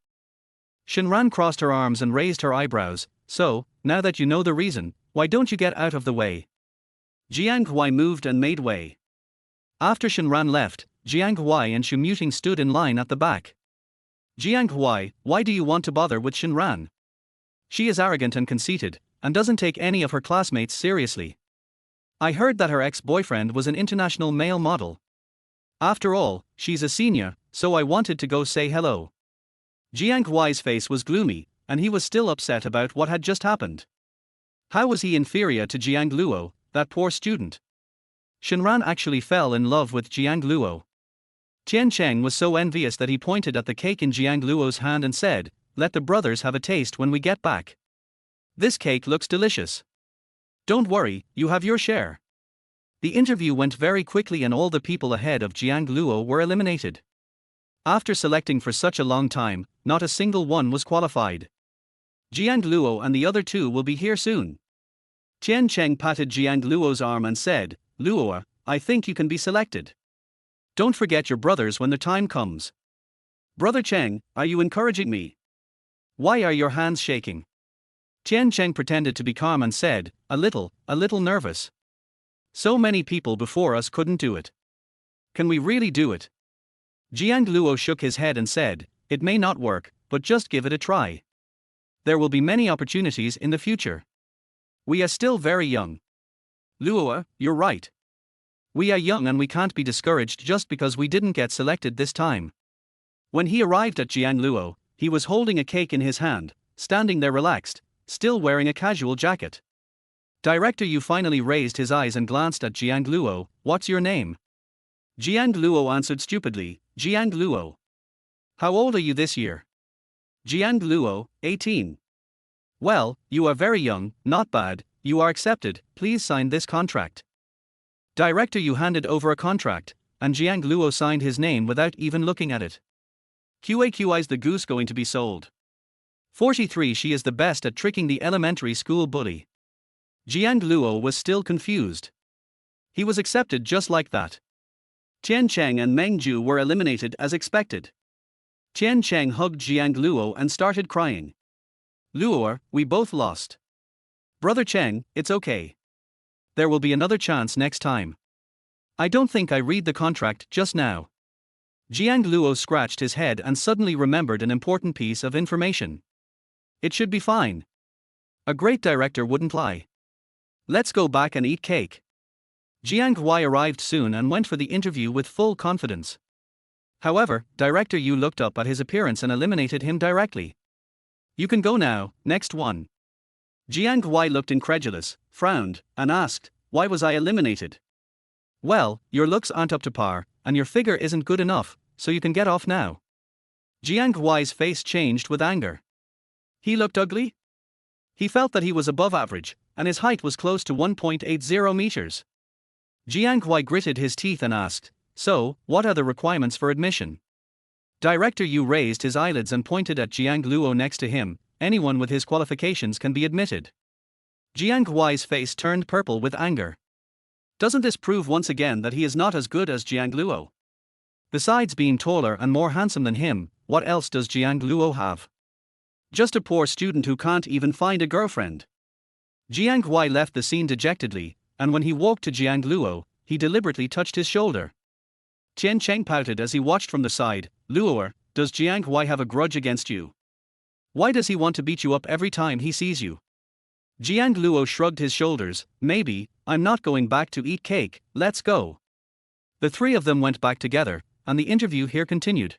A: Shenran crossed her arms and raised her eyebrows. So, now that you know the reason, why don't you get out of the way? Jiang Huai moved and made way. After Shenran left, Jiang Huai and Xu Muting stood in line at the back. Jiang Huai, why do you want to bother with Shenran? She is arrogant and conceited, and doesn't take any of her classmates seriously. I heard that her ex-boyfriend was an international male model. After all, she's a senior, so I wanted to go say hello. Jiang Huai's face was gloomy, and he was still upset about what had just happened. How was he inferior to Jiang Luo, that poor student? Shenran actually fell in love with Jiang Luo. Tian Cheng was so envious that he pointed at the cake in Jiang Luo's hand and said, let the brothers have a taste when we get back. This cake looks delicious. Don't worry, you have your share. The interview went very quickly and all the people ahead of Jiang Luo were eliminated. After selecting for such a long time, not a single one was qualified. Jiang Luo and the other two will be here soon. Tian Cheng patted Jiang Luo's arm and said, Luo, I think you can be selected. Don't forget your brothers when the time comes. Brother Cheng, are you encouraging me? Why are your hands shaking? Tian Cheng pretended to be calm and said, a little nervous. So many people before us couldn't do it. Can we really do it? Jiang Luo shook his head and said, it may not work, but just give it a try. There will be many opportunities in the future. We are still very young. Luo, you're right. We are young and we can't be discouraged just because we didn't get selected this time. When he arrived at Jiang Luo, he was holding a cake in his hand, standing there relaxed, still wearing a casual jacket. Director Yu finally raised his eyes and glanced at Jiang Luo. What's your name? Jiang Luo answered stupidly, Jiang Luo. How old are you this year? Jiang Luo, 18. Well, you are very young, not bad, you are accepted, please sign this contract. Director Yu handed over a contract, and Jiang Luo signed his name without even looking at it. QAQI's the goose going to be sold. 43 She is the best at tricking the elementary school bully. Jiang Luo was still confused. He was accepted just like that. Tian Cheng and Meng Ju were eliminated as expected. Tian Cheng hugged Jiang Luo and started crying. Luo, we both lost. Brother Cheng, it's okay. There will be another chance next time. I don't think I read the contract just now. Jiang Luo scratched his head and suddenly remembered an important piece of information. It should be fine. A great director wouldn't lie. Let's go back and eat cake. Jiang Hui arrived soon and went for the interview with full confidence. However, Director Yu looked up at his appearance and eliminated him directly. You can go now, next one. Jiang Hui looked incredulous, frowned, and asked, why was I eliminated? Well, your looks aren't up to par, and your figure isn't good enough, so you can get off now. Jiang Hui's face changed with anger. He looked ugly? He felt that he was above average, and his height was close to 1.80 meters. Jiang Hui gritted his teeth and asked, so, what are the requirements for admission? Director Yu raised his eyelids and pointed at Jiang Luo next to him, anyone with his qualifications can be admitted. Jiang Hui's face turned purple with anger. Doesn't this prove once again that he is not as good as Jiang Luo? Besides being taller and more handsome than him, what else does Jiang Luo have? Just a poor student who can't even find a girlfriend. Jiang Hui left the scene dejectedly, and when he walked to Jiang Luo, he deliberately touched his shoulder. Tian Cheng pouted as he watched from the side. Luo, does Jiang Hui have a grudge against you? Why does he want to beat you up every time he sees you? Jiang Luo shrugged his shoulders. Maybe, I'm not going back to eat cake, let's go. The three of them went back together, and the interview here continued.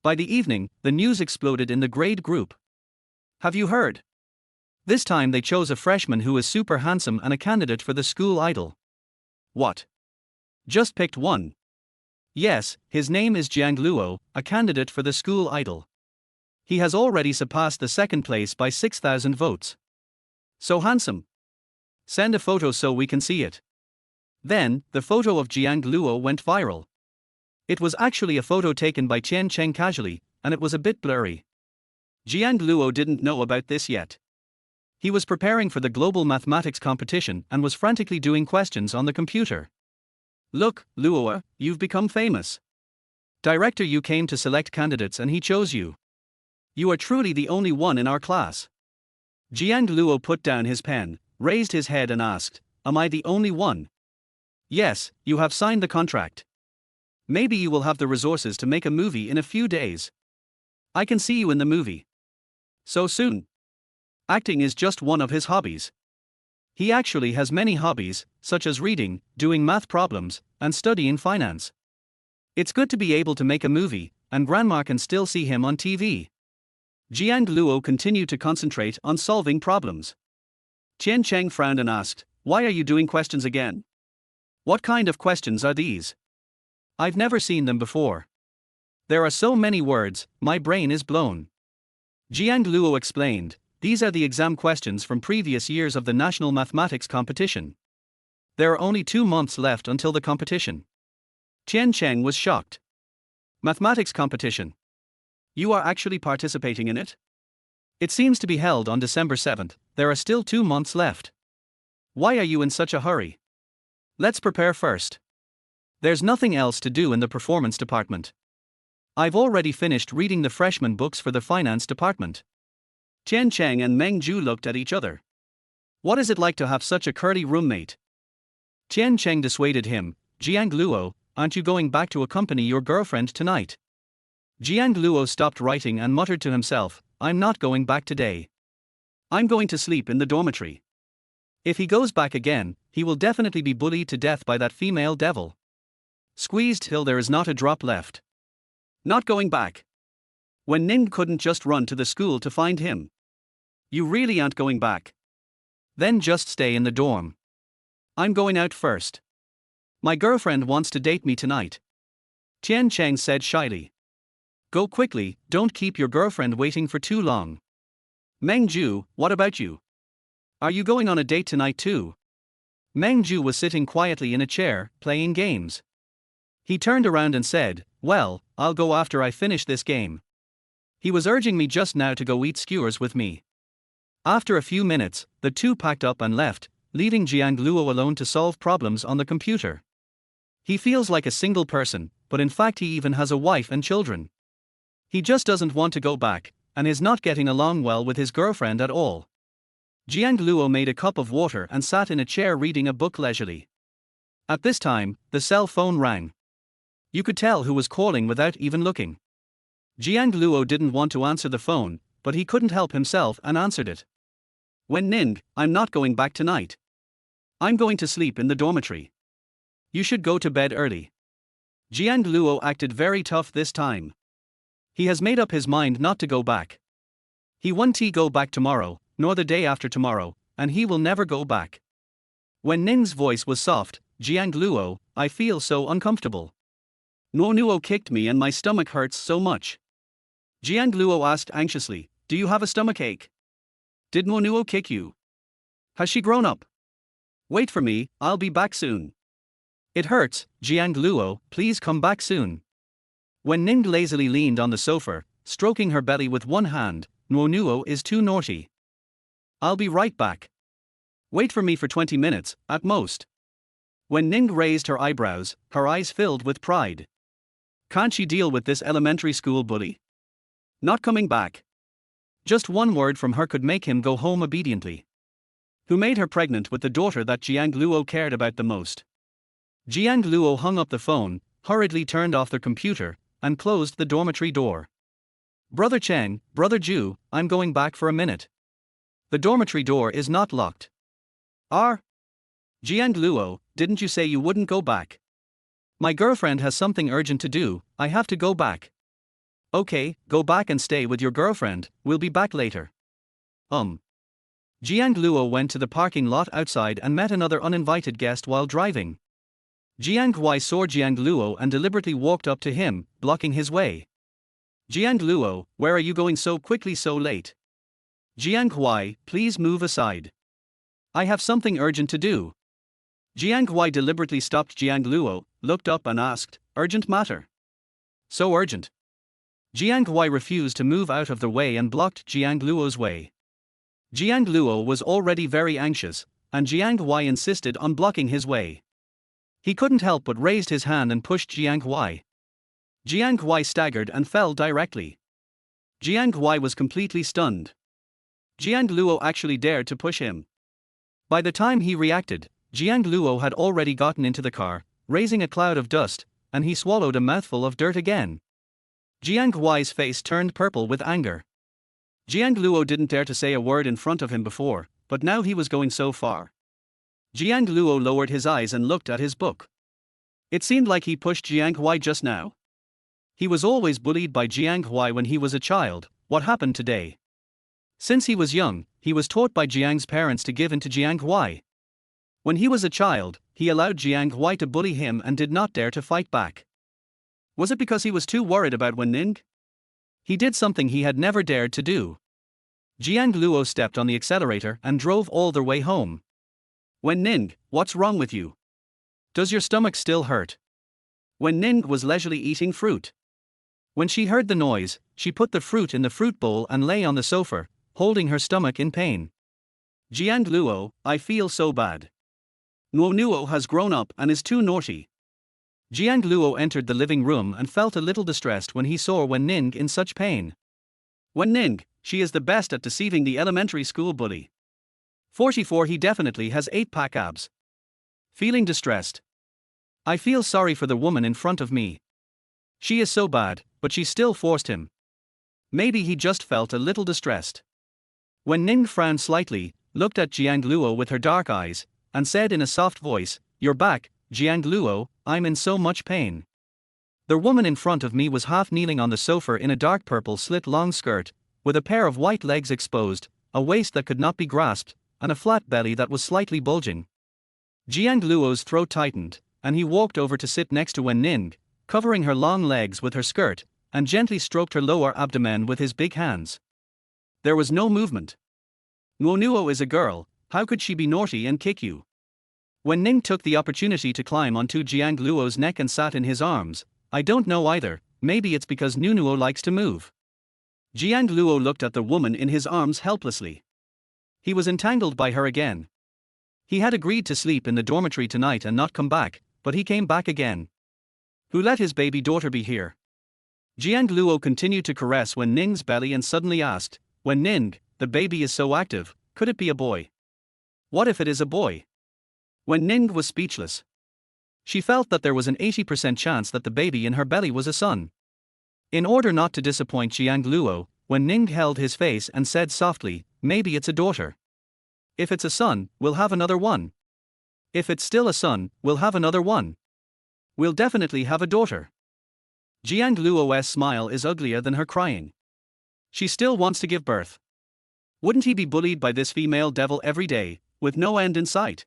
A: By the evening, the news exploded in the grade group. Have you heard? This time they chose a freshman who is super handsome and a candidate for the school idol. What? Just picked one. Yes, his name is Jiang Luo, a candidate for the school idol. He has already surpassed the second place by 6,000 votes. So handsome. Send a photo so we can see it. Then, the photo of Jiang Luo went viral. It was actually a photo taken by Tian Cheng casually, and it was a bit blurry. Jiang Luo didn't know about this yet. He was preparing for the global mathematics competition and was frantically doing questions on the computer. Look, Luo, you've become famous. Director Yu came to select candidates and he chose you. You are truly the only one in our class. Jiang Luo put down his pen, raised his head and asked, am I the only one? Yes, you have signed the contract. Maybe you will have the resources to make a movie in a few days. I can see you in the movie. So soon. Acting is just one of his hobbies. He actually has many hobbies, such as reading, doing math problems, and studying finance. It's good to be able to make a movie, and grandma can still see him on TV. Jiang Luo continued to concentrate on solving problems. Tian Cheng frowned and asked, why are you doing questions again? What kind of questions are these? I've never seen them before. There are so many words, my brain is blown. Jiang Luo explained, these are the exam questions from previous years of the national mathematics competition. There are only 2 months left until the competition. Tian Cheng was shocked. Mathematics competition. You are actually participating in it? It seems to be held on December 7th, there are still 2 months left. Why are you in such a hurry? Let's prepare first. There's nothing else to do in the performance department. I've already finished reading the freshman books for the finance department. Tian Cheng and Meng Zhu looked at each other. What is it like to have such a curly roommate? Tian Cheng dissuaded him. Jiang Luo, aren't you going back to accompany your girlfriend tonight? Jiang Luo stopped writing and muttered to himself, I'm not going back today. I'm going to sleep in the dormitory. If he goes back again, he will definitely be bullied to death by that female devil. Squeezed till there is not a drop left. Not going back. Wen Ning couldn't just run to the school to find him. You really aren't going back? Then just stay in the dorm. I'm going out first. My girlfriend wants to date me tonight. Tian Cheng said shyly. Go quickly, don't keep your girlfriend waiting for too long. Meng Zhu, what about you? Are you going on a date tonight too? Meng Zhu was sitting quietly in a chair, playing games. He turned around and said, well, I'll go after I finish this game. He was urging me just now to go eat skewers with me. After a few minutes, the two packed up and left, leaving Jiang Luo alone to solve problems on the computer. He feels like a single person, but in fact he even has a wife and children. He just doesn't want to go back, and is not getting along well with his girlfriend at all. Jiang Luo made a cup of water and sat in a chair reading a book leisurely. At this time, the cell phone rang. You could tell who was calling without even looking. Jiang Luo didn't want to answer the phone, but he couldn't help himself and answered it. Wen Ning, I'm not going back tonight. I'm going to sleep in the dormitory. You should go to bed early. Jiang Luo acted very tough this time. He has made up his mind not to go back. He won't go back tomorrow, nor the day after tomorrow, and he will never go back. Wen Ning's voice was soft. Jiang Luo, I feel so uncomfortable. Nuo kicked me and my stomach hurts so much. Jiang Luo asked anxiously, do you have a stomachache? Did Nuo kick you? Has she grown up? Wait for me, I'll be back soon. It hurts, Jiang Luo, please come back soon. Wen Ning lazily leaned on the sofa, stroking her belly with one hand. Nuo is too naughty. I'll be right back. Wait for me for 20 minutes, at most. Wen Ning raised her eyebrows, her eyes filled with pride. Can't she deal with this elementary school bully? Not coming back. Just one word from her could make him go home obediently. Who made her pregnant with the daughter that Jiang Luo cared about the most? Jiang Luo hung up the phone, hurriedly turned off their computer, and closed the dormitory door. Brother Cheng, Brother Zhu, I'm going back for a minute. The dormitory door is not locked. Jiang Luo, didn't you say you wouldn't go back? My girlfriend has something urgent to do, I have to go back. Okay, go back and stay with your girlfriend, we'll be back later. Jiang Luo went to the parking lot outside and met another uninvited guest while driving. Jiang Huai saw Jiang Luo and deliberately walked up to him, blocking his way. Jiang Luo, where are you going so quickly so late? Jiang Huai, please move aside. I have something urgent to do. Jiang Huai deliberately stopped Jiang Luo, looked up and asked, urgent matter? So urgent. Jiang Huai refused to move out of the way and blocked Jiang Luo's way. Jiang Luo was already very anxious, and Jiang Huai insisted on blocking his way. He couldn't help but raised his hand and pushed Jiang Huai. Jiang Huai staggered and fell directly. Jiang Huai was completely stunned. Jiang Luo actually dared to push him. By the time he reacted, Jiang Luo had already gotten into the car, raising a cloud of dust, and he swallowed a mouthful of dirt again. Jiang Huai's face turned purple with anger. Jiang Luo didn't dare to say a word in front of him before, but now he was going so far. Jiang Luo lowered his eyes and looked at his book. It seemed like he pushed Jiang Huai just now. He was always bullied by Jiang Huai when he was a child. What happened today? Since he was young, he was taught by Jiang's parents to give in to Jiang Huai. When he was a child, he allowed Jiang Huai to bully him and did not dare to fight back. Was it because he was too worried about Wen Ning? He did something he had never dared to do. Jiang Luo stepped on the accelerator and drove all the way home. Wen Ning, what's wrong with you? Does your stomach still hurt? Wen Ning was leisurely eating fruit. When she heard the noise, she put the fruit in the fruit bowl and lay on the sofa, holding her stomach in pain. Jiang Luo, I feel so bad. Nuo has grown up and is too naughty. Jiang Luo entered the living room and felt a little distressed when he saw Wen Ning in such pain. Wen Ning, she is the best at deceiving the elementary school bully. 44 He definitely has 8-pack abs. Feeling distressed. I feel sorry for the woman in front of me. She is so bad, but she still forced him. Maybe he just felt a little distressed. Wen Ning frowned slightly, looked at Jiang Luo with her dark eyes, and said in a soft voice, "You're back, Jiang Luo, I'm in so much pain." The woman in front of me was half kneeling on the sofa in a dark purple slit-long skirt, with a pair of white legs exposed, a waist that could not be grasped, and a flat belly that was slightly bulging. Jiang Luo's throat tightened, and he walked over to sit next to Wen Ning, covering her long legs with her skirt, and gently stroked her lower abdomen with his big hands. There was no movement. Nuo is a girl, how could she be naughty and kick you? Wen Ning took the opportunity to climb onto Jiang Luo's neck and sat in his arms. I don't know either, maybe it's because Nuo likes to move. Jiang Luo looked at the woman in his arms helplessly. He was entangled by her again. He had agreed to sleep in the dormitory tonight and not come back, but he came back again. Who let his baby daughter be here? Jiang Luo continued to caress Wen Ning's belly and suddenly asked, "Wen Ning, the baby is so active, could it be a boy? What if it is a boy?" Wen Ning was speechless. She felt that there was an 80% chance that the baby in her belly was a son. In order not to disappoint Jiang Luo, Wen Ning held his face and said softly, "Maybe it's a daughter. If it's a son, we'll have another one. If it's still a son, we'll have another one. We'll definitely have a daughter." Jiang Luo's smile is uglier than her crying. She still wants to give birth. Wouldn't he be bullied by this female devil every day, with no end in sight?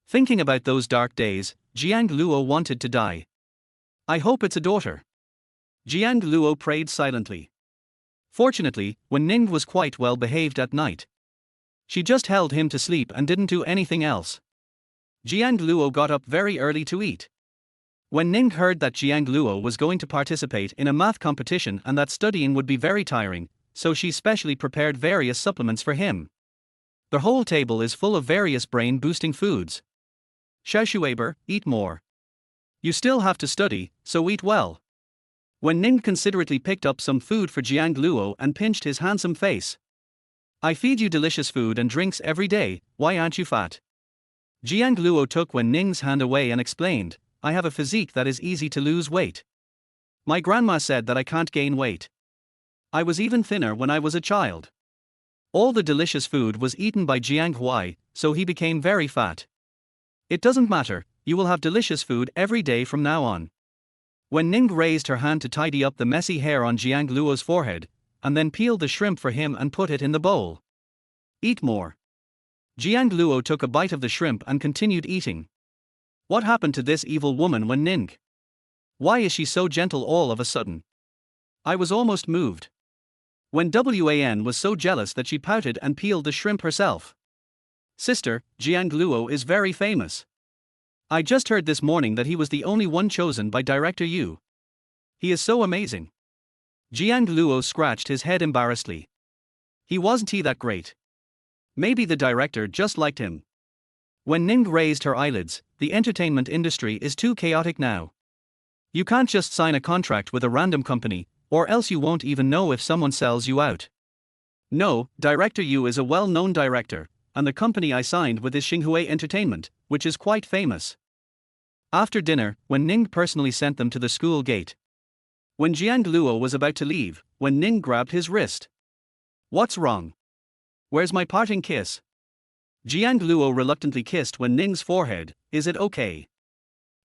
A: Thinking about those dark days, Jiang Luo wanted to die. I hope it's a daughter. Jiang Luo prayed silently. Fortunately, Wen Ning was quite well behaved at night. She just held him to sleep and didn't do anything else. Jiang Luo got up very early to eat. Wen Ning heard that Jiang Luo was going to participate in a math competition and that studying would be very tiring, so she specially prepared various supplements for him. The whole table is full of various brain-boosting foods. Chaebol, eat more. You still have to study, so eat well. Wen Ning considerately picked up some food for Jiang Luo and pinched his handsome face. I feed you delicious food and drinks every day, why aren't you fat? Jiang Luo took Wen Ning's hand away and explained, I have a physique that is easy to lose weight. My grandma said that I can't gain weight. I was even thinner when I was a child. All the delicious food was eaten by Jiang Huai, so he became very fat. It doesn't matter, you will have delicious food every day from now on. Wen Ning raised her hand to tidy up the messy hair on Jiang Luo's forehead, and then peeled the shrimp for him and put it in the bowl. Eat more. Jiang Luo took a bite of the shrimp and continued eating. What happened to this evil woman Wen Ning? Why is she so gentle all of a sudden? I was almost moved. When Wan was so jealous that she pouted and peeled the shrimp herself. Sister, Jiang Luo is very famous. I just heard this morning that he was the only one chosen by Director Yu. He is so amazing. Jiang Luo scratched his head embarrassedly. Wasn't he that great? Maybe the director just liked him. When Ning raised her eyelids, the entertainment industry is too chaotic now. You can't just sign a contract with a random company, or else you won't even know if someone sells you out. No, Director Yu is a well-known director, and the company I signed with is Xinghua Entertainment, which is quite famous. After dinner, Wen Ning personally sent them to the school gate. When Jiang Luo was about to leave, Wen Ning grabbed his wrist. What's wrong? Where's my parting kiss? Jiang Luo reluctantly kissed Wen Ning's forehead. Is it okay?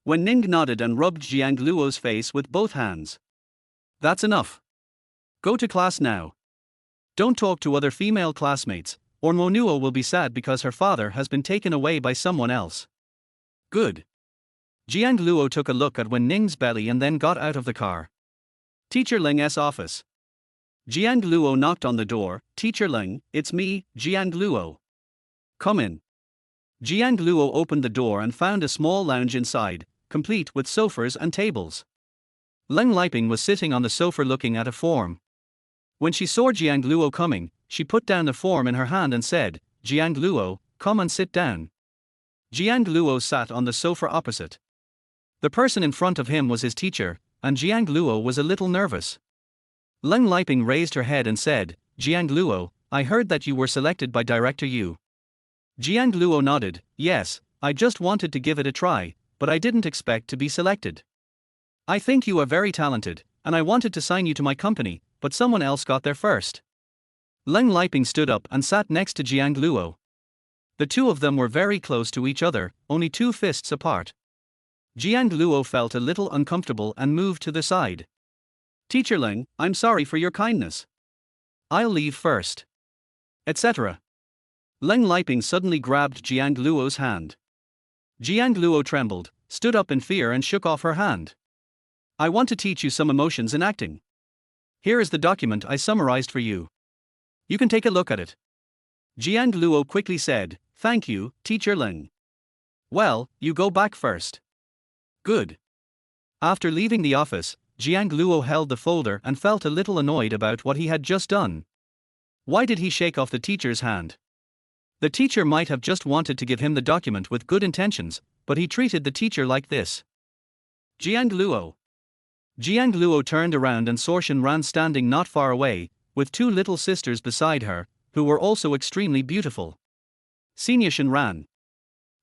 A: Wen Ning nodded and rubbed Jiang Luo's face with both hands. That's enough. Go to class now. Don't talk to other female classmates, or Nuo will be sad because her father has been taken away by someone else. Good. Jiang Luo took a look at Wen Ning's belly and then got out of the car. Teacher Ling's office. Jiang Luo knocked on the door. Teacher Ling, it's me, Jiang Luo. Come in. Jiang Luo opened the door and found a small lounge inside, complete with sofas and tables. Leng Liping was sitting on the sofa looking at a form. When she saw Jiang Luo coming, she put down the form in her hand and said, Jiang Luo, come and sit down. Jiang Luo sat on the sofa opposite. The person in front of him was his teacher, and Jiang Luo was a little nervous. Leng Liping raised her head and said, Jiang Luo, I heard that you were selected by Director Yu. Jiang Luo nodded, yes, I just wanted to give it a try, but I didn't expect to be selected. I think you are very talented, and I wanted to sign you to my company, but someone else got there first. Leng Liping stood up and sat next to Jiang Luo. The two of them were very close to each other, only 2 fists apart. Jiang Luo felt a little uncomfortable and moved to the side. Teacher Leng, I'm sorry for your kindness. I'll leave first. Etc. Leng Liping suddenly grabbed Jiang Luo's hand. Jiang Luo trembled, stood up in fear and shook off her hand. I want to teach you some emotions in acting. Here is the document I summarized for you. You can take a look at it. Jiang Luo quickly said, thank you, Teacher Leng. Well, you go back first. Good. After leaving the office, Jiang Luo held the folder and felt a little annoyed about what he had just done. Why did he shake off the teacher's hand? The teacher might have just wanted to give him the document with good intentions, but he treated the teacher like this. Jiang Luo. Jiang Luo turned around and saw Shenran standing not far away, with 2 little sisters beside her, who were also extremely beautiful. Senior Shenran.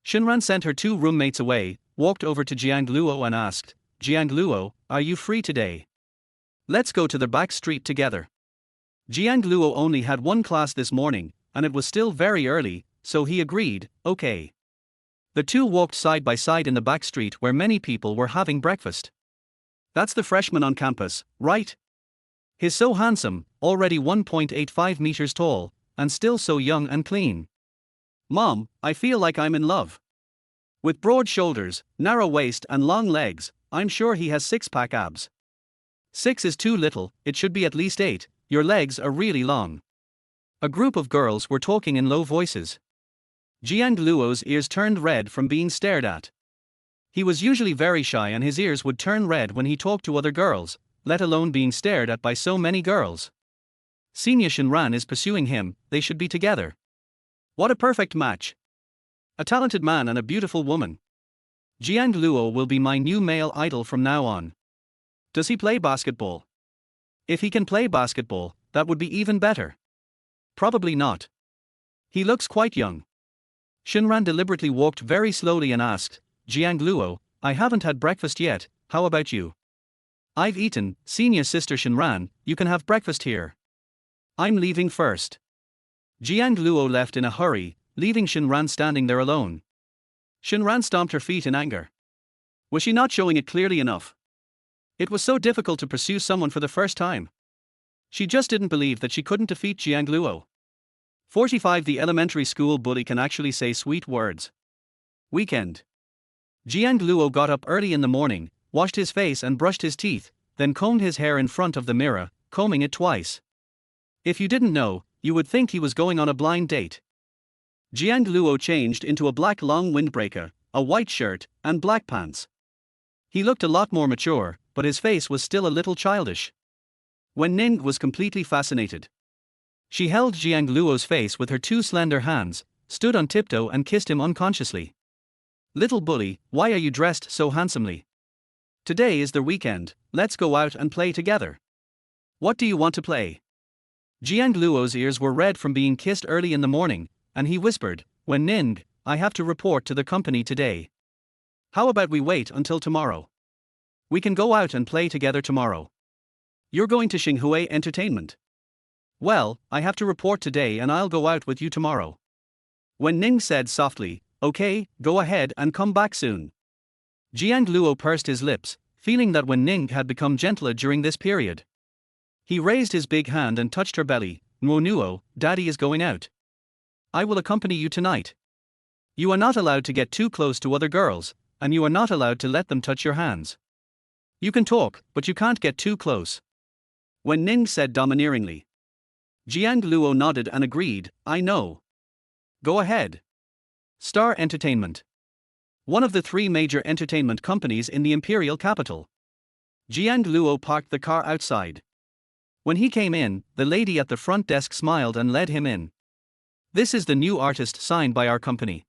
A: Shenran sent her 2 roommates away, walked over to Jiang Luo and asked, Jiang Luo, are you free today? Let's go to the back street together. Jiang Luo only had 1 class this morning, and it was still very early, so he agreed, okay. The 2 walked side by side in the back street where many people were having breakfast. That's the freshman on campus, right? He's so handsome, already 1.85 meters tall, and still so young and clean. Mom, I feel like I'm in love. With broad shoulders, narrow waist and long legs, I'm sure he has 6-pack abs. 6 is too little, it should be at least 8, your legs are really long. A group of girls were talking in low voices. Jiang Luo's ears turned red from being stared at. He was usually very shy and his ears would turn red when he talked to other girls, let alone being stared at by so many girls. Senior Shenran is pursuing him, they should be together. What a perfect match. A talented man and a beautiful woman. Jiang Luo will be my new male idol from now on. Does he play basketball? If he can play basketball, that would be even better. Probably not. He looks quite young. Shenran deliberately walked very slowly and asked, Jiang Luo, I haven't had breakfast yet, how about you? I've eaten, senior sister Shenran, you can have breakfast here. I'm leaving first. Jiang Luo left in a hurry, leaving Shenran standing there alone. Shenran stomped her feet in anger. Was she not showing it clearly enough? It was so difficult to pursue someone for the first time. She just didn't believe that she couldn't defeat Jiang Luo. 45 The elementary school bully can actually say sweet words. Weekend. Jiang Luo got up early in the morning, washed his face and brushed his teeth, then combed his hair in front of the mirror, combing it twice. If you didn't know, you would think he was going on a blind date. Jiang Luo changed into a black long windbreaker, a white shirt, and black pants. He looked a lot more mature, but his face was still a little childish. Wen Ning was completely fascinated. She held Jiang Luo's face with her 2 slender hands, stood on tiptoe and kissed him unconsciously. Little bully, why are you dressed so handsomely? Today is the weekend, let's go out and play together. What do you want to play? Jiang Luo's ears were red from being kissed early in the morning, and he whispered, Wen Ning, I have to report to the company today. How about we wait until tomorrow? We can go out and play together tomorrow. You're going to Xinghui Entertainment. Well, I have to report today and I'll go out with you tomorrow. Wen Ning said softly, okay, go ahead and come back soon. Jiang Luo pursed his lips, feeling that Wen Ning had become gentler during this period. He raised his big hand and touched her belly. Nuo, Daddy is going out. I will accompany you tonight. You are not allowed to get too close to other girls, and you are not allowed to let them touch your hands. You can talk, but you can't get too close. Wen Ning said domineeringly. Jiang Luo nodded and agreed, I know. Go ahead. Star Entertainment. One of the 3 major entertainment companies in the imperial capital. Jiang Luo parked the car outside. When he came in, the lady at the front desk smiled and led him in. This is the new artist signed by our company.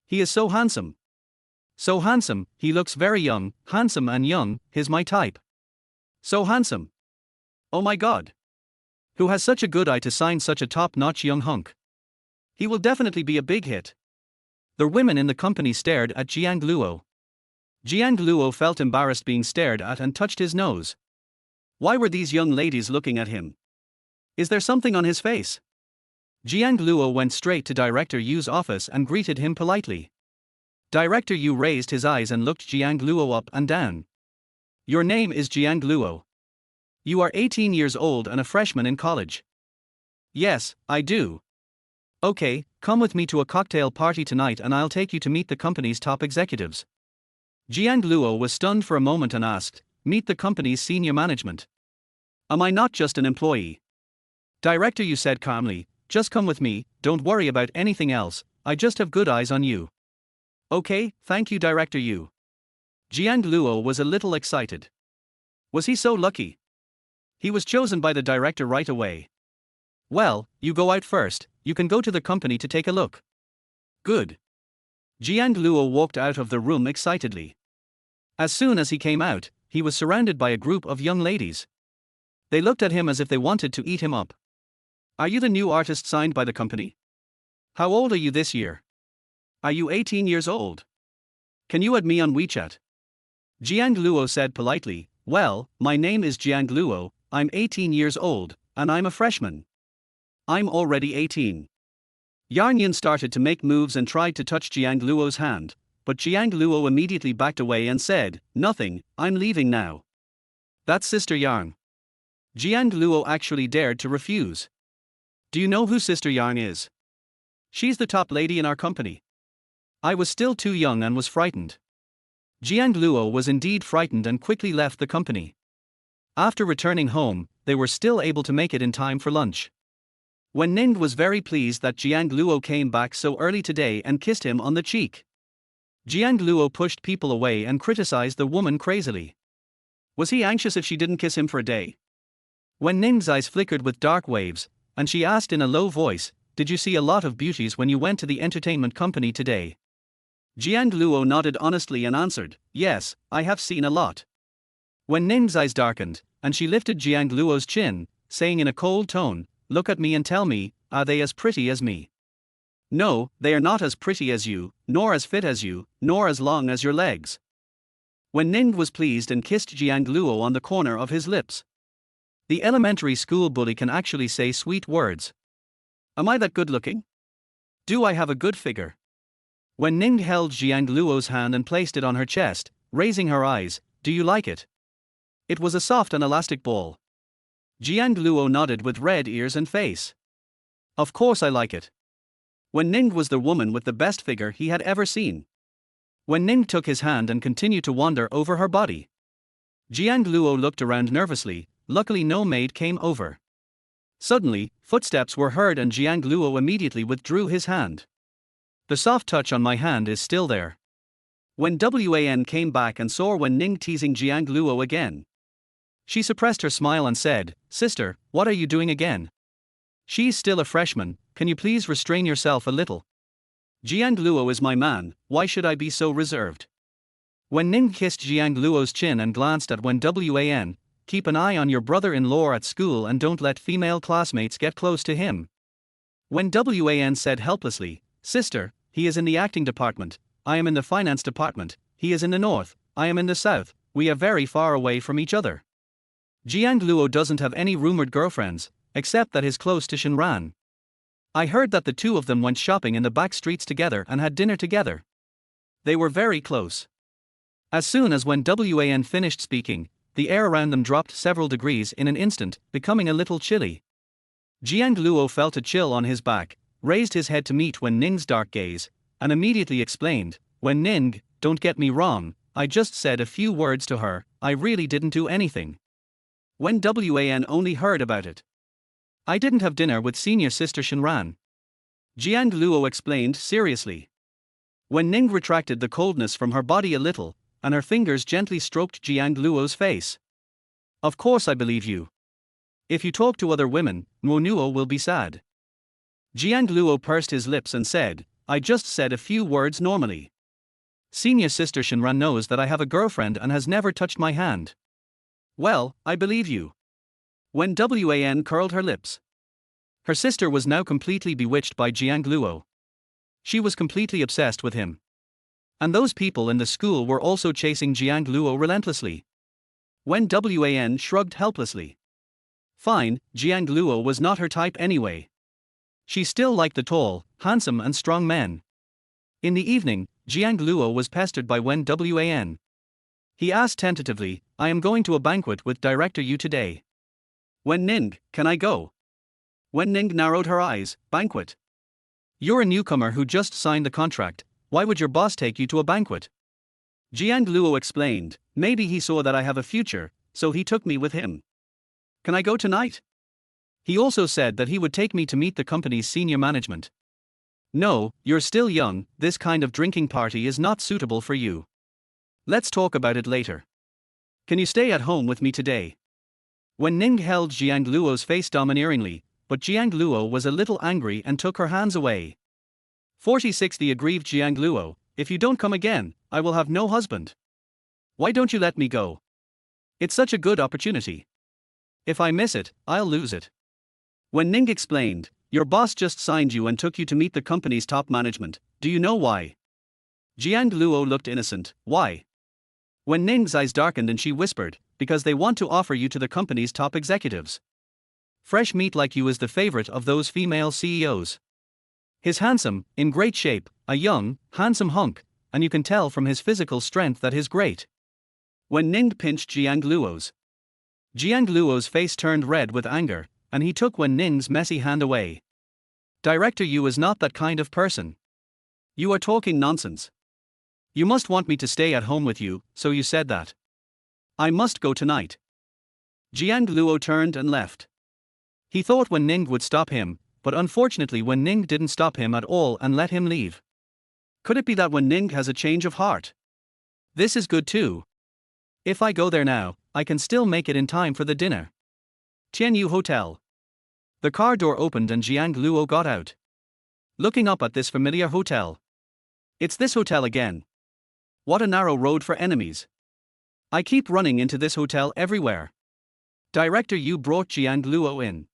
A: He is so handsome. So handsome, he looks very young, handsome and young, he's my type. So handsome. Oh my god. Who has such a good eye to sign such a top-notch young hunk? He will definitely be a big hit. The women in the company stared at Jiang Luo. Jiang Luo felt embarrassed being stared at and touched his nose. Why were these young ladies looking at him? Is there something on his face? Jiang Luo went straight to Director Yu's office and greeted him politely. Director Yu raised his eyes and looked Jiang Luo up and down. Your name is Jiang Luo. You are 18 years old and a freshman in college. Yes, I do. Okay, come with me to a cocktail party tonight and I'll take you to meet the company's top executives. Jiang Luo was stunned for a moment and asked, meet the company's senior management. Am I not just an employee? Director Yu said calmly, just come with me, don't worry about anything else, I just have good eyes on you. Okay, thank you Director Yu. Jiang Luo was a little excited. Was he so lucky? He was chosen by the director right away. Well, you go out first, you can go to the company to take a look. Good. Jiang Luo walked out of the room excitedly. As soon as he came out, he was surrounded by a group of young ladies. They looked at him as if they wanted to eat him up. Are you the new artist signed by the company? How old are you this year? Are you 18 years old? Can you add me on WeChat? Jiang Luo said politely, well, my name is Jiang Luo, I'm 18 years old, and I'm a freshman. I'm already 18. Yarn Yin started to make moves and tried to touch Jiang Luo's hand, but Jiang Luo immediately backed away and said, nothing, I'm leaving now. That's Sister Yang. Jiang Luo actually dared to refuse. Do you know who Sister Yang is? She's the top lady in our company. I was still too young and was frightened. Jiang Luo was indeed frightened and quickly left the company. After returning home, they were still able to make it in time for lunch. Wen Ning was very pleased that Jiang Luo came back so early today and kissed him on the cheek. Jiang Luo pushed people away and criticized the woman crazily. Was he anxious if she didn't kiss him for a day? Wen Ning's eyes flickered with dark waves, and she asked in a low voice, did you see a lot of beauties when you went to the entertainment company today? Jiang Luo nodded honestly and answered, yes, I have seen a lot. Wen Ning's eyes darkened, and she lifted Jiang Luo's chin, saying in a cold tone, look at me and tell me, are they as pretty as me? No, they are not as pretty as you, nor as fit as you, nor as long as your legs. Wen Ning was pleased and kissed Jiang Luo on the corner of his lips. The elementary school bully can actually say sweet words. Am I that good looking? Do I have a good figure? Wen Ning held Jiang Luo's hand and placed it on her chest, raising her eyes, do you like it? It was a soft and elastic ball. Jiang Luo nodded with red ears and face. Of course I like it. Wen Ning was the woman with the best figure he had ever seen. Wen Ning took his hand and continued to wander over her body. Jiang Luo looked around nervously, luckily no maid came over. Suddenly, footsteps were heard and Jiang Luo immediately withdrew his hand. The soft touch on my hand is still there. When Wan came back and saw Wen Ning teasing Jiang Luo again, she suppressed her smile and said, sister, what are you doing again? She's still a freshman, can you please restrain yourself a little? Jiang Luo is my man, why should I be so reserved? Wen Ning kissed Jiang Luo's chin and glanced at Wan, keep an eye on your brother-in-law at school and don't let female classmates get close to him. Wan said helplessly, sister, he is in the acting department, I am in the finance department, he is in the north, I am in the south, we are very far away from each other. Jiang Luo doesn't have any rumored girlfriends, except that he's close to Shinran. I heard that the two of them went shopping in the back streets together and had dinner together. They were very close. As soon as Wan finished speaking, the air around them dropped several degrees in an instant, becoming a little chilly. Jiang Luo felt a chill on his back, raised his head to meet Wen Ning's dark gaze, and immediately explained, Wen Ning, don't get me wrong, I just said a few words to her, I really didn't do anything. Wan only heard about it. I didn't have dinner with senior sister Shinran. Jiang Luo explained seriously. Wen Ning retracted the coldness from her body a little, and her fingers gently stroked Jiang Luo's face. Of course I believe you. If you talk to other women, Nuo will be sad. Jiang Luo pursed his lips and said, I just said a few words normally. Senior sister Shinran knows that I have a girlfriend and has never touched my hand. Well, I believe you. Wen Wan curled her lips. Her sister was now completely bewitched by Jiang Luo. She was completely obsessed with him. And those people in the school were also chasing Jiang Luo relentlessly. Wen Wan shrugged helplessly. Fine, Jiang Luo was not her type anyway. She still liked the tall, handsome and strong men. In the evening, Jiang Luo was pestered by Wen Wan. He asked tentatively, I am going to a banquet with Director Yu today. Wen Ning, can I go? Wen Ning narrowed her eyes, banquet? You're a newcomer who just signed the contract, why would your boss take you to a banquet? Jiang Luo explained, maybe he saw that I have a future, so he took me with him. Can I go tonight? He also said that he would take me to meet the company's senior management. No, you're still young, this kind of drinking party is not suitable for you. Let's talk about it later. Can you stay at home with me today? Wen Ning held Jiang Luo's face domineeringly, but Jiang Luo was a little angry and took her hands away. 46 The aggrieved Jiang Luo, if you don't come again, I will have no husband. Why don't you let me go? It's such a good opportunity. If I miss it, I'll lose it. Wen Ning explained, your boss just signed you and took you to meet the company's top management, do you know why? Jiang Luo looked innocent, why? Wen Ning's eyes darkened and she whispered, because they want to offer you to the company's top executives. Fresh meat like you is the favorite of those female CEOs. He's handsome, in great shape, a young, handsome hunk, and you can tell from his physical strength that he's great. Wen Ning pinched Jiang Luo's. Jiang Luo's face turned red with anger, and he took Wen Ning's messy hand away. Director Yu is not that kind of person. You are talking nonsense. You must want me to stay at home with you, so you said that. I must go tonight. Jiang Luo turned and left. He thought Wen Ning would stop him, but unfortunately Wen Ning didn't stop him at all and let him leave. Could it be that Wen Ning has a change of heart? This is good too. If I go there now, I can still make it in time for the dinner. Tianyu Hotel. The car door opened and Jiang Luo got out. Looking up at this familiar hotel. It's this hotel again. What a narrow road for enemies. I keep running into this hotel everywhere. Director Yu brought Jiang Luo in.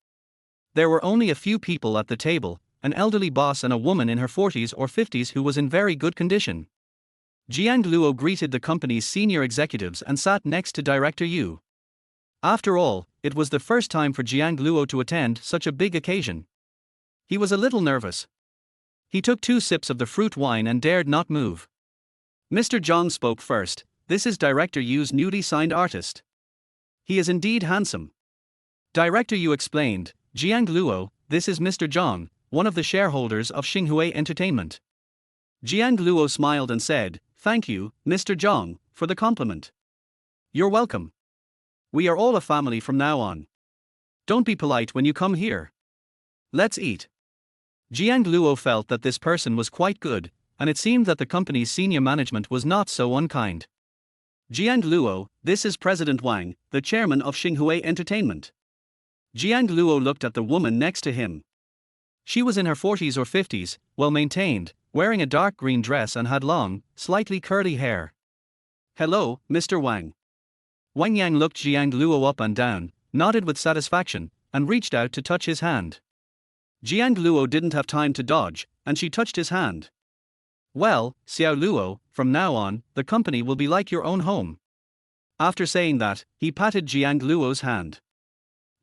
A: There were only a few people at the table, an elderly boss and a woman in her 40s or 50s who was in very good condition. Jiang Luo greeted the company's senior executives and sat next to Director Yu. After all, it was the first time for Jiang Luo to attend such a big occasion. He was a little nervous. He took 2 sips of the fruit wine and dared not move. Mr. Zhang spoke first, this is Director Yu's newly signed artist. He is indeed handsome. Director Yu explained, Jiang Luo, this is Mr. Zhang, one of the shareholders of Xinhui Entertainment. Jiang Luo smiled and said, thank you, Mr. Zhang, for the compliment. You're welcome. We are all a family from now on. Don't be polite when you come here. Let's eat. Jiang Luo felt that this person was quite good, and it seemed that the company's senior management was not so unkind. Jiang Luo, this is President Wang, the chairman of Xinhui Entertainment. Jiang Luo looked at the woman next to him. She was in her 40s or 50s, well maintained, wearing a dark green dress and had long, slightly curly hair. Hello, Mr. Wang. Wang Yang looked Jiang Luo up and down, nodded with satisfaction, and reached out to touch his hand. Jiang Luo didn't have time to dodge, and she touched his hand. Well, Xiao Luo, from now on, the company will be like your own home. After saying that, he patted Jiang Luo's hand.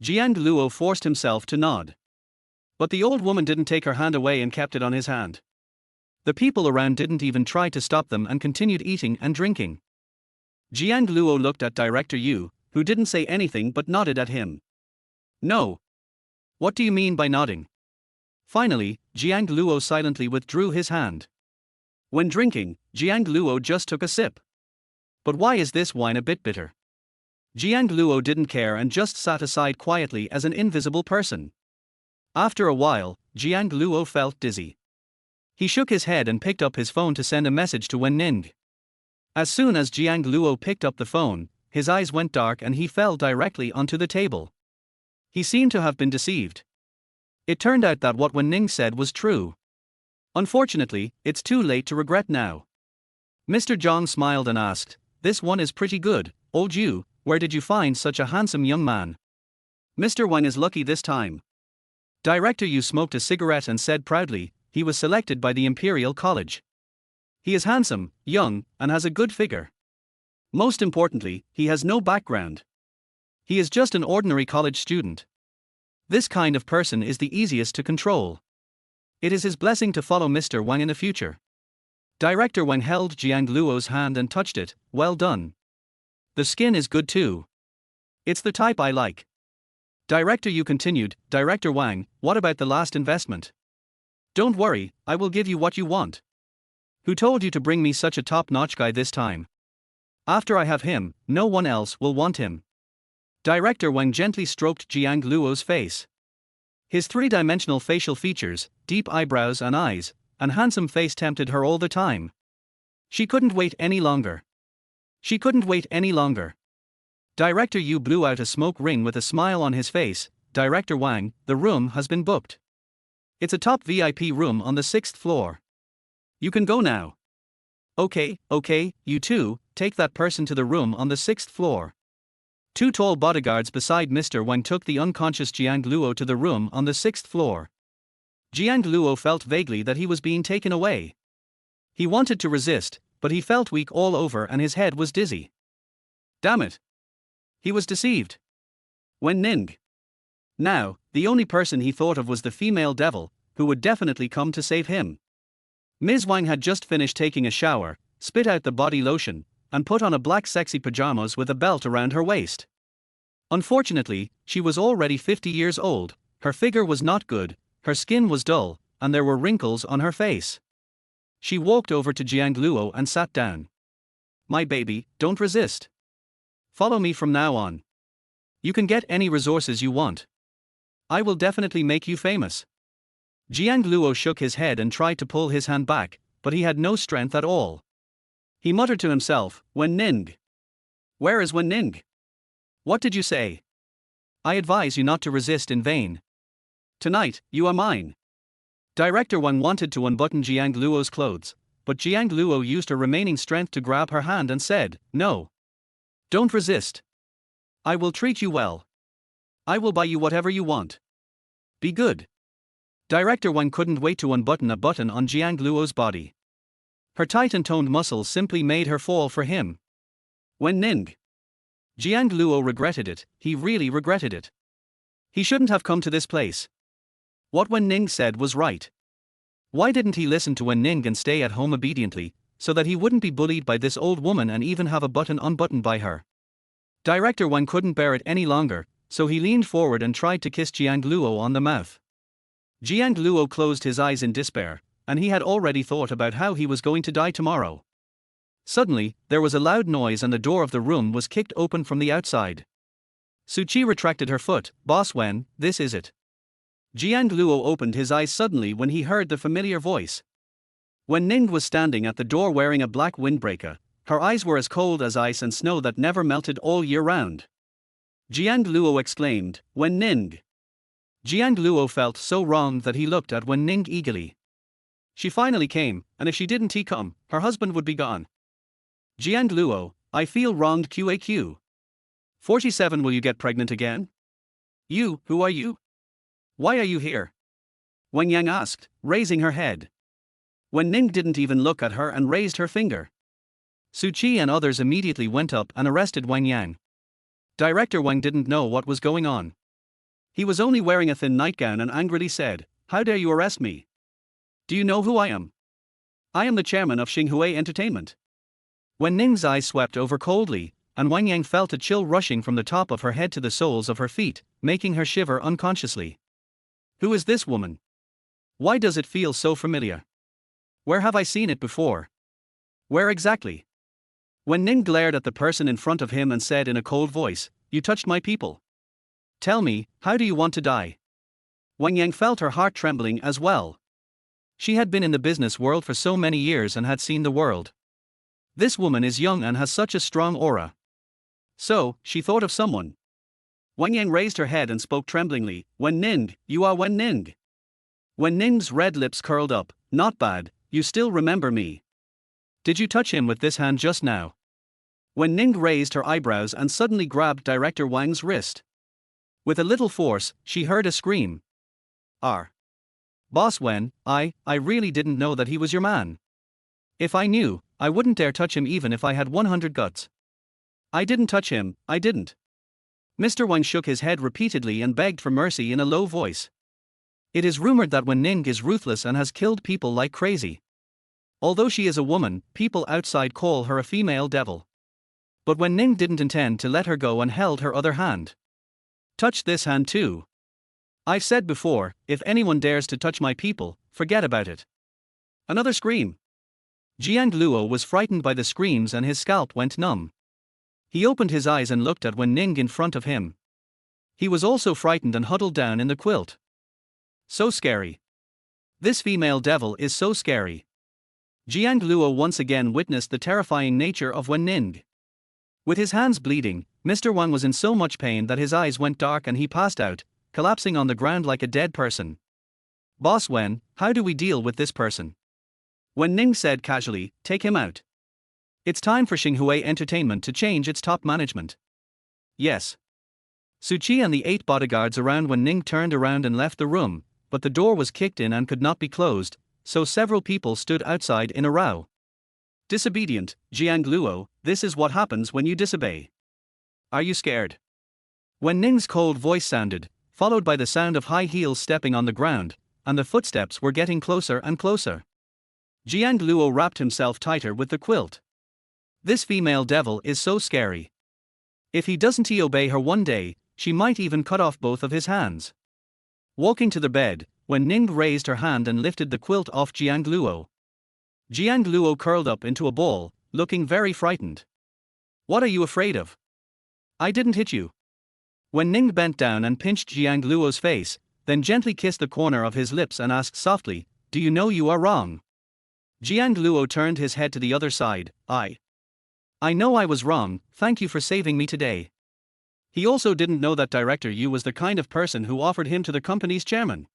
A: Jiang Luo forced himself to nod. But the old woman didn't take her hand away and kept it on his hand. The people around didn't even try to stop them and continued eating and drinking. Jiang Luo looked at Director Yu, who didn't say anything but nodded at him. No. What do you mean by nodding? Finally, Jiang Luo silently withdrew his hand. When drinking, Jiang Luo just took a sip. But why is this wine a bit bitter? Jiang Luo didn't care and just sat aside quietly as an invisible person. After a while, Jiang Luo felt dizzy. He shook his head and picked up his phone to send a message to Wen Ning. As soon as Jiang Luo picked up the phone, his eyes went dark and he fell directly onto the table. He seemed to have been deceived. It turned out that what Wen Ning said was true. Unfortunately, it's too late to regret now. Mr. Zhang smiled and asked, "This one is pretty good, old you, where did you find such a handsome young man?" "Mr. Wang is lucky this time." Director Yu smoked a cigarette and said proudly, "He was selected by the Imperial College. He is handsome, young, and has a good figure. Most importantly, he has no background. He is just an ordinary college student. This kind of person is the easiest to control. It is his blessing to follow Mr. Wang in the future." Director Wang held Jiang Luo's hand and touched it. "Well done. The skin is good too. It's the type I like." Director Yu continued, "Director Wang, what about the last investment? Don't worry, I will give you what you want. Who told you to bring me such a top-notch guy this time? After I have him, no one else will want him." Director Wang gently stroked Jiang Luo's face. His three-dimensional facial features, deep eyebrows and eyes, and handsome face tempted her all the time. She couldn't wait any longer. She couldn't wait any longer. Director Yu blew out a smoke ring with a smile on his face. "Director Wang, the room has been booked. It's a top VIP room on the 6th floor. You can go now." Okay, you two, take that person to the room on the 6th floor." Two tall bodyguards beside Mr. Wang took the unconscious Jiang Luo to the room on the 6th floor. Jiang Luo felt vaguely that he was being taken away. He wanted to resist, but he felt weak all over and his head was dizzy. Damn it! He was deceived. Wen Ning. Now, the only person he thought of was the female devil, who would definitely come to save him. Ms. Wang had just finished taking a shower, spit out the body lotion, and put on a black sexy pajamas with a belt around her waist. Unfortunately, she was already 50 years old, her figure was not good, her skin was dull, and there were wrinkles on her face. She walked over to Jiang Luo and sat down. "My baby, don't resist. Follow me from now on. You can get any resources you want. I will definitely make you famous." Jiang Luo shook his head and tried to pull his hand back, but he had no strength at all. He muttered to himself, "Wen Ning. Where is Wen Ning? What did you say? I advise you not to resist in vain. Tonight, you are mine." Director Wang wanted to unbutton Jiang Luo's clothes, but Jiang Luo used her remaining strength to grab her hand and said, "No. Don't resist. I will treat you well. I will buy you whatever you want. Be good." Director Wang couldn't wait to unbutton a button on Jiang Luo's body. Her tight and toned muscles simply made her fall for him. Wen Ning. Jiang Luo regretted it, he really regretted it. He shouldn't have come to this place. What Wen Ning said was right. Why didn't he listen to Wen Ning and stay at home obediently, so that he wouldn't be bullied by this old woman and even have a button unbuttoned by her? Director Wang couldn't bear it any longer, so he leaned forward and tried to kiss Jiang Luo on the mouth. Jiang Luo closed his eyes in despair, and he had already thought about how he was going to die tomorrow. Suddenly, there was a loud noise and the door of the room was kicked open from the outside. Suchi retracted her foot. "Boss Wen, this is it." Jiang Luo opened his eyes suddenly when he heard the familiar voice. Wen Ning was standing at the door wearing a black windbreaker. Her eyes were as cold as ice and snow that never melted all year round. Jiang Luo exclaimed, "Wen Ning." Jiang Luo felt so wronged that he looked at Wen Ning eagerly. She finally came, and if she didn't come, her husband would be gone. "Jiang Luo, I feel wronged QAQ. 47 Will you get pregnant again? You, who are you? Why are you here?" Wang Yang asked, raising her head. Wen Ning didn't even look at her and raised her finger. Suchi and others immediately went up and arrested Wang Yang. Director Wang didn't know what was going on. He was only wearing a thin nightgown and angrily said, "How dare you arrest me? Do you know who I am? I am the chairman of Xinghui Entertainment." Wen Ning's eyes swept over coldly, and Wang Yang felt a chill rushing from the top of her head to the soles of her feet, making her shiver unconsciously. Who is this woman? Why does it feel so familiar? Where have I seen it before? Where exactly? Wen Ning glared at the person in front of him and said in a cold voice, "You touched my people. Tell me, how do you want to die?" Wang Yang felt her heart trembling as well. She had been in the business world for so many years and had seen the world. This woman is young and has such a strong aura. So, she thought of someone. Wang Yang raised her head and spoke tremblingly, "Wen Ning, you are Wen Ning." Wen Ning's red lips curled up. "Not bad, you still remember me. Did you touch him with this hand just now? Wen Ning raised her eyebrows and suddenly grabbed Director Wang's wrist. With a little force, she heard a scream. R. Boss Wen, I really didn't know that he was your man. If I knew, I wouldn't dare touch him even if I had 100 guts. I didn't touch him, I didn't. Mr. Wang shook his head repeatedly and begged for mercy in a low voice. It is rumored that Wen Ning is ruthless and has killed people like crazy. Although she is a woman, people outside call her a female devil. But Wen Ning didn't intend to let her go and held her other hand. Touch this hand too. I've said before, if anyone dares to touch my people, forget about it. Another scream. Jiang Luo was frightened by the screams and his scalp went numb. He opened his eyes and looked at Wen Ning in front of him. He was also frightened and huddled down in the quilt. So scary. This female devil is so scary. Jiang Luo once again witnessed the terrifying nature of Wen Ning. With his hands bleeding, Mr. Wang was in so much pain that his eyes went dark and he passed out, collapsing on the ground like a dead person. Boss Wen, how do we deal with this person? Wen Ning said casually, take him out. It's time for Xinghui Entertainment to change its top management. Yes. Su Qi and the 8 bodyguards around Wen Ning turned around and left the room, but the door was kicked in and could not be closed, so several people stood outside in a row. Disobedient, Jiang Luo, this is what happens when you disobey. Are you scared? Wen Ning's cold voice sounded, followed by the sound of high heels stepping on the ground, and the footsteps were getting closer and closer. Jiang Luo wrapped himself tighter with the quilt. This female devil is so scary. If he doesn't obey her one day, she might even cut off both of his hands. Walking to the bed, Wen Ning raised her hand and lifted the quilt off Jiang Luo. Jiang Luo curled up into a ball, looking very frightened. What are you afraid of? I didn't hit you. Wen Ning bent down and pinched Jiang Luo's face, then gently kissed the corner of his lips and asked softly, do you know you are wrong? Jiang Luo turned his head to the other side. I know I was wrong, thank you for saving me today. He also didn't know that Director Yu was the kind of person who offered him to the company's chairman.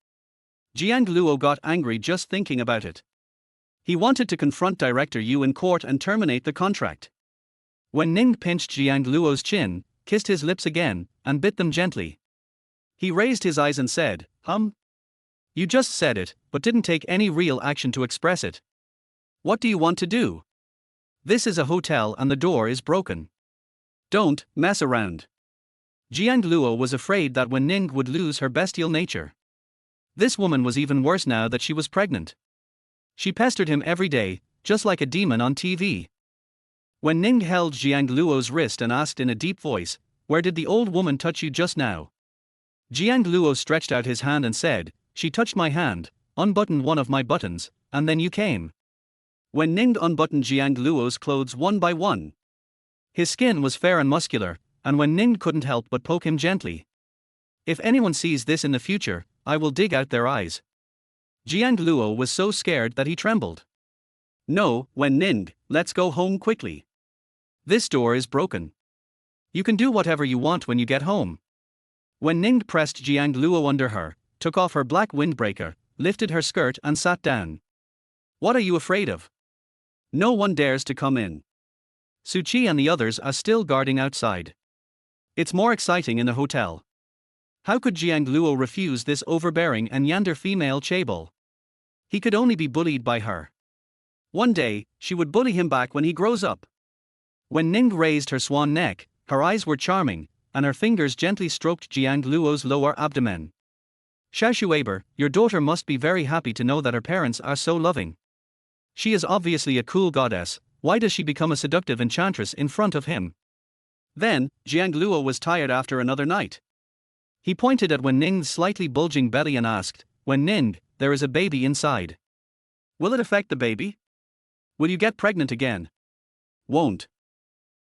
A: Jiang Luo got angry just thinking about it. He wanted to confront Director Yu in court and terminate the contract. Wen Ning pinched Jiang Luo's chin, kissed his lips again, and bit them gently. He raised his eyes and said, You just said it, but didn't take any real action to express it. What do you want to do? This is a hotel and the door is broken. Don't mess around. Jiang Luo was afraid that Wen Ning would lose her bestial nature. This woman was even worse now that she was pregnant. She pestered him every day, just like a demon on TV. Wen Ning held Jiang Luo's wrist and asked in a deep voice, where did the old woman touch you just now? Jiang Luo stretched out his hand and said, she touched my hand, unbuttoned one of my buttons, and then you came. Wen Ning unbuttoned Jiang Luo's clothes one by one. His skin was fair and muscular, and Wen Ning couldn't help but poke him gently. If anyone sees this in the future, I will dig out their eyes. Jiang Luo was so scared that he trembled. No, Wen Ning, let's go home quickly. This door is broken. You can do whatever you want when you get home. Wen Ning pressed Jiang Luo under her, took off her black windbreaker, lifted her skirt and sat down. What are you afraid of? No one dares to come in. Su Qi and the others are still guarding outside. It's more exciting in the hotel. How could Jiang Luo refuse this overbearing and yander female chaebol? He could only be bullied by her. One day, she would bully him back when he grows up. When Ning raised her swan neck, her eyes were charming, and her fingers gently stroked Jiang Luo's lower abdomen. Xiaoshuaber, your daughter must be very happy to know that her parents are so loving. She is obviously a cool goddess, why does she become a seductive enchantress in front of him? Then, Jiang Luo was tired after another night. He pointed at Wen Ning's slightly bulging belly and asked, Wen Ning, there is a baby inside. Will it affect the baby? Will you get pregnant again? Won't.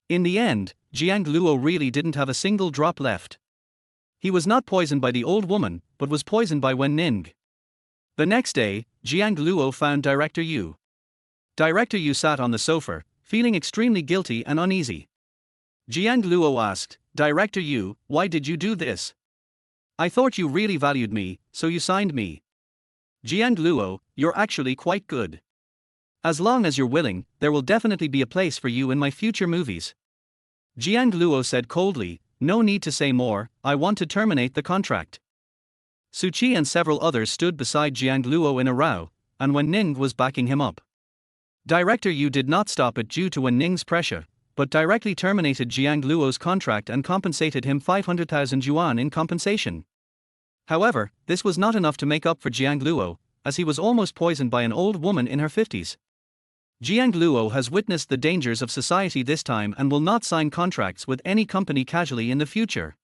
A: In the end, Jiang Luo really didn't have a single drop left. He was not poisoned by the old woman, but was poisoned by Wen Ning. The next day, Jiang Luo found Director Yu. Director Yu sat on the sofa, feeling extremely guilty and uneasy. Jiang Luo asked, Director Yu, why did you do this? I thought you really valued me, so you signed me. Jiang Luo, you're actually quite good. As long as you're willing, there will definitely be a place for you in my future movies. Jiang Luo said coldly, no need to say more, I want to terminate the contract. Su Qi and several others stood beside Jiang Luo in a row, and Wen Ning was backing him up. Director Yu did not stop it due to Wen Ning's pressure, but directly terminated Jiang Luo's contract and compensated him 500,000 yuan in compensation. However, this was not enough to make up for Jiang Luo, as he was almost poisoned by an old woman in her 50s. Jiang Luo has witnessed the dangers of society this time and will not sign contracts with any company casually in the future.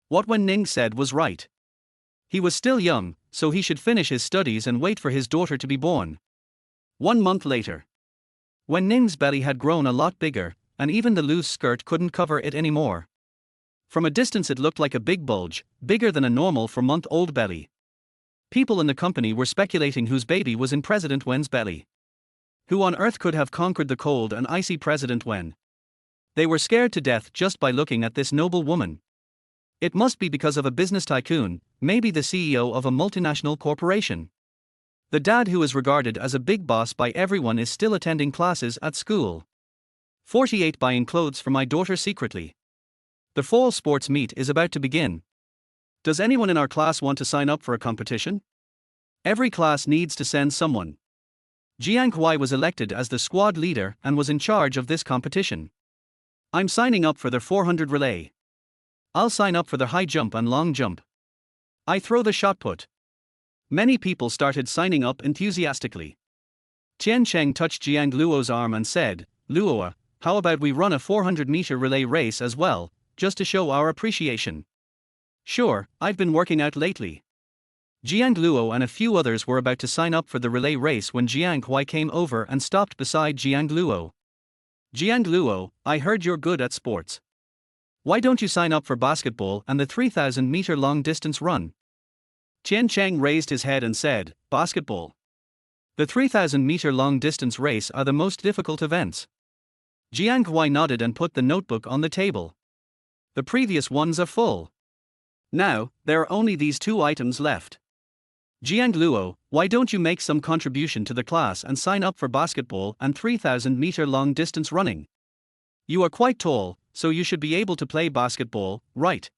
A: What Wen Ning said was right. He was still young, so he should finish his studies and wait for his daughter to be born. 1 month later. Wen Ning's belly had grown a lot bigger, and even the loose skirt couldn't cover it anymore. From a distance it looked like a big bulge, bigger than a normal 4-month-old belly. People in the company were speculating whose baby was in President Wen's belly. Who on earth could have conquered the cold and icy President Wen? They were scared to death just by looking at this noble woman. It must be because of a business tycoon, maybe the CEO of a multinational corporation. The dad who is regarded as a big boss by everyone is still attending classes at school. 48 Buying clothes for my daughter secretly. The fall sports meet is about to begin. Does anyone in our class want to sign up for a competition? Every class needs to send someone. Jiang Huai was elected as the squad leader and was in charge of this competition. I'm signing up for the 400 relay. I'll sign up for the high jump and long jump. I throw the shot put. Many people started signing up enthusiastically. Tian Cheng touched Jiang Luo's arm and said, Luo, how about we run a 400-meter relay race as well, just to show our appreciation? Sure, I've been working out lately. Jiang Luo and a few others were about to sign up for the relay race when Jiang Huai came over and stopped beside Jiang Luo. Jiang Luo, I heard you're good at sports. Why don't you sign up for basketball and the 3,000-meter long-distance run? Tian Cheng raised his head and said, basketball. The 3,000-meter long-distance race are the most difficult events. Jiang Huai nodded and put the notebook on the table. The previous ones are full. Now, there are only these 2 items left. Jiang Luo, why don't you make some contribution to the class and sign up for basketball and 3,000-meter long-distance running? You are quite tall, so you should be able to play basketball, right?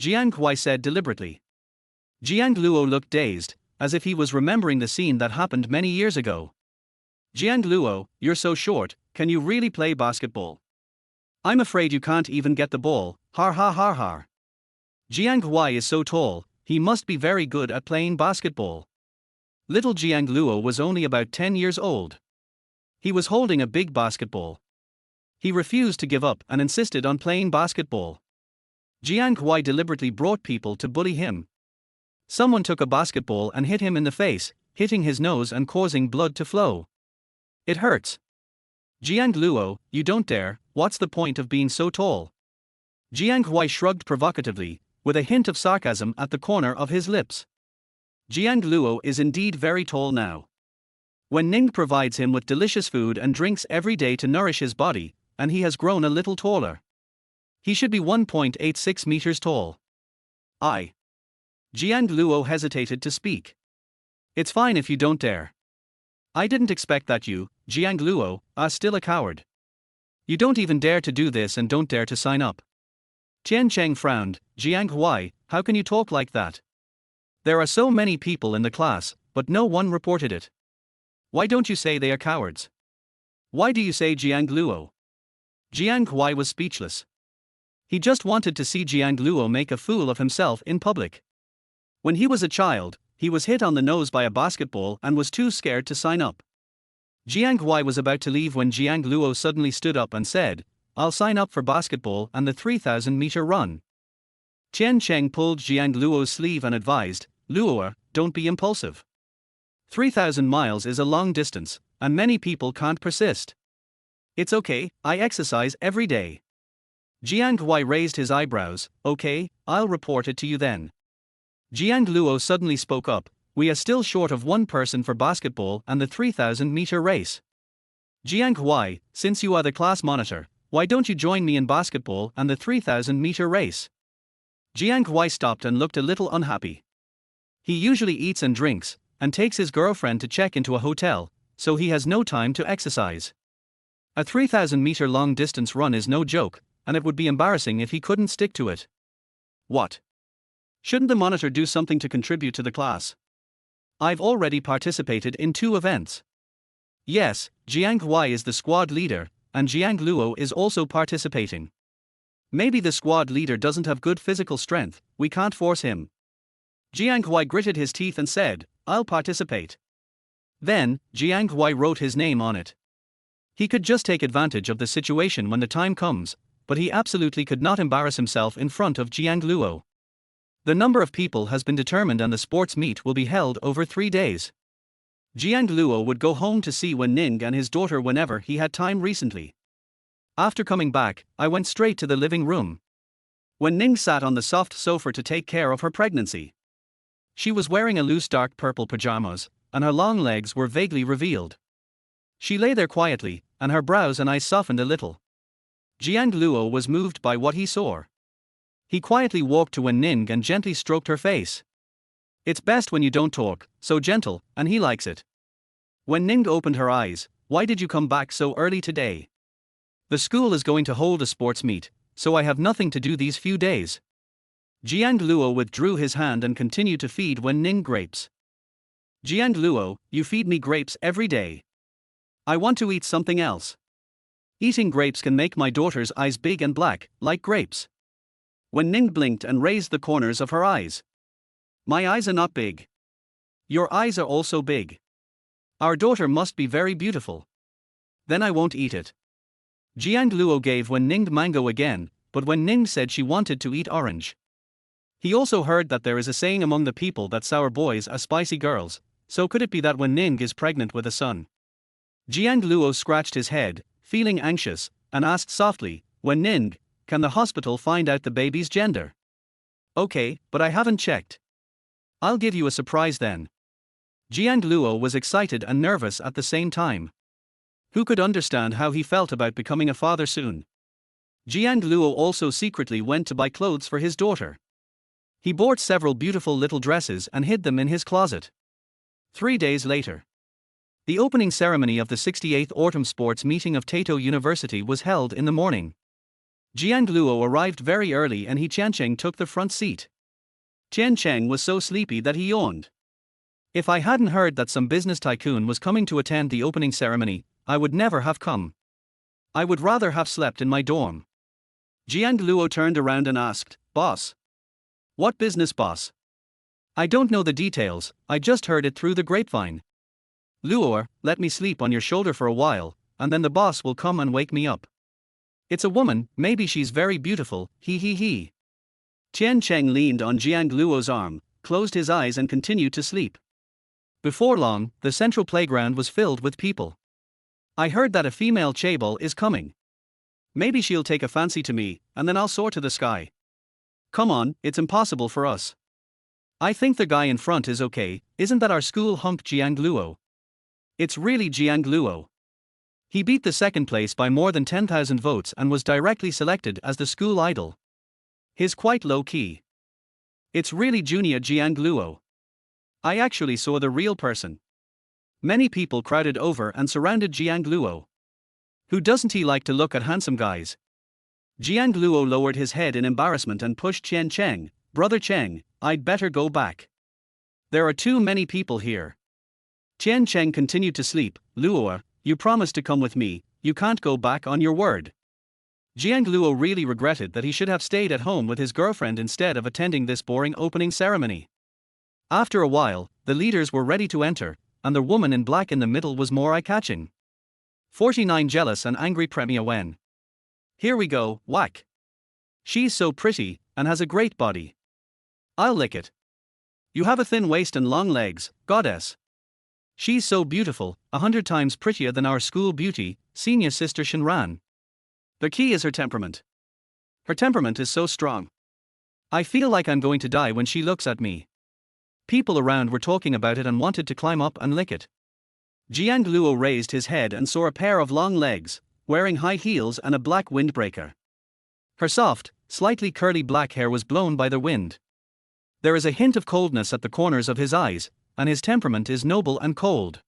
A: Jiang Huai said deliberately. Jiang Luo looked dazed, as if he was remembering the scene that happened many years ago. Jiang Luo, you're so short, can you really play basketball? I'm afraid you can't even get the ball, har ha har har. Jiang Huai is so tall, he must be very good at playing basketball. Little Jiang Luo was only about 10 years old. He was holding a big basketball. He refused to give up and insisted on playing basketball. Jiang Huai deliberately brought people to bully him. Someone took a basketball and hit him in the face, hitting his nose and causing blood to flow. It hurts. Jiang Luo, you don't dare, what's the point of being so tall? Jiang Huai shrugged provocatively, with a hint of sarcasm at the corner of his lips. Jiang Luo is indeed very tall now. Wen Ning provides him with delicious food and drinks every day to nourish his body, and he has grown a little taller. He should be 1.86 meters tall. Jiang Luo hesitated to speak. It's fine if you don't dare. I didn't expect that you, Jiang Luo, are still a coward. You don't even dare to do this and don't dare to sign up. Tian Cheng frowned, Jiang Huai, how can you talk like that? There are so many people in the class, but no one reported it. Why don't you say they are cowards? Why do you say Jiang Luo? Jiang Huai was speechless. He just wanted to see Jiang Luo make a fool of himself in public. When he was a child, he was hit on the nose by a basketball and was too scared to sign up. Jiang Huai was about to leave when Jiang Luo suddenly stood up and said, I'll sign up for basketball and the 3,000-meter run. Tian Cheng pulled Jiang Luo's sleeve and advised, Luo, don't be impulsive. 3,000 miles is a long distance, and many people can't persist. It's okay, I exercise every day. Jiang Huai raised his eyebrows, okay, I'll report it to you then. Jiang Luo suddenly spoke up, we are still short of 1 person for basketball and the 3,000-meter race. Jiang Huai, since you are the class monitor, why don't you join me in basketball and the 3,000-meter race? Jiang Huai stopped and looked a little unhappy. He usually eats and drinks, and takes his girlfriend to check into a hotel, so he has no time to exercise. A 3,000-meter long distance run is no joke, and it would be embarrassing if he couldn't stick to it. What? Shouldn't the monitor do something to contribute to the class? I've already participated in 2 events. Yes, Jiang Huai is the squad leader, and Jiang Luo is also participating. Maybe the squad leader doesn't have good physical strength, we can't force him. Jiang Huai gritted his teeth and said, I'll participate. Then, Jiang Huai wrote his name on it. He could just take advantage of the situation when the time comes, but he absolutely could not embarrass himself in front of Jiang Luo. The number of people has been determined and the sports meet will be held over 3 days. Jiang Luo would go home to see Wen Ning and his daughter whenever he had time recently. After coming back, I went straight to the living room. Wen Ning sat on the soft sofa to take care of her pregnancy. She was wearing a loose dark purple pajamas, and her long legs were vaguely revealed. She lay there quietly, and her brows and eyes softened a little. Jiang Luo was moved by what he saw. He quietly walked to Wen Ning and gently stroked her face. It's best when you don't talk, so gentle, and he likes it. Wen Ning opened her eyes. Why did you come back so early today? The school is going to hold a sports meet, so I have nothing to do these few days. Jiang Luo withdrew his hand and continued to feed Wen Ning grapes. Jiang Luo, you feed me grapes every day. I want to eat something else. Eating grapes can make my daughter's eyes big and black, like grapes. Wen Ning blinked and raised the corners of her eyes. My eyes are not big. Your eyes are also big. Our daughter must be very beautiful. Then I won't eat it. Jiang Luo gave Wen Ning mango again, but Wen Ning said she wanted to eat orange. He also heard that there is a saying among the people that sour boys are spicy girls, so could it be that Wen Ning is pregnant with a son? Jiang Luo scratched his head, feeling anxious, and asked softly, Wen Ning, can the hospital find out the baby's gender? Okay, but I haven't checked. I'll give you a surprise then. Jiang Luo was excited and nervous at the same time. Who could understand how he felt about becoming a father soon? Jiang Luo also secretly went to buy clothes for his daughter. He bought several beautiful little dresses and hid them in his closet. 3 days later, the opening ceremony of the 68th Autumn Sports Meeting of Taito University was held in the morning. Jiang Luo arrived very early and He Qiancheng took the front seat. Qiancheng was so sleepy that he yawned. If I hadn't heard that some business tycoon was coming to attend the opening ceremony, I would never have come. I would rather have slept in my dorm. Jiang Luo turned around and asked, Boss? What business, boss? I don't know the details, I just heard it through the grapevine. Luo, let me sleep on your shoulder for a while, and then the boss will come and wake me up. It's a woman, maybe she's very beautiful, he. Tian Cheng leaned on Jiang Luo's arm, closed his eyes and continued to sleep. Before long, the central playground was filled with people. I heard that a female chaebol is coming. Maybe she'll take a fancy to me, and then I'll soar to the sky. Come on, it's impossible for us. I think the guy in front is okay, isn't that our school hunk Jiang Luo? It's really Jiang Luo. He beat the second place by more than 10,000 votes and was directly selected as the school idol. He's quite low-key. It's really Junior Jiang Luo. I actually saw the real person. Many people crowded over and surrounded Jiang Luo. Who doesn't he like to look at handsome guys? Jiang Luo lowered his head in embarrassment and pushed Qian Cheng, Brother Cheng, I'd better go back. There are too many people here. Qian Cheng continued to sleep. Luo, you promised to come with me, you can't go back on your word. Jiang Luo really regretted that he should have stayed at home with his girlfriend instead of attending this boring opening ceremony. After a while, the leaders were ready to enter, and the woman in black in the middle was more eye-catching. 49 Jealous and angry Premier Wen. Here we go, whack. She's so pretty, and has a great body. I'll lick it. You have a thin waist and long legs, goddess. She's so beautiful, 100 times prettier than our school beauty, senior sister Shinran. The key is her temperament. Her temperament is so strong. I feel like I'm going to die when she looks at me. People around were talking about it and wanted to climb up and lick it. Jiang Luo raised his head and saw a pair of long legs, wearing high heels and a black windbreaker. Her soft, slightly curly black hair was blown by the wind. There is a hint of coldness at the corners of his eyes, and his temperament is noble and cold.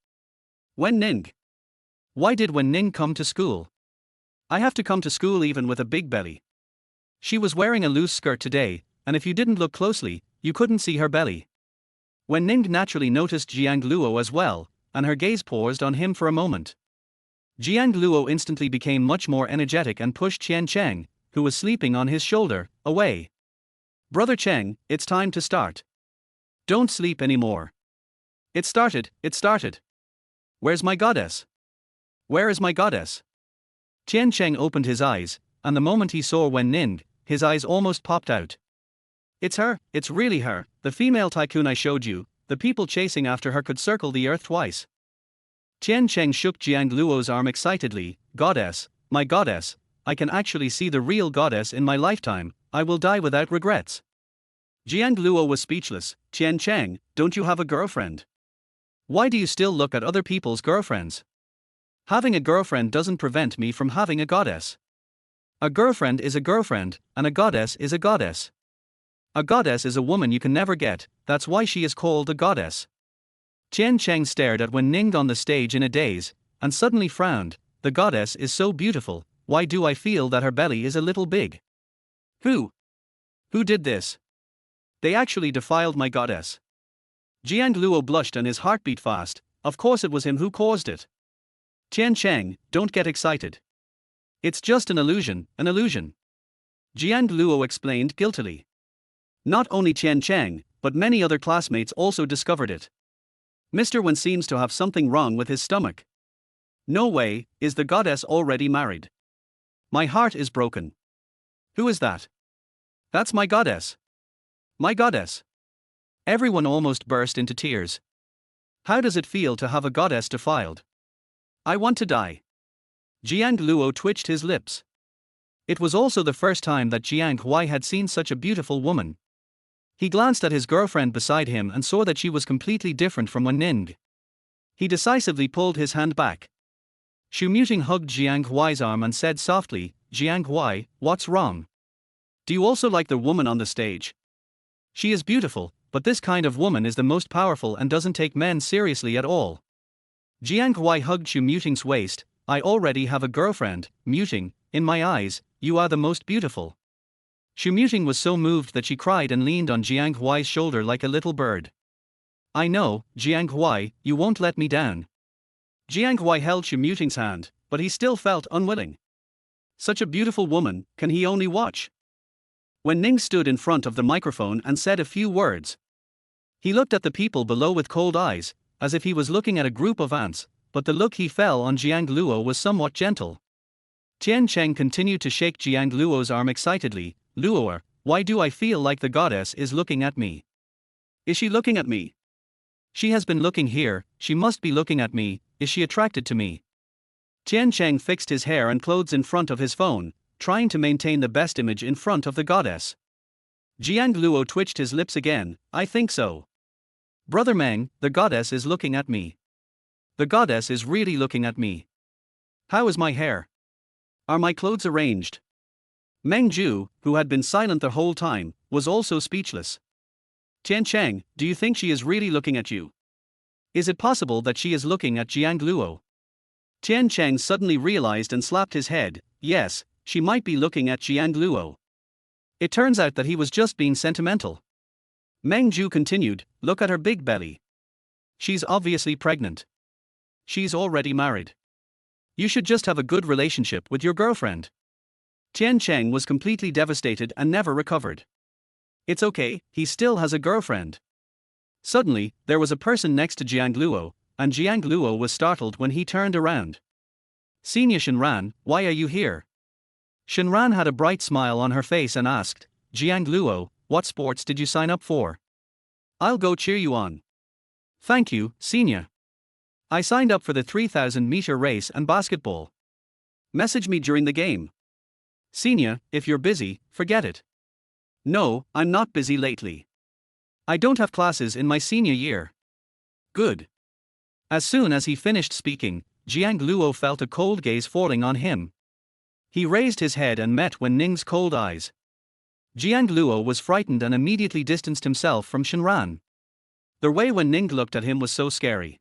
A: Wen Ning. Why did Wen Ning come to school? I have to come to school even with a big belly. She was wearing a loose skirt today, and if you didn't look closely, you couldn't see her belly. Wen Ning naturally noticed Jiang Luo as well, and her gaze paused on him for a moment. Jiang Luo instantly became much more energetic and pushed Qian Cheng, who was sleeping on his shoulder, away. Brother Cheng, it's time to start. Don't sleep anymore. It started. Where's my goddess? Where is my goddess? Qian Cheng opened his eyes, and the moment he saw Wen Ning, his eyes almost popped out. It's her, it's really her, the female tycoon I showed you. The people chasing after her could circle the earth twice. Qian Cheng shook Jiang Luo's arm excitedly. Goddess, my goddess, I can actually see the real goddess in my lifetime. I will die without regrets. Jiang Luo was speechless. Qian Cheng, don't you have a girlfriend? Why do you still look at other people's girlfriends? Having a girlfriend doesn't prevent me from having a goddess. A girlfriend is a girlfriend, and a goddess is a goddess. A goddess is a woman you can never get, that's why she is called a goddess. Qian Cheng stared at Wen Ning on the stage in a daze, and suddenly frowned. The goddess is so beautiful, why do I feel that her belly is a little big? Who did this? They actually defiled my goddess. Jiang Luo blushed and his heart beat fast. Of course it was him who caused it. Qian Cheng, don't get excited. It's just an illusion, an illusion. Jiang Luo explained guiltily. Not only Qian Cheng, but many other classmates also discovered it. Mr. Wen seems to have something wrong with his stomach. No way, is the goddess already married? My heart is broken. Who is that? That's my goddess. My goddess. Everyone almost burst into tears. How does it feel to have a goddess defiled? I want to die. Jiang Luo twitched his lips. It was also the first time that Jiang Huai had seen such a beautiful woman. He glanced at his girlfriend beside him and saw that she was completely different from Wen Ning. He decisively pulled his hand back. Xu Muting hugged Jiang Huai's arm and said softly, Jiang Huai, what's wrong? Do you also like the woman on the stage? She is beautiful, but this kind of woman is the most powerful and doesn't take men seriously at all. Jiang Huai hugged Xu Muting's waist. I already have a girlfriend, Muting, in my eyes, you are the most beautiful. Xu Muting was so moved that she cried and leaned on Jiang Huai's shoulder like a little bird. I know, Jiang Huai, you won't let me down. Jiang Huai held Xu Muting's hand, but he still felt unwilling. Such a beautiful woman, can he only watch? Wen Ning stood in front of the microphone and said a few words. He looked at the people below with cold eyes, as if he was looking at a group of ants, but the look he fell on Jiang Luo was somewhat gentle. Qian Cheng continued to shake Jiang Luo's arm excitedly. Luo, why do I feel like the goddess is looking at me? Is she looking at me? She has been looking here, she must be looking at me, is she attracted to me? Qian Cheng fixed his hair and clothes in front of his phone, trying to maintain the best image in front of the goddess. Jiang Luo twitched his lips again. I think so. Brother Meng, the goddess is looking at me. The goddess is really looking at me. How is my hair? Are my clothes arranged? Meng Zhu, who had been silent the whole time, was also speechless. Qian Cheng, do you think she is really looking at you? Is it possible that she is looking at Jiang Luo? Qian Cheng suddenly realized and slapped his head. Yes, she might be looking at Jiang Luo. It turns out that he was just being sentimental. Meng Zhu continued, look at her big belly. She's obviously pregnant. She's already married. You should just have a good relationship with your girlfriend. Qian Cheng was completely devastated and never recovered. It's okay, he still has a girlfriend. Suddenly, there was a person next to Jiang Luo, and Jiang Luo was startled when he turned around. Senior Shenran, why are you here? Shenran had a bright smile on her face and asked, Jiang Luo, what sports did you sign up for? I'll go cheer you on. Thank you, Senior. I signed up for the 3,000-meter race and basketball. Message me during the game. Senior, if you're busy, forget it. No, I'm not busy lately. I don't have classes in my senior year. Good. As soon as he finished speaking, Jiang Luo felt a cold gaze falling on him. He raised his head and met Wen Ning's cold eyes. Jiang Luo was frightened and immediately distanced himself from Shenran. The way Wen Ning looked at him was so scary.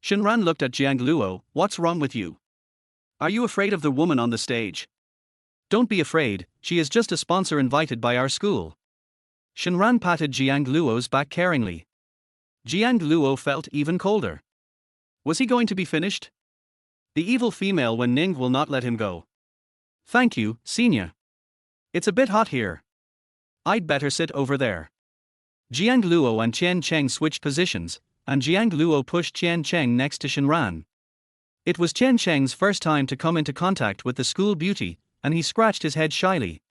A: Shinran looked at Jiang Luo. What's wrong with you? Are you afraid of the woman on the stage? Don't be afraid, she is just a sponsor invited by our school. Shinran patted Jiang Luo's back caringly. Jiang Luo felt even colder. Was he going to be finished? The evil female Wen Ning will not let him go. Thank you, senior. It's a bit hot here. I'd better sit over there. Jiang Luo and Qian Cheng switched positions, and Jiang Luo pushed Qian Cheng next to Shinran. It was Qian Cheng's first time to come into contact with the school beauty, and he scratched his head shyly.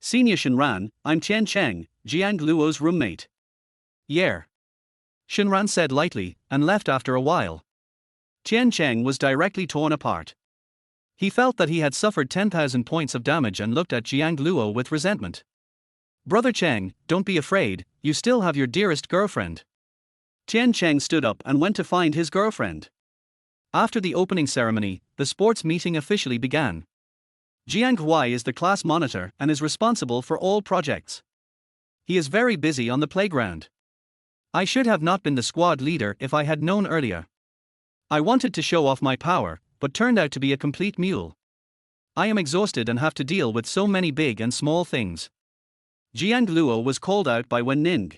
A: Senior Shinran, I'm Qian Cheng, Jiang Luo's roommate. Yeah. Shinran said lightly, and left after a while. Qian Cheng was directly torn apart. He felt that he had suffered 10,000 points of damage and looked at Jiang Luo with resentment. Brother Cheng, don't be afraid, you still have your dearest girlfriend. Qian Cheng stood up and went to find his girlfriend. After the opening ceremony, the sports meeting officially began. Jiang Huai is the class monitor and is responsible for all projects. He is very busy on the playground. I should have not been the squad leader if I had known earlier. I wanted to show off my power, but turned out to be a complete mule. I am exhausted and have to deal with so many big and small things. Jiang Luo was called out by Wen Ning.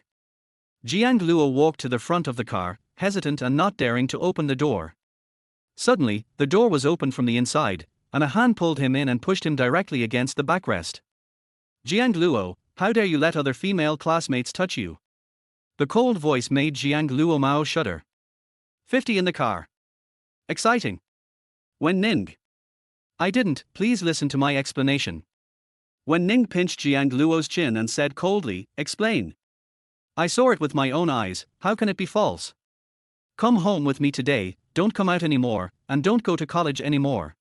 A: Jiang Luo walked to the front of the car, hesitant and not daring to open the door. Suddenly, the door was opened from the inside, and a hand pulled him in and pushed him directly against the backrest. Jiang Luo, how dare you let other female classmates touch you? The cold voice made Jiang Luo Mao shudder. 50 in the car. Exciting. Wen Ning. I didn't, please listen to my explanation. Wen Ning pinched Jiang Luo's chin and said coldly, explain. I saw it with my own eyes, how can it be false? Come home with me today, don't come out anymore, and don't go to college anymore.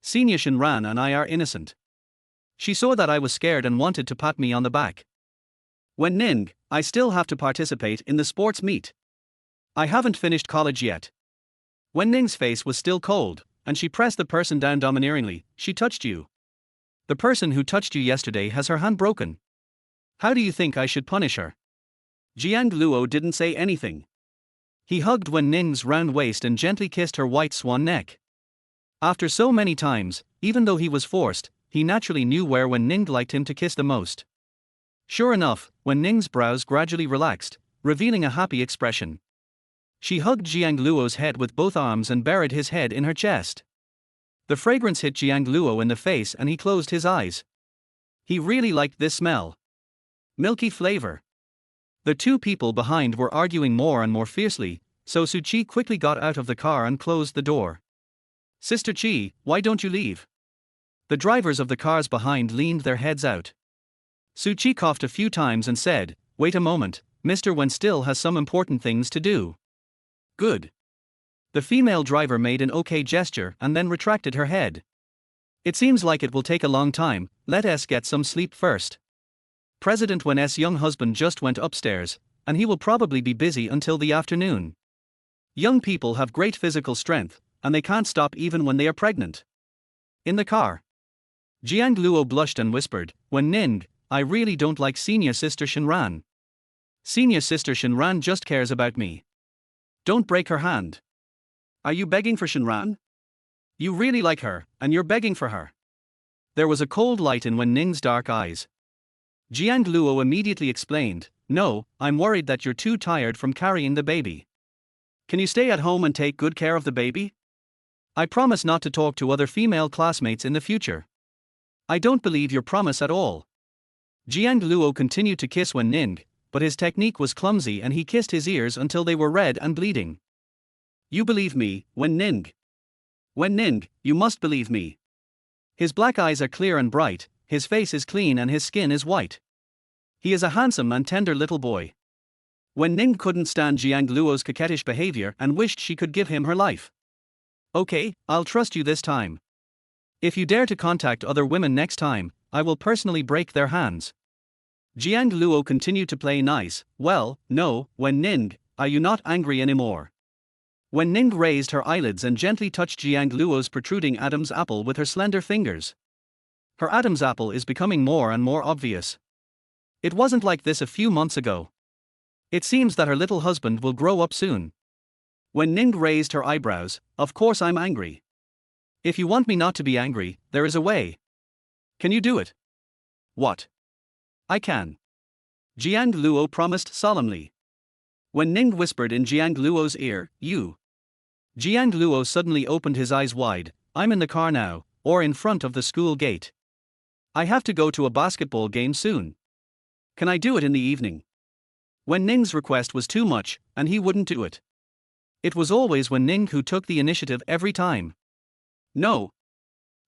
A: Senior Shinran and I are innocent. She saw that I was scared and wanted to pat me on the back. Wen Ning, I still have to participate in the sports meet. I haven't finished college yet. Wen Ning's face was still cold, and she pressed the person down domineeringly. She touched you. The person who touched you yesterday has her hand broken. How do you think I should punish her? Jiang Luo didn't say anything. He hugged Wen Ning's round waist and gently kissed her white swan neck. After so many times, even though he was forced, he naturally knew where Wen Ning liked him to kiss the most. Sure enough, Wen Ning's brows gradually relaxed, revealing a happy expression. She hugged Jiang Luo's head with both arms and buried his head in her chest. The fragrance hit Jiang Luo in the face and he closed his eyes. He really liked this smell. Milky flavor. The two people behind were arguing more and more fiercely, so Su Qi quickly got out of the car and closed the door. Sister Qi, why don't you leave? The drivers of the cars behind leaned their heads out. Su Qi coughed a few times and said, wait a moment, Mr. Wen still has some important things to do. Good. The female driver made an okay gesture and then retracted her head. It seems like it will take a long time, let us get some sleep first. President Wen's young husband just went upstairs, and he will probably be busy until the afternoon. Young people have great physical strength, and they can't stop even when they are pregnant. In the car. Jiang Luo blushed and whispered, Wen Ning, I really don't like senior sister Shinran. Senior sister Shinran just cares about me. Don't break her hand. Are you begging for Shinran? You really like her, and you're begging for her. There was a cold light in Wen Ning's dark eyes. Jiang Luo immediately explained, no, I'm worried that you're too tired from carrying the baby. Can you stay at home and take good care of the baby? I promise not to talk to other female classmates in the future. I don't believe your promise at all. Jiang Luo continued to kiss Wen Ning, but his technique was clumsy and he kissed his ears until they were red and bleeding. You believe me, Wen Ning. Wen Ning, you must believe me. His black eyes are clear and bright, his face is clean and his skin is white. He is a handsome and tender little boy. Wen Ning couldn't stand Jiang Luo's coquettish behavior and wished she could give him her life. Okay, I'll trust you this time. If you dare to contact other women next time, I will personally break their hands. Jiang Luo continued to play nice. Well, no, Wen Ning, are you not angry anymore? Wen Ning raised her eyelids and gently touched Jiang Luo's protruding Adam's apple with her slender fingers. Her Adam's apple is becoming more and more obvious. It wasn't like this a few months ago. It seems that her little husband will grow up soon. Wen Ning raised her eyebrows. Of course I'm angry. If you want me not to be angry, there is a way. Can you do it? What? I can. Jiang Luo promised solemnly. Wen Ning whispered in Jiang Luo's ear, you. Jiang Luo suddenly opened his eyes wide. I'm in the car now, or in front of the school gate. I have to go to a basketball game soon. Can I do it in the evening? Wen Ning's request was too much, and he wouldn't do it. It was always Wen Ning who took the initiative every time. No.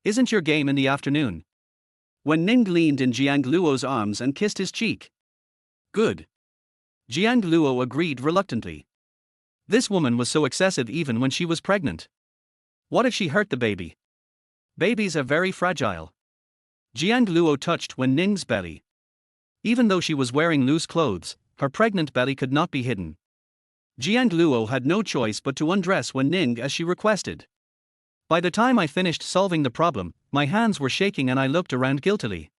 A: Isn't your game in the afternoon? Wen Ning leaned in Jiang Luo's arms and kissed his cheek. Good. Jiang Luo agreed reluctantly. This woman was so excessive even when she was pregnant. What if she hurt the baby? Babies are very fragile. Jiang Luo touched Wen Ning's belly. Even though she was wearing loose clothes, her pregnant belly could not be hidden. Jiang Luo had no choice but to undress Wen Ning as she requested. By the time I finished solving the problem, my hands were shaking and I looked around guiltily.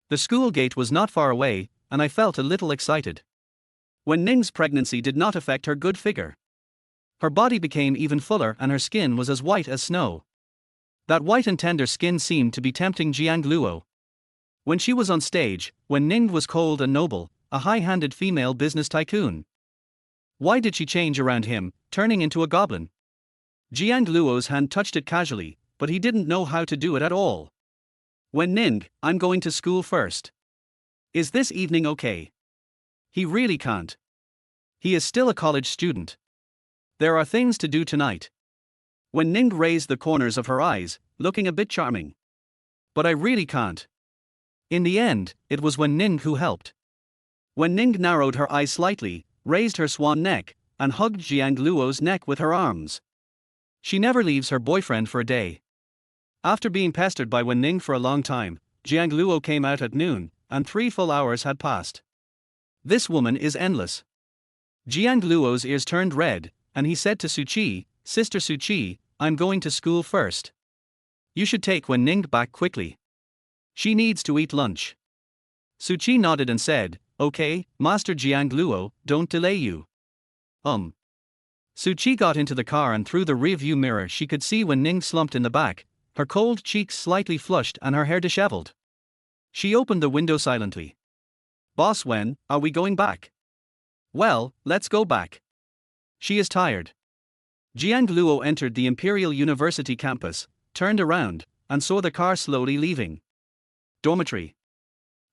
A: The school gate was not far away, and I felt a little excited. Wen Ning's pregnancy did not affect her good figure. Her body became even fuller and her skin was as white as snow. That white and tender skin seemed to be tempting Jiang Luo. When she was on stage, Wen Ning was cold and noble, a high-handed female business tycoon. Why did she change around him, turning into a goblin? Jiang Luo's hand touched it casually, but he didn't know how to do it at all. Wen Ning, I'm going to school first. Is this evening okay? He really can't. He is still a college student. There are things to do tonight. Wen Ning raised the corners of her eyes, looking a bit charming. But I really can't. In the end, it was Wen Ning who helped. Wen Ning narrowed her eyes slightly, raised her swan neck, and hugged Jiang Luo's neck with her arms. She never leaves her boyfriend for a day. After being pestered by Wen Ning for a long time, Jiang Luo came out at noon, and 3 full hours had passed. This woman is endless. Jiang Luo's ears turned red, and he said to Suqi, Sister Suqi, I'm going to school first. You should take Wen Ning back quickly. She needs to eat lunch. Suqi nodded and said, Okay, Master Jiang Luo, don't delay you. Suqi got into the car and through the rearview mirror she could see Wen Ning slumped in the back, her cold cheeks slightly flushed and her hair disheveled. She opened the window silently. Boss Wen, are we going back? Well, let's go back. She is tired. Jiang Luo entered the Imperial University campus, turned around, and saw the car slowly leaving. Dormitory.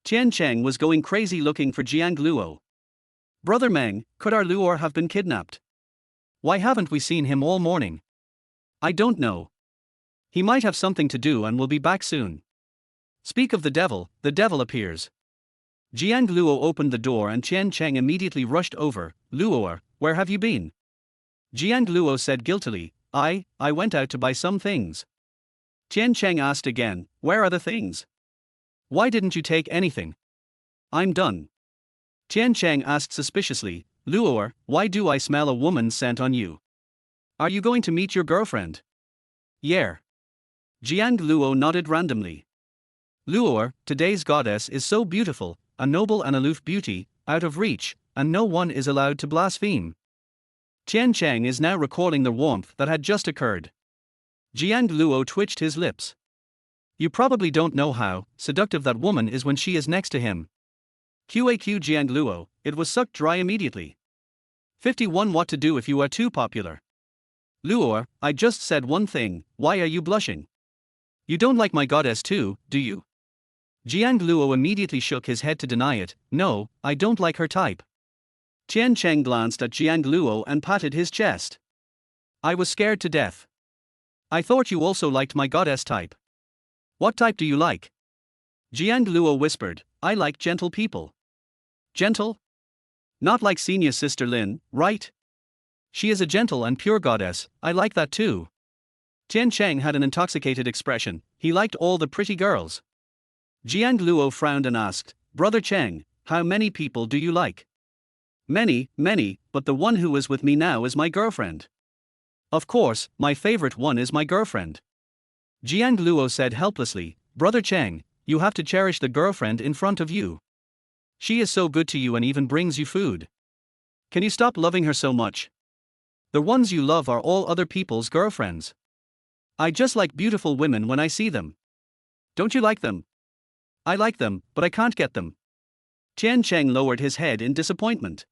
A: Tian Cheng was going crazy looking for Jiang Luo. Brother Meng, could our Luo have been kidnapped? Why haven't we seen him all morning? I don't know. He might have something to do and will be back soon. Speak of the devil appears. Jiang Luo opened the door and Tian Cheng immediately rushed over. Luo, where have you been? Jiang Luo said guiltily, I went out to buy some things. Tian Cheng asked again, where are the things? Why didn't you take anything? I'm done. Tian Cheng asked suspiciously, Luo, why do I smell a woman's scent on you? Are you going to meet your girlfriend? Yeah. Jiang Luo nodded randomly. Luo, today's goddess is so beautiful, a noble and aloof beauty, out of reach, and no one is allowed to blaspheme. Tian Cheng is now recalling the warmth that had just occurred. Jiang Luo twitched his lips. You probably don't know how seductive that woman is when she is next to him. QAQ Jiang Luo, it was sucked dry immediately. 51 What to do if you are too popular? Luo, I just said one thing, why are you blushing? You don't like my goddess too, do you? Jiang Luo immediately shook his head to deny it. No, I don't like her type. Tian Cheng glanced at Jiang Luo and patted his chest. I was scared to death. I thought you also liked my goddess type. What type do you like? Jiang Luo whispered, I like gentle people. Gentle? Not like senior sister Lin, right? She is a gentle and pure goddess, I like that too. Tian Cheng had an intoxicated expression, he liked all the pretty girls. Jiang Luo frowned and asked, Brother Cheng, how many people do you like? Many, but the one who is with me now is my girlfriend. Of course, my favorite one is my girlfriend. Jiang Luo said helplessly, Brother Cheng, you have to cherish the girlfriend in front of you. She is so good to you and even brings you food. Can you stop loving her so much? The ones you love are all other people's girlfriends. I just like beautiful women when I see them. Don't you like them? I like them, but I can't get them. Tian Cheng lowered his head in disappointment.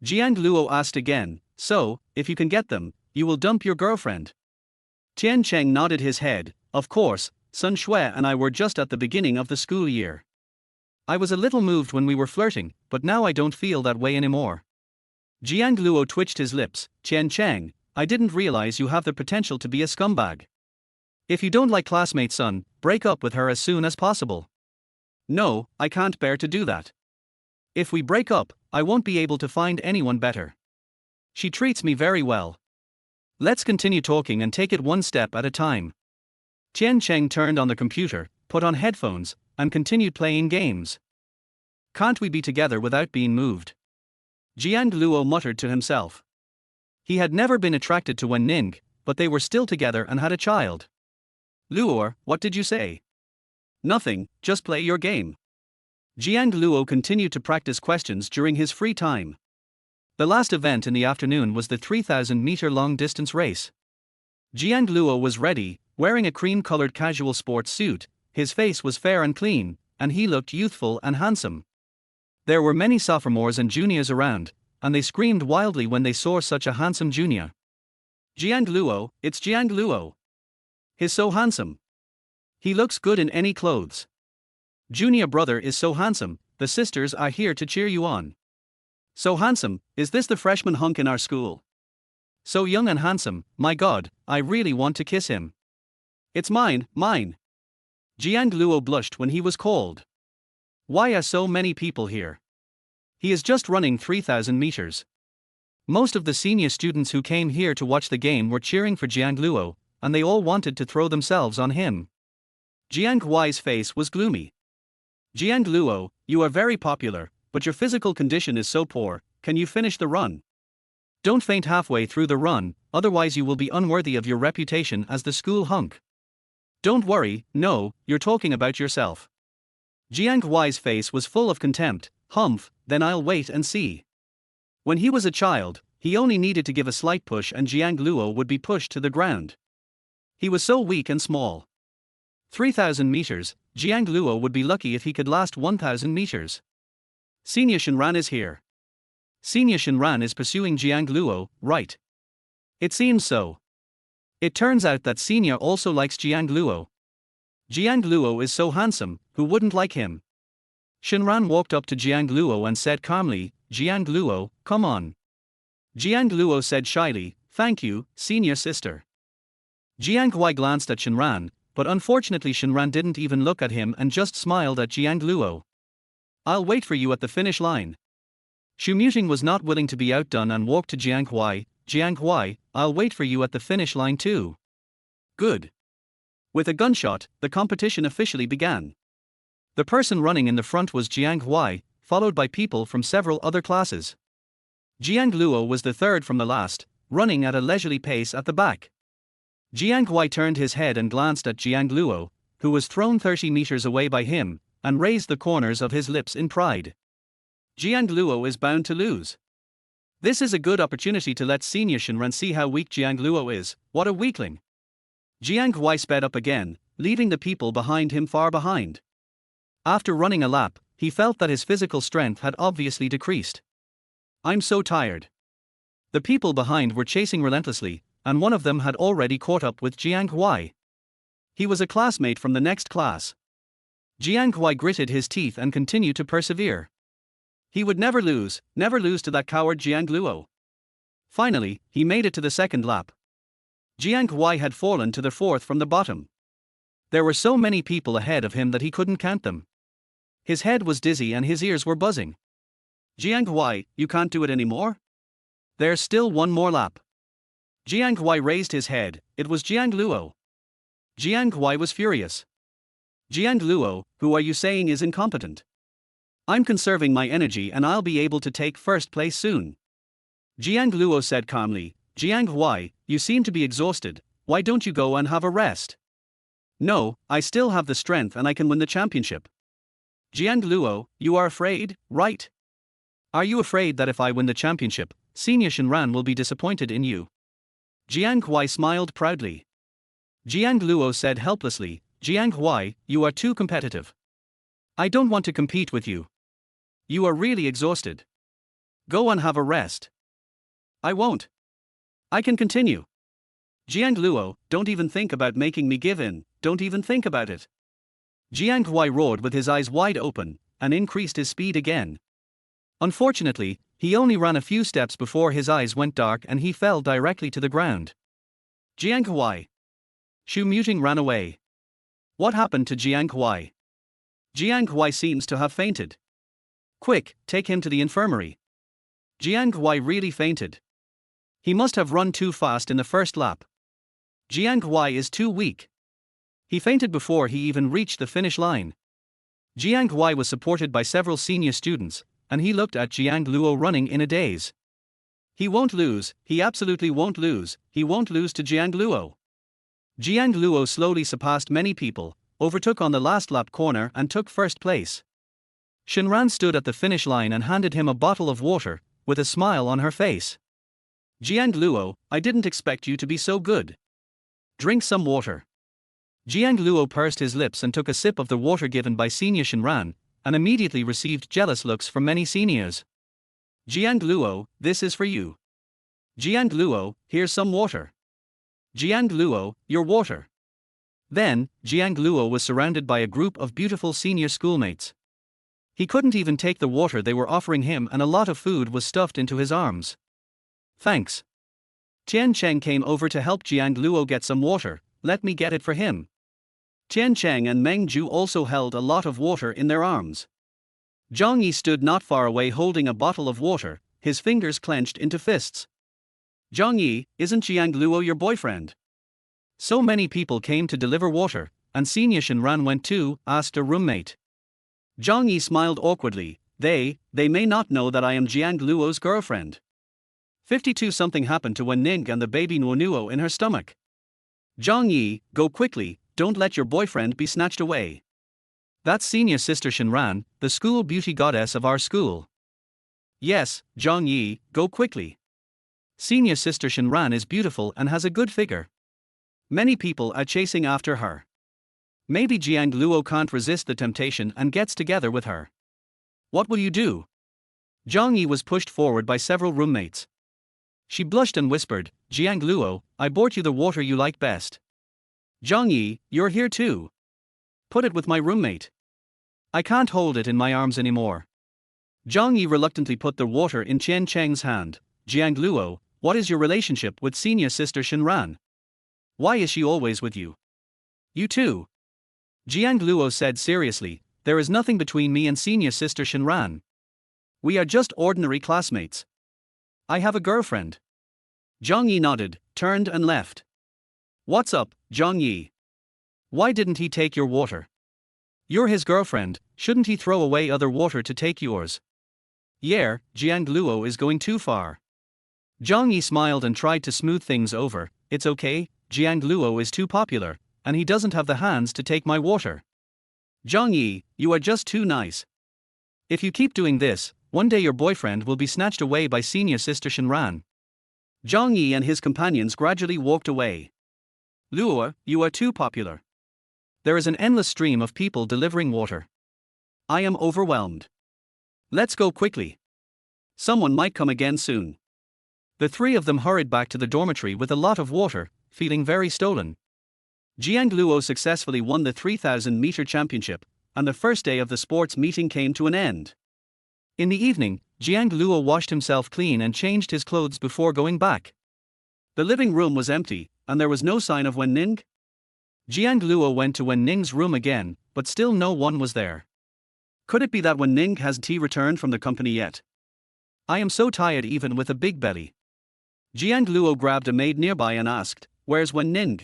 A: Jiang Luo asked again, so, if you can get them, you will dump your girlfriend? Tian Cheng nodded his head. Of course, Sun Shui and I were just at the beginning of the school year. I was a little moved when we were flirting, but now I don't feel that way anymore. Jiang Luo twitched his lips. Tian Cheng, I didn't realize you have the potential to be a scumbag. If you don't like classmate Sun, break up with her as soon as possible. No, I can't bear to do that. If we break up, I won't be able to find anyone better. She treats me very well. Let's continue talking and take it one step at a time. Tian Cheng turned on the computer, put on headphones, and continued playing games. Can't we be together without being moved? Jiang Luo muttered to himself. He had never been attracted to Wen Ning, but they were still together and had a child. Luo, what did you say? Nothing, just play your game. Jiang Luo continued to practice questions during his free time. The last event in the afternoon was the 3,000-meter long-distance race. Jiang Luo was ready, wearing a cream-colored casual sports suit. His face was fair and clean, and he looked youthful and handsome. There were many sophomores and juniors around, and they screamed wildly when they saw such a handsome junior. Jiang Luo, it's Jiang Luo. He's so handsome. He looks good in any clothes. Junior brother is so handsome, the sisters are here to cheer you on. So handsome, is this the freshman hunk in our school? So young and handsome, my god, I really want to kiss him. It's mine. Jiang Luo blushed when he was called. Why are so many people here? He is just running 3,000 meters. Most of the senior students who came here to watch the game were cheering for Jiang Luo, and they all wanted to throw themselves on him. Jiang Huai's face was gloomy. Jiang Luo, you are very popular, but your physical condition is so poor, can you finish the run? Don't faint halfway through the run, otherwise you will be unworthy of your reputation as the school hunk. Don't worry, no, you're talking about yourself. Jiang Huai's face was full of contempt. Humph, then I'll wait and see. When he was a child, he only needed to give a slight push and Jiang Luo would be pushed to the ground. He was so weak and small. 3,000 meters, Jiang Luo would be lucky if he could last 1,000 meters. Senior Shenran is here. Senior Shenran is pursuing Jiang Luo, right? It seems so. It turns out that Senior also likes Jiang Luo. Jiang Luo is so handsome, who wouldn't like him? Shenran walked up to Jiang Luo and said calmly, Jiang Luo, come on. Jiang Luo said shyly, thank you, senior sister. Jiang Huai glanced at Shenran, but unfortunately Shenran didn't even look at him and just smiled at Jiang Luo. I'll wait for you at the finish line. Xu Muting was not willing to be outdone and walked to Jiang Huai. Jiang Huai, I'll wait for you at the finish line too. Good. With a gunshot, the competition officially began. The person running in the front was Jiang Huai, followed by people from several other classes. Jiang Luo was the third from the last, running at a leisurely pace at the back. Jiang Huai turned his head and glanced at Jiang Luo, who was thrown 30 meters away by him, and raised the corners of his lips in pride. Jiang Luo is bound to lose. This is a good opportunity to let Senior Shenran see how weak Jiang Luo is. What a weakling. Jiang Huai sped up again, leaving the people behind him far behind. After running a lap, he felt that his physical strength had obviously decreased. I'm so tired. The people behind were chasing relentlessly, and one of them had already caught up with Jiang Huai. He was a classmate from the next class. Jiang Huai gritted his teeth and continued to persevere. He would never lose to that coward Jiang Luo. Finally, he made it to the second lap. Jiang Huai had fallen to the fourth from the bottom. There were so many people ahead of him that he couldn't count them. His head was dizzy and his ears were buzzing. Jiang Huai, you can't do it anymore? There's still one more lap. Jiang Huai raised his head. It was Jiang Luo. Jiang Huai was furious. Jiang Luo, who are you saying is incompetent? I'm conserving my energy and I'll be able to take first place soon. Jiang Luo said calmly, Jiang Huai, you seem to be exhausted, why don't you go and have a rest? No, I still have the strength and I can win the championship. Jiang Luo, you are afraid, right? Are you afraid that if I win the championship, Senior Shinran will be disappointed in you? Jiang Huai smiled proudly. Jiang Luo said helplessly, Jiang Huai, you are too competitive. I don't want to compete with you. You are really exhausted. Go and have a rest. I won't. I can continue. Jiang Luo, don't even think about making me give in, don't even think about it. Jiang Huai roared with his eyes wide open, and increased his speed again. Unfortunately, he only ran a few steps before his eyes went dark and he fell directly to the ground. Jiang Huai. Shu Muting ran away. What happened to Jiang Huai? Jiang Huai seems to have fainted. Quick, take him to the infirmary. Jiang Huai really fainted. He must have run too fast in the first lap. Jiang Huai is too weak. He fainted before he even reached the finish line. Jiang Huai was supported by several senior students, and he looked at Jiang Luo running in a daze. He won't lose, he absolutely won't lose, he won't lose to Jiang Luo. Jiang Luo slowly surpassed many people, overtook on the last lap corner and took first place. Shinran stood at the finish line and handed him a bottle of water, with a smile on her face. Jiang Luo, I didn't expect you to be so good. Drink some water. Jiang Luo pursed his lips and took a sip of the water given by Senior Shinran, and immediately received jealous looks from many seniors. Jiang Luo, this is for you. Jiang Luo, here's some water. Jiang Luo, your water. Then, Jiang Luo was surrounded by a group of beautiful senior schoolmates. He couldn't even take the water they were offering him and a lot of food was stuffed into his arms. Thanks. Tian Cheng came over to help Jiang Luo get some water, let me get it for him. Tian Cheng and Meng Ju also held a lot of water in their arms. Zhang Yi stood not far away holding a bottle of water, his fingers clenched into fists. Zhang Yi, isn't Jiang Luo your boyfriend? So many people came to deliver water, and Senior Shinran went too, asked a roommate. Zhang Yi smiled awkwardly, they may not know that I am Jiang Luo's girlfriend. 52 Something happened to Wen Ning and the baby Nuo in her stomach. Zhang Yi, go quickly, don't let your boyfriend be snatched away. That's Senior Sister Shinran, the school beauty goddess of our school. Yes, Zhang Yi, go quickly. Senior Sister Shinran is beautiful and has a good figure. Many people are chasing after her. Maybe Jiang Luo can't resist the temptation and gets together with her. What will you do? Zhang Yi was pushed forward by several roommates. She blushed and whispered, Jiang Luo, I brought you the water you like best. Zhang Yi, you're here too. Put it with my roommate. I can't hold it in my arms anymore. Zhang Yi reluctantly put the water in Chen Cheng's hand. Jiang Luo, what is your relationship with Senior Sister Shinran? Why is she always with you? You too. Jiang Luo said seriously, there is nothing between me and Senior Sister Shinran. We are just ordinary classmates. I have a girlfriend. Zhang Yi nodded, turned and left. What's up, Zhang Yi? Why didn't he take your water? You're his girlfriend, shouldn't he throw away other water to take yours? Yeah, Jiang Luo is going too far. Zhang Yi smiled and tried to smooth things over, it's okay, Jiang Luo is too popular, and he doesn't have the hands to take my water. Zhang Yi, you are just too nice. If you keep doing this, one day your boyfriend will be snatched away by Senior Sister Shinran. Zhang Yi and his companions gradually walked away. Luo, you are too popular. There is an endless stream of people delivering water. I am overwhelmed. Let's go quickly. Someone might come again soon. The three of them hurried back to the dormitory with a lot of water, feeling very stolen. Jiang Luo successfully won the 3,000-meter championship, and the first day of the sports meeting came to an end. In the evening, Jiang Luo washed himself clean and changed his clothes before going back. The living room was empty, and there was no sign of Wen Ning. Jiang Luo went to Wen Ning's room again, but still no one was there. Could it be that Wen Ning hasn't returned from the company yet? I am so tired even with a big belly. Jiang Luo grabbed a maid nearby and asked, where's Wen Ning?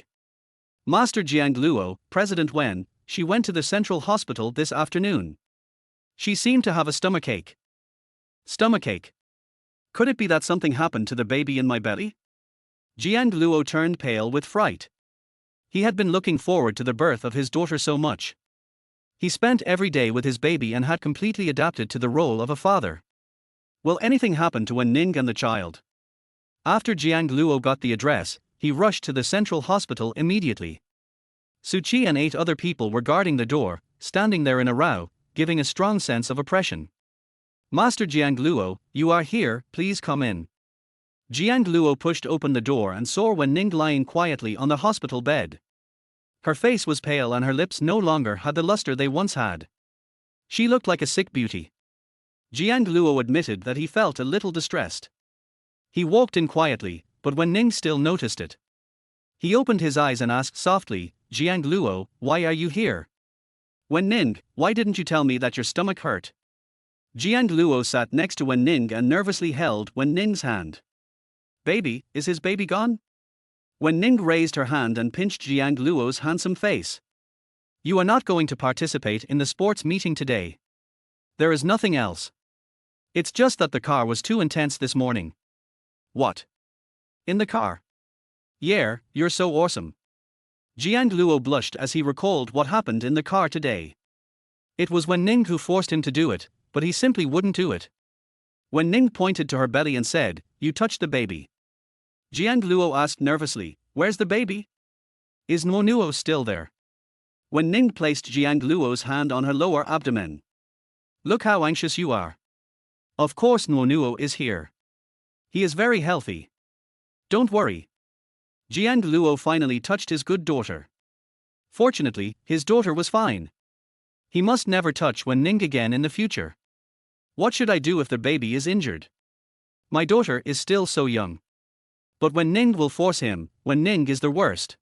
A: Master Jiang Luo, President Wen, she went to the central hospital this afternoon. She seemed to have a stomachache. Stomachache? Could it be that something happened to the baby in my belly? Jiang Luo turned pale with fright. He had been looking forward to the birth of his daughter so much. He spent every day with his baby and had completely adapted to the role of a father. Will anything happen to Wen Ning and the child? After Jiang Luo got the address, he rushed to the central hospital immediately. Su Qi and 8 other people were guarding the door, standing there in a row, giving a strong sense of oppression. Master Jiang Luo, you are here, please come in. Jiang Luo pushed open the door and saw Wen Ning lying quietly on the hospital bed. Her face was pale and her lips no longer had the luster they once had. She looked like a sick beauty. Jiang Luo admitted that he felt a little distressed. He walked in quietly, but Wen Ning still noticed it. He opened his eyes and asked softly, Jiang Luo, why are you here? Wen Ning, why didn't you tell me that your stomach hurt? Jiang Luo sat next to Wen Ning and nervously held Wen Ning's hand. Baby, is his baby gone? Wen Ning raised her hand and pinched Jiang Luo's handsome face. You are not going to participate in the sports meeting today. There is nothing else. It's just that the car was too intense this morning. What? In the car? Yeah, you're so awesome. Jiang Luo blushed as he recalled what happened in the car today. It was Wen Ning who forced him to do it, but he simply wouldn't do it. Wen Ning pointed to her belly and said, You touched the baby. Jiang Luo asked nervously, Where's the baby? Is Nuo still there? Wen Ning placed Jiang Luo's hand on her lower abdomen. Look how anxious you are. Of course Nuo is here. He is very healthy. Don't worry. Jiang Luo finally touched his good daughter. Fortunately, his daughter was fine. He must never touch Wen Ning again in the future. What should I do if the baby is injured? My daughter is still so young. But Wen Ning will force him. Wen Ning is the worst.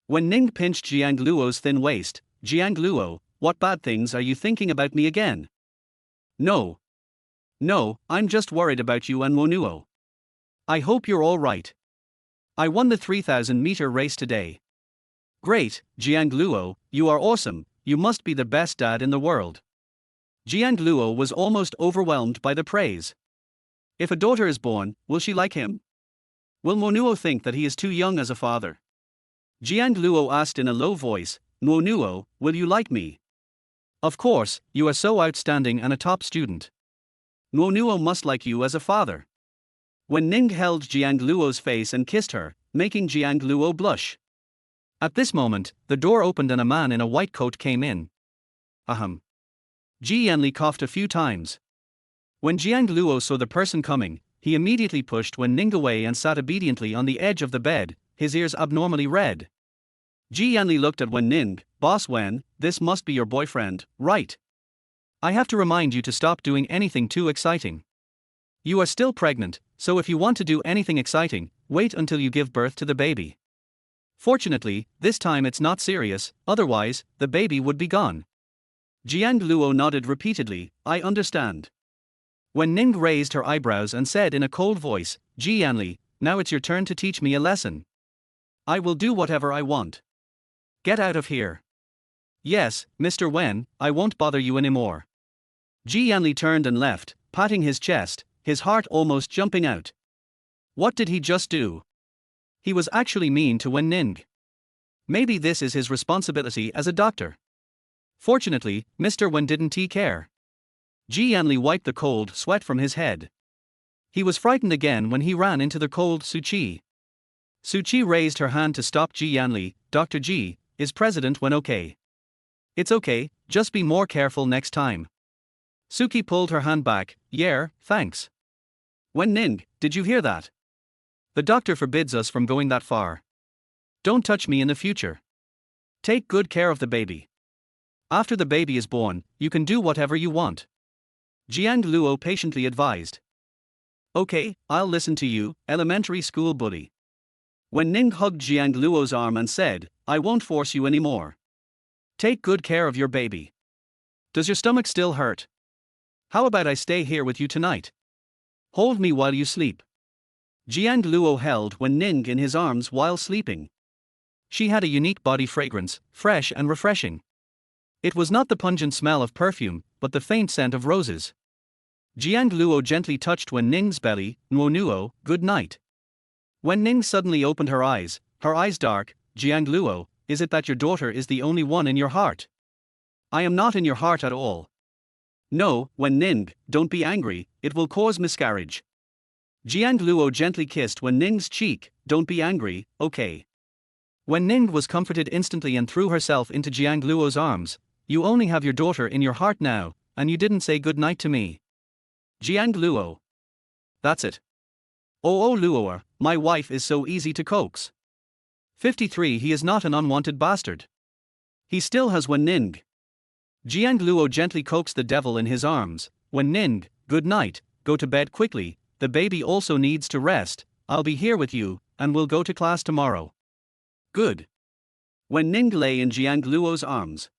A: Wen Ning pinched Jiang Luo's thin waist. Jiang Luo, what bad things are you thinking about me again? No. No, I'm just worried about you and Nuo. I hope you're all right. I won the 3,000-meter race today. Great, Jiang Luo, you are awesome, you must be the best dad in the world. Jiang Luo was almost overwhelmed by the praise. If a daughter is born, will she like him? Will Nuo think that he is too young as a father? Jiang Luo asked in a low voice, Nuo, will you like me? Of course, you are so outstanding and a top student. Nuo must like you as a father. Wen Ning held Jiang Luo's face and kissed her, making Jiang Luo blush. At this moment, the door opened and a man in a white coat came in. Ahem. Ji Yanli coughed a few times. When Jiang Luo saw the person coming, he immediately pushed Wen Ning away and sat obediently on the edge of the bed, his ears abnormally red. Ji Yanli looked at Wen Ning, Boss Wen, this must be your boyfriend, right? I have to remind you to stop doing anything too exciting. You are still pregnant, so if you want to do anything exciting, wait until you give birth to the baby. Fortunately, this time it's not serious, otherwise, the baby would be gone. Jiang Luo nodded repeatedly, I understand. Wen Ning raised her eyebrows and said in a cold voice, Ji Yanli, now it's your turn to teach me a lesson. I will do whatever I want. Get out of here. Yes, Mr. Wen, I won't bother you anymore. Ji Yanli turned and left, patting his chest, his heart almost jumping out. What did he just do? He was actually mean to Wen Ning. Maybe this is his responsibility as a doctor. Fortunately, Mr. Wen didn't care. Ji Yanli wiped the cold sweat from his head. He was frightened again when he ran into the cold Su Qi. Su Qi raised her hand to stop Ji Yanli. Dr. Ji, is President Wen okay? It's okay, just be more careful next time. Suki pulled her hand back. Yeah, thanks. Wen Ning, did you hear that? The doctor forbids us from going that far. Don't touch me in the future. Take good care of the baby. After the baby is born, you can do whatever you want. Jiang Luo patiently advised. Okay, I'll listen to you, elementary school bully. Wen Ning hugged Jiang Luo's arm and said, I won't force you anymore. Take good care of your baby. Does your stomach still hurt? How about I stay here with you tonight? Hold me while you sleep. Jiang Luo held Wen Ning in his arms while sleeping. She had a unique body fragrance, fresh and refreshing. It was not the pungent smell of perfume, but the faint scent of roses. Jiang Luo gently touched Wen Ning's belly. Nuo, good night. Wen Ning suddenly opened her eyes dark. Jiang Luo, is it that your daughter is the only one in your heart? I am not in your heart at all. No, Wen Ning, don't be angry, it will cause miscarriage. Jiang Luo gently kissed Wen Ning's cheek. Don't be angry, okay. Wen Ning was comforted instantly and threw herself into Jiang Luo's arms. You only have your daughter in your heart now, and you didn't say good night to me. Jiang Luo. That's it. Oh Luo, my wife is so easy to coax. 53 He is not an unwanted bastard. He still has Wen Ning. Jiang Luo gently coaxed the devil in his arms. Wen Ning, good night, go to bed quickly, the baby also needs to rest, I'll be here with you, and we'll go to class tomorrow. Good. Wen Ning lay in Jiang Luo's arms.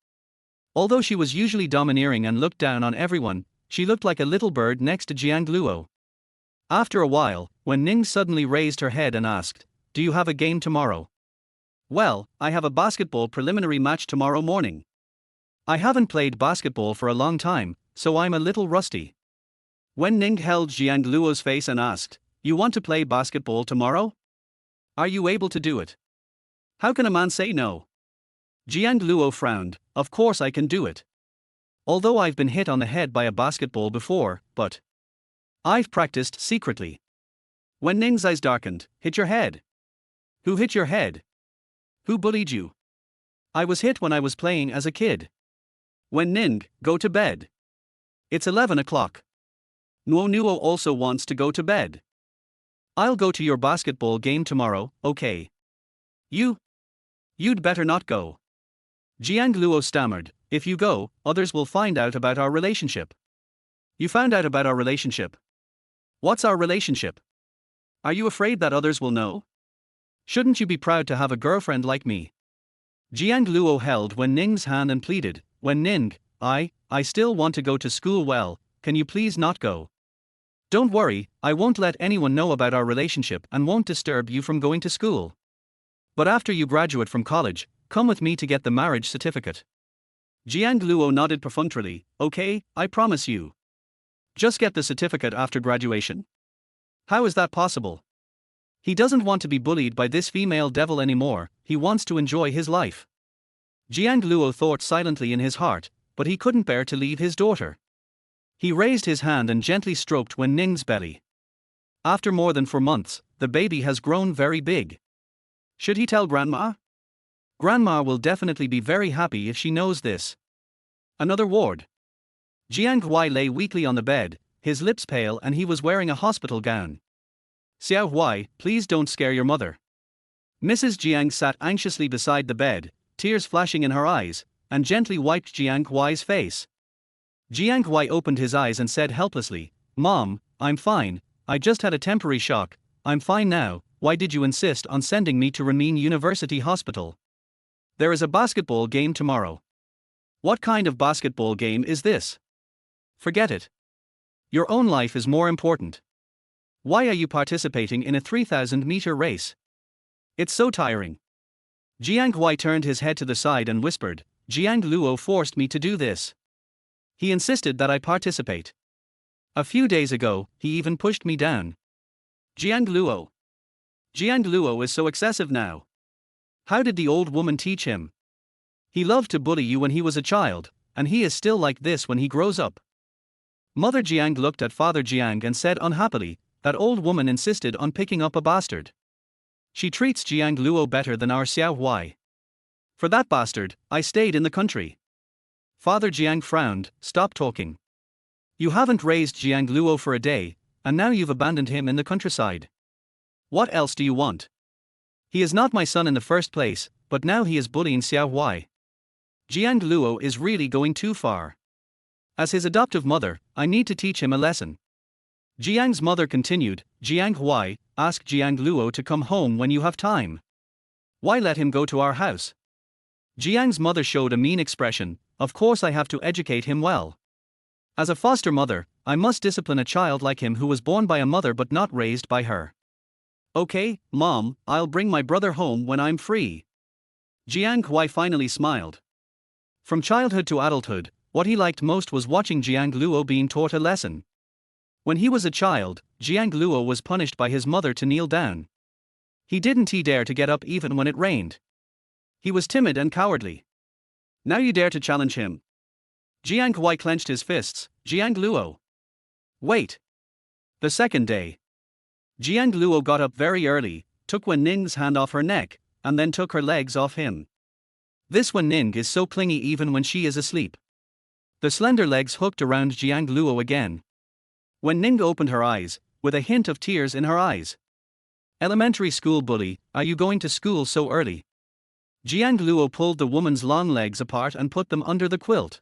A: Although she was usually domineering and looked down on everyone, she looked like a little bird next to Jiang Luo. After a while, Wen Ning suddenly raised her head and asked, do you have a game tomorrow? Well, I have a basketball preliminary match tomorrow morning. I haven't played basketball for a long time, so I'm a little rusty. Wen Ning held Jiang Luo's face and asked, you want to play basketball tomorrow? Are you able to do it? How can a man say no? Jiang Luo frowned. Of course I can do it. Although I've been hit on the head by a basketball before, but I've practiced secretly. Wen Ning's eyes darkened. Hit your head. Who hit your head? Who bullied you? I was hit when I was playing as a kid. Wen Ning, go to bed. It's 11 o'clock. Nuo also wants to go to bed. I'll go to your basketball game tomorrow, okay? You'd better not go. Jiang Luo stammered, if you go, others will find out about our relationship. You found out about our relationship? What's our relationship? Are you afraid that others will know? Shouldn't you be proud to have a girlfriend like me? Jiang Luo held Wen Ning's hand and pleaded, Wen Ning, I still want to go to school well, can you please not go? Don't worry, I won't let anyone know about our relationship and won't disturb you from going to school. But after you graduate from college, come with me to get the marriage certificate. Jiang Luo nodded perfunctorily, okay, I promise you. Just get the certificate after graduation? How is that possible? He doesn't want to be bullied by this female devil anymore, he wants to enjoy his life. Jiang Luo thought silently in his heart, but he couldn't bear to leave his daughter. He raised his hand and gently stroked Wen Ning's belly. After more than 4 months, the baby has grown very big. Should he tell Grandma? Grandma will definitely be very happy if she knows this. Another ward. Jiang Huai lay weakly on the bed, his lips pale and he was wearing a hospital gown. Xiao Huai, please don't scare your mother. Mrs. Jiang sat anxiously beside the bed, tears flashing in her eyes, and gently wiped Jiang Huai's face. Jiang Huai opened his eyes and said helplessly, Mom, I'm fine, I just had a temporary shock, I'm fine now, why did you insist on sending me to Renmin University Hospital? There is a basketball game tomorrow. What kind of basketball game is this? Forget it. Your own life is more important. Why are you participating in a 3,000-meter race? It's so tiring. Jiang Huai turned his head to the side and whispered, Jiang Luo forced me to do this. He insisted that I participate. A few days ago, he even pushed me down. Jiang Luo. Jiang Luo is so excessive now. How did the old woman teach him? He loved to bully you when he was a child, and he is still like this when he grows up. Mother Jiang looked at Father Jiang and said unhappily, that old woman insisted on picking up a bastard. She treats Jiang Luo better than our Xiao Huai. For that bastard, I stayed in the country. Father Jiang frowned, stop talking. You haven't raised Jiang Luo for a day, and now you've abandoned him in the countryside. What else do you want? He is not my son in the first place, but now he is bullying Xiao Huai. Jiang Luo is really going too far. As his adoptive mother, I need to teach him a lesson. Jiang's mother continued, Jiang Huai, ask Jiang Luo to come home when you have time. Why let him go to our house? Jiang's mother showed a mean expression, of course I have to educate him well. As a foster mother, I must discipline a child like him who was born by a mother but not raised by her. Okay, Mom, I'll bring my brother home when I'm free. Jiang Huai finally smiled. From childhood to adulthood, what he liked most was watching Jiang Luo being taught a lesson. When he was a child, Jiang Luo was punished by his mother to kneel down. He didn't dare to get up even when it rained. He was timid and cowardly. Now you dare to challenge him. Jiang Huai clenched his fists, Jiang Luo. Wait. The second day. Jiang Luo got up very early, took Wen Ning's hand off her neck, and then took her legs off him. This Wen Ning is so clingy even when she is asleep. The slender legs hooked around Jiang Luo again. Wen Ning opened her eyes, with a hint of tears in her eyes. Elementary school bully, are you going to school so early? Jiang Luo pulled the woman's long legs apart and put them under the quilt.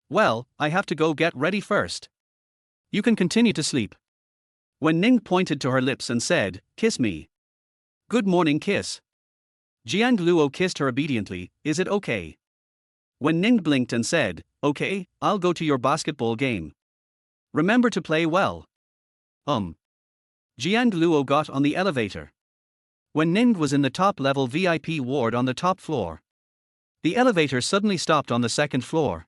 A: Well, I have to go get ready first. You can continue to sleep. Wen Ning pointed to her lips and said, kiss me. Good morning kiss. Jiang Luo kissed her obediently, is it okay? Wen Ning blinked and said, okay, I'll go to your basketball game. Remember to play well. Jiang Luo got on the elevator. Wen Ning was in the top-level VIP ward on the top floor. The elevator suddenly stopped on the second floor.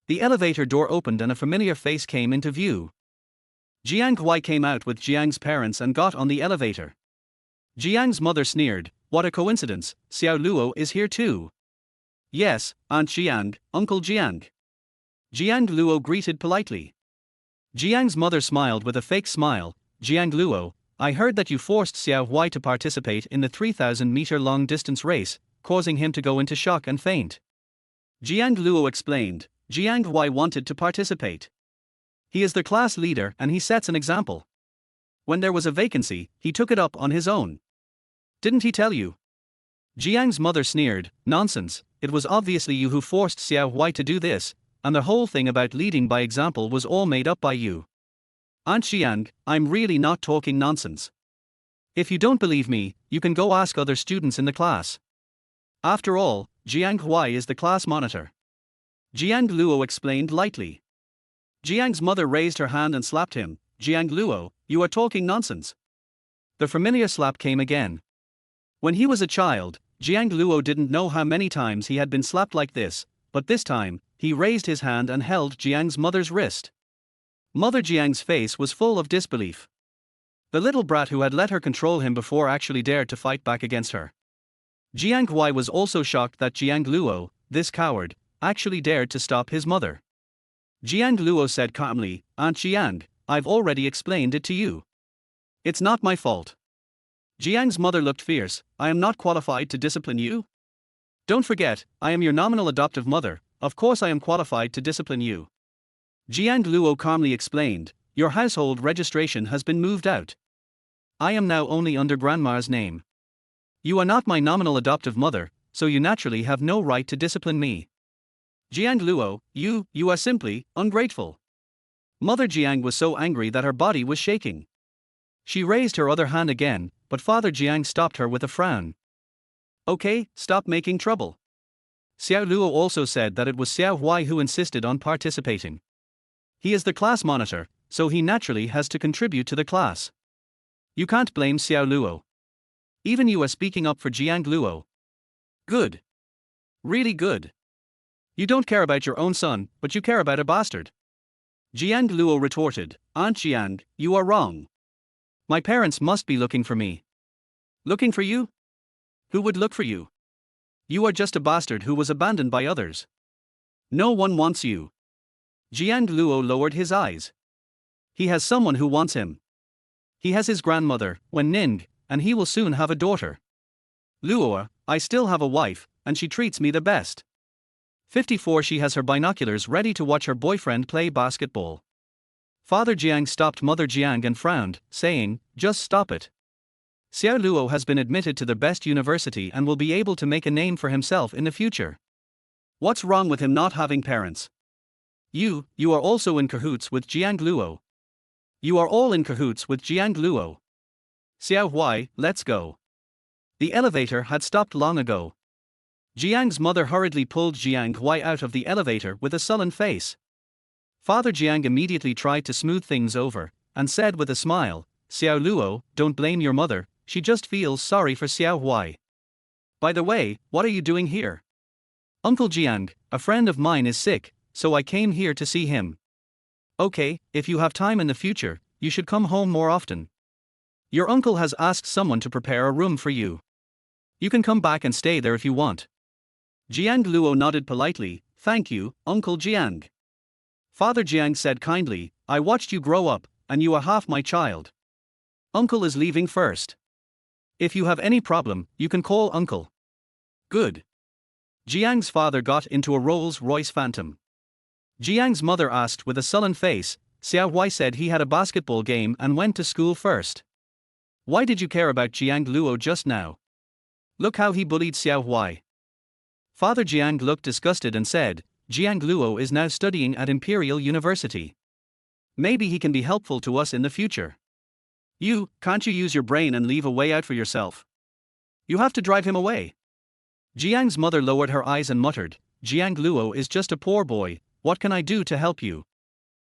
A: The elevator door opened and a familiar face came into view. Jiang Huai came out with Jiang's parents and got on the elevator. Jiang's mother sneered, what a coincidence, Xiao Luo is here too. Yes, Aunt Jiang, Uncle Jiang. Jiang Luo greeted politely. Jiang's mother smiled with a fake smile, Jiang Luo, I heard that you forced Xiao Huai to participate in the 3,000-meter long-distance race, causing him to go into shock and faint. Jiang Luo explained, Jiang Huai wanted to participate. He is the class leader and he sets an example. When there was a vacancy, he took it up on his own. Didn't he tell you? Jiang's mother sneered, nonsense, it was obviously you who forced Xiao Huai to do this, and the whole thing about leading by example was all made up by you. Aunt Jiang, I'm really not talking nonsense. If you don't believe me, you can go ask other students in the class. After all, Jiang Huai is the class monitor. Jiang Luo explained lightly. Jiang's mother raised her hand and slapped him, Jiang Luo, you are talking nonsense. The familiar slap came again. When he was a child, Jiang Luo didn't know how many times he had been slapped like this, but this time, he raised his hand and held Jiang's mother's wrist. Mother Jiang's face was full of disbelief. The little brat who had let her control him before actually dared to fight back against her. Jiang Huai was also shocked that Jiang Luo, this coward, actually dared to stop his mother. Jiang Luo said calmly, Aunt Jiang, I've already explained it to you. It's not my fault. Jiang's mother looked fierce, I am not qualified to discipline you? Don't forget, I am your nominal adoptive mother, of course I am qualified to discipline you. Jiang Luo calmly explained, your household registration has been moved out. I am now only under grandma's name. You are not my nominal adoptive mother, so you naturally have no right to discipline me. Jiang Luo, you are simply ungrateful. Mother Jiang was so angry that her body was shaking. She raised her other hand again, but Father Jiang stopped her with a frown. Okay, stop making trouble. Xiao Luo also said that it was Xiao Huai who insisted on participating. He is the class monitor, so he naturally has to contribute to the class. You can't blame Xiao Luo. Even you are speaking up for Jiang Luo. Good. Really good. You don't care about your own son, but you care about a bastard. Jiang Luo retorted, Aunt Jiang, you are wrong. My parents must be looking for me. Looking for you? Who would look for you? You are just a bastard who was abandoned by others. No one wants you. Jiang Luo lowered his eyes. He has someone who wants him. He has his grandmother, Wen Ning, and he will soon have a daughter. Luo, I still have a wife, and she treats me the best. 54 She has her binoculars ready to watch her boyfriend play basketball. Father Jiang stopped Mother Jiang and frowned, saying, just stop it. Xiao Luo has been admitted to the best university and will be able to make a name for himself in the future. What's wrong with him not having parents? You are also in cahoots with Jiang Luo. You are all in cahoots with Jiang Luo. Xiao Huai, let's go. The elevator had stopped long ago. Jiang's mother hurriedly pulled Jiang Huai out of the elevator with a sullen face. Father Jiang immediately tried to smooth things over, and said with a smile, Xiao Luo, don't blame your mother, she just feels sorry for Xiao Huai. By the way, what are you doing here? Uncle Jiang, a friend of mine is sick, so I came here to see him. Okay, if you have time in the future, you should come home more often. Your uncle has asked someone to prepare a room for you. You can come back and stay there if you want. Jiang Luo nodded politely, thank you, Uncle Jiang. Father Jiang said kindly, I watched you grow up, and you are half my child. Uncle is leaving first. If you have any problem, you can call uncle. Good. Jiang's father got into a Rolls-Royce Phantom. Jiang's mother asked with a sullen face, Xiao Huai said he had a basketball game and went to school first. Why did you care about Jiang Luo just now? Look how he bullied Xiao Huai. Father Jiang looked disgusted and said, Jiang Luo is now studying at Imperial University. Maybe he can be helpful to us in the future. Can't you use your brain and leave a way out for yourself? You have to drive him away. Jiang's mother lowered her eyes and muttered, Jiang Luo is just a poor boy, what can I do to help you?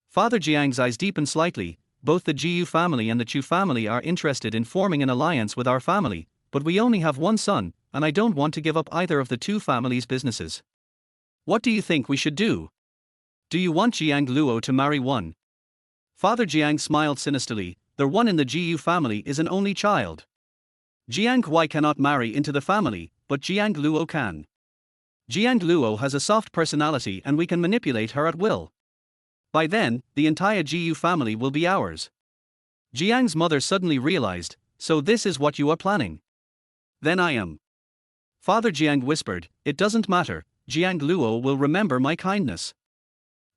A: Father Jiang's eyes deepened slightly, both the Jiu family and the Chu family are interested in forming an alliance with our family, but we only have one son, and I don't want to give up either of the two families' businesses. What do you think we should do? Do you want Jiang Luo to marry one? Father Jiang smiled sinisterly, the one in the Jiu family is an only child. Jiang Huai cannot marry into the family, but Jiang Luo can. Jiang Luo has a soft personality and we can manipulate her at will. By then, the entire Jiu family will be ours. Jiang's mother suddenly realized, so this is what you are planning. Then I am. Father Jiang whispered, it doesn't matter, Jiang Luo will remember my kindness.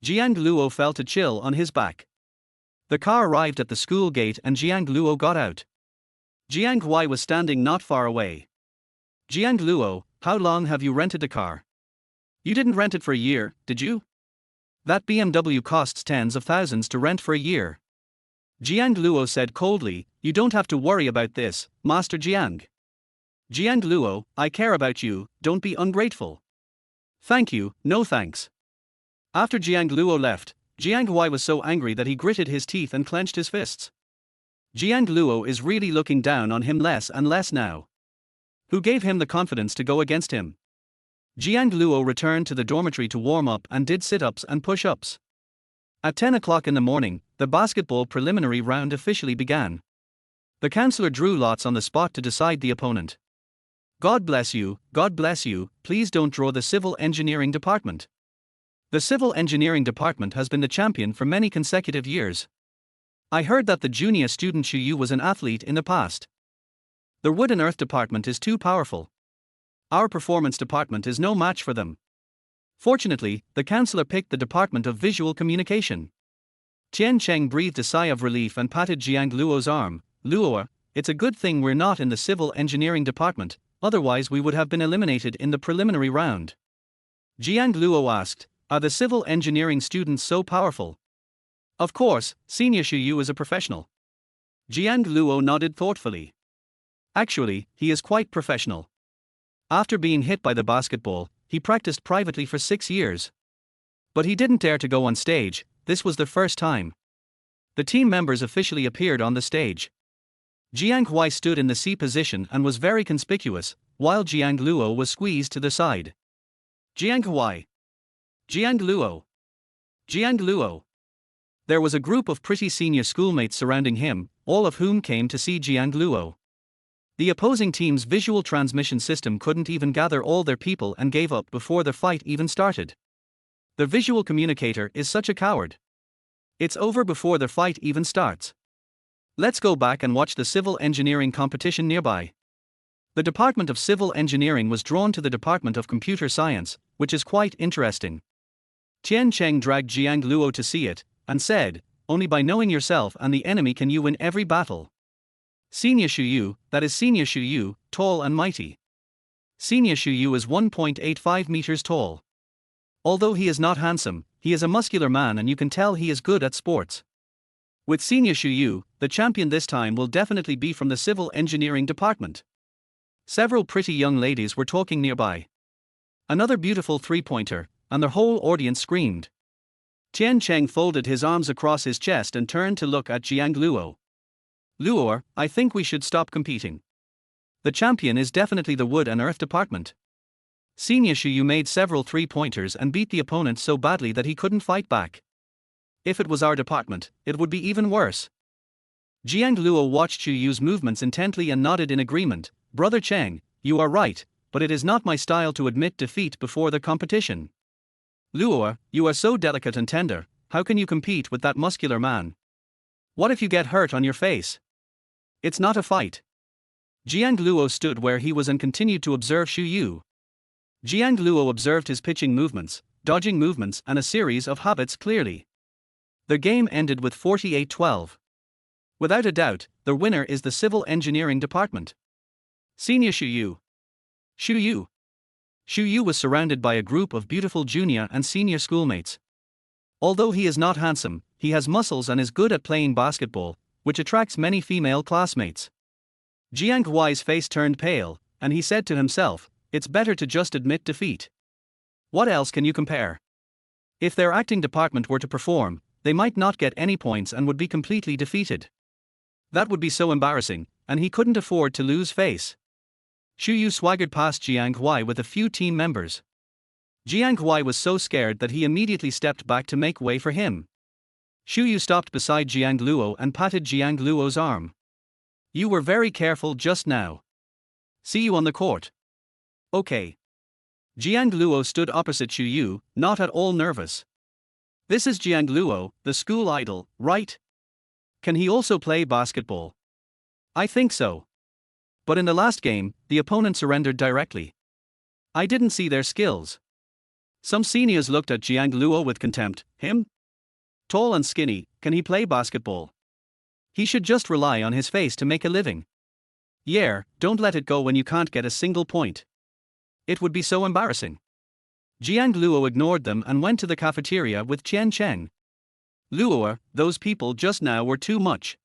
A: Jiang Luo felt a chill on his back. The car arrived at the school gate and Jiang Luo got out. Jiang Huai was standing not far away. Jiang Luo, how long have you rented a car? You didn't rent it for a year, did you? That BMW costs tens of thousands to rent for a year. Jiang Luo said coldly, you don't have to worry about this, Master Jiang. Jiang Luo, I care about you, don't be ungrateful. Thank you, no thanks. After Jiang Luo left, Jiang Huai was so angry that he gritted his teeth and clenched his fists. Jiang Luo is really looking down on him less and less now. Who gave him the confidence to go against him? Jiang Luo returned to the dormitory to warm up and did sit-ups and push-ups. At 10 o'clock in the morning, the basketball preliminary round officially began. The counselor drew lots on the spot to decide the opponent. God bless you, please don't draw the civil engineering department. The civil engineering department has been the champion for many consecutive years. I heard that the junior student Xu Yu was an athlete in the past. The wood and earth department is too powerful. Our performance department is no match for them. Fortunately, the counselor picked the department of visual communication. Tian Cheng breathed a sigh of relief and patted Jiang Luo's arm. Luo, it's a good thing we're not in the civil engineering department, otherwise we would have been eliminated in the preliminary round. Jiang Luo asked, are the civil engineering students so powerful? Of course, Senior Xu Yu is a professional. Jiang Luo nodded thoughtfully. Actually, he is quite professional. After being hit by the basketball, he practiced privately for 6 years. But he didn't dare to go on stage, this was the first time. The team members officially appeared on the stage. Jiang Huai stood in the C position and was very conspicuous, while Jiang Luo was squeezed to the side. Jiang Huai. Jiang Luo. Jiang Luo. There was a group of pretty senior schoolmates surrounding him, all of whom came to see Jiang Luo. The opposing team's visual transmission system couldn't even gather all their people and gave up before the fight even started. The visual communicator is such a coward. It's over before the fight even starts. Let's go back and watch the civil engineering competition nearby. The Department of Civil Engineering was drawn to the Department of Computer Science, which is quite interesting. Tian Cheng dragged Jiang Luo to see it, and said, only by knowing yourself and the enemy can you win every battle. Senior Xu Yu, that is Senior Xu Yu, tall and mighty. Senior Xu Yu is 1.85 meters tall. Although he is not handsome, he is a muscular man and you can tell he is good at sports. With Senior Xu Yu, the champion this time will definitely be from the civil engineering department. Several pretty young ladies were talking nearby. Another beautiful three-pointer, and the whole audience screamed. Tian Cheng folded his arms across his chest and turned to look at Jiang Luo. Luo, I think we should stop competing. The champion is definitely the wood and earth department. Senior Xu Yu made several three-pointers and beat the opponent so badly that he couldn't fight back. If it was our department, it would be even worse. Jiang Luo watched Xu Yu's movements intently and nodded in agreement. Brother Cheng, you are right, but it is not my style to admit defeat before the competition. Luo, you are so delicate and tender, how can you compete with that muscular man? What if you get hurt on your face? It's not a fight. Jiang Luo stood where he was and continued to observe Xu Yu. Jiang Luo observed his pitching movements, dodging movements, and a series of habits clearly. The game ended with 48-12. Without a doubt, the winner is the civil engineering department. Senior Xu Yu. Xu Yu. Xu Yu was surrounded by a group of beautiful junior and senior schoolmates. Although he is not handsome, he has muscles and is good at playing basketball, which attracts many female classmates. Jiang Huai's face turned pale, and he said to himself, "It's better to just admit defeat. What else can you compare? If their acting department were to perform, they might not get any points and would be completely defeated. That would be so embarrassing, and he couldn't afford to lose face." Xu Yu swaggered past Jiang Huai with a few team members. Jiang Huai was so scared that he immediately stepped back to make way for him. Xu Yu stopped beside Jiang Luo and patted Jiang Luo's arm. "You were very careful just now. See you on the court." "Okay." Jiang Luo stood opposite Xu Yu, not at all nervous. "This is Jiang Luo, the school idol, right? Can he also play basketball?" "I think so. But in the last game, the opponent surrendered directly. I didn't see their skills." Some seniors looked at Jiang Luo with contempt. "Him? Tall and skinny, can he play basketball? He should just rely on his face to make a living. Yeah, don't let it go when you can't get a single point. It would be so embarrassing." Jiang Luo ignored them and went to the cafeteria with Chen Cheng. "Luo, those people just now were too much.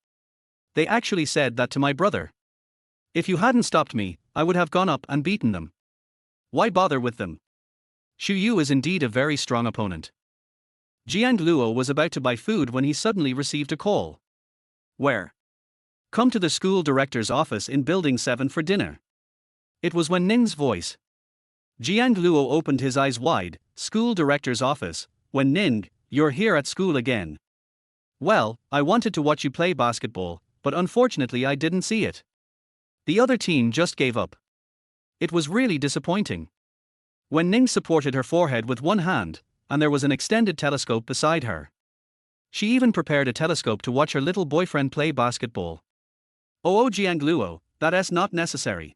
A: They actually said that to my brother. If you hadn't stopped me, I would have gone up and beaten them. Why bother with them? Xu Yu is indeed a very strong opponent." Jiang Luo was about to buy food when he suddenly received a call. "Where?" "Come to the school director's office in Building 7 for dinner." It was Wen Ning's voice. Jiang Luo opened his eyes wide. "School director's office, Wen Ning, you're here at school again." "Well, I wanted to watch you play basketball, but unfortunately I didn't see it. The other team just gave up. It was really disappointing." Wen Ning supported her forehead with one hand, and there was an extended telescope beside her. She even prepared a telescope to watch her little boyfriend play basketball. "Oh, Jiang Luo, that's not necessary.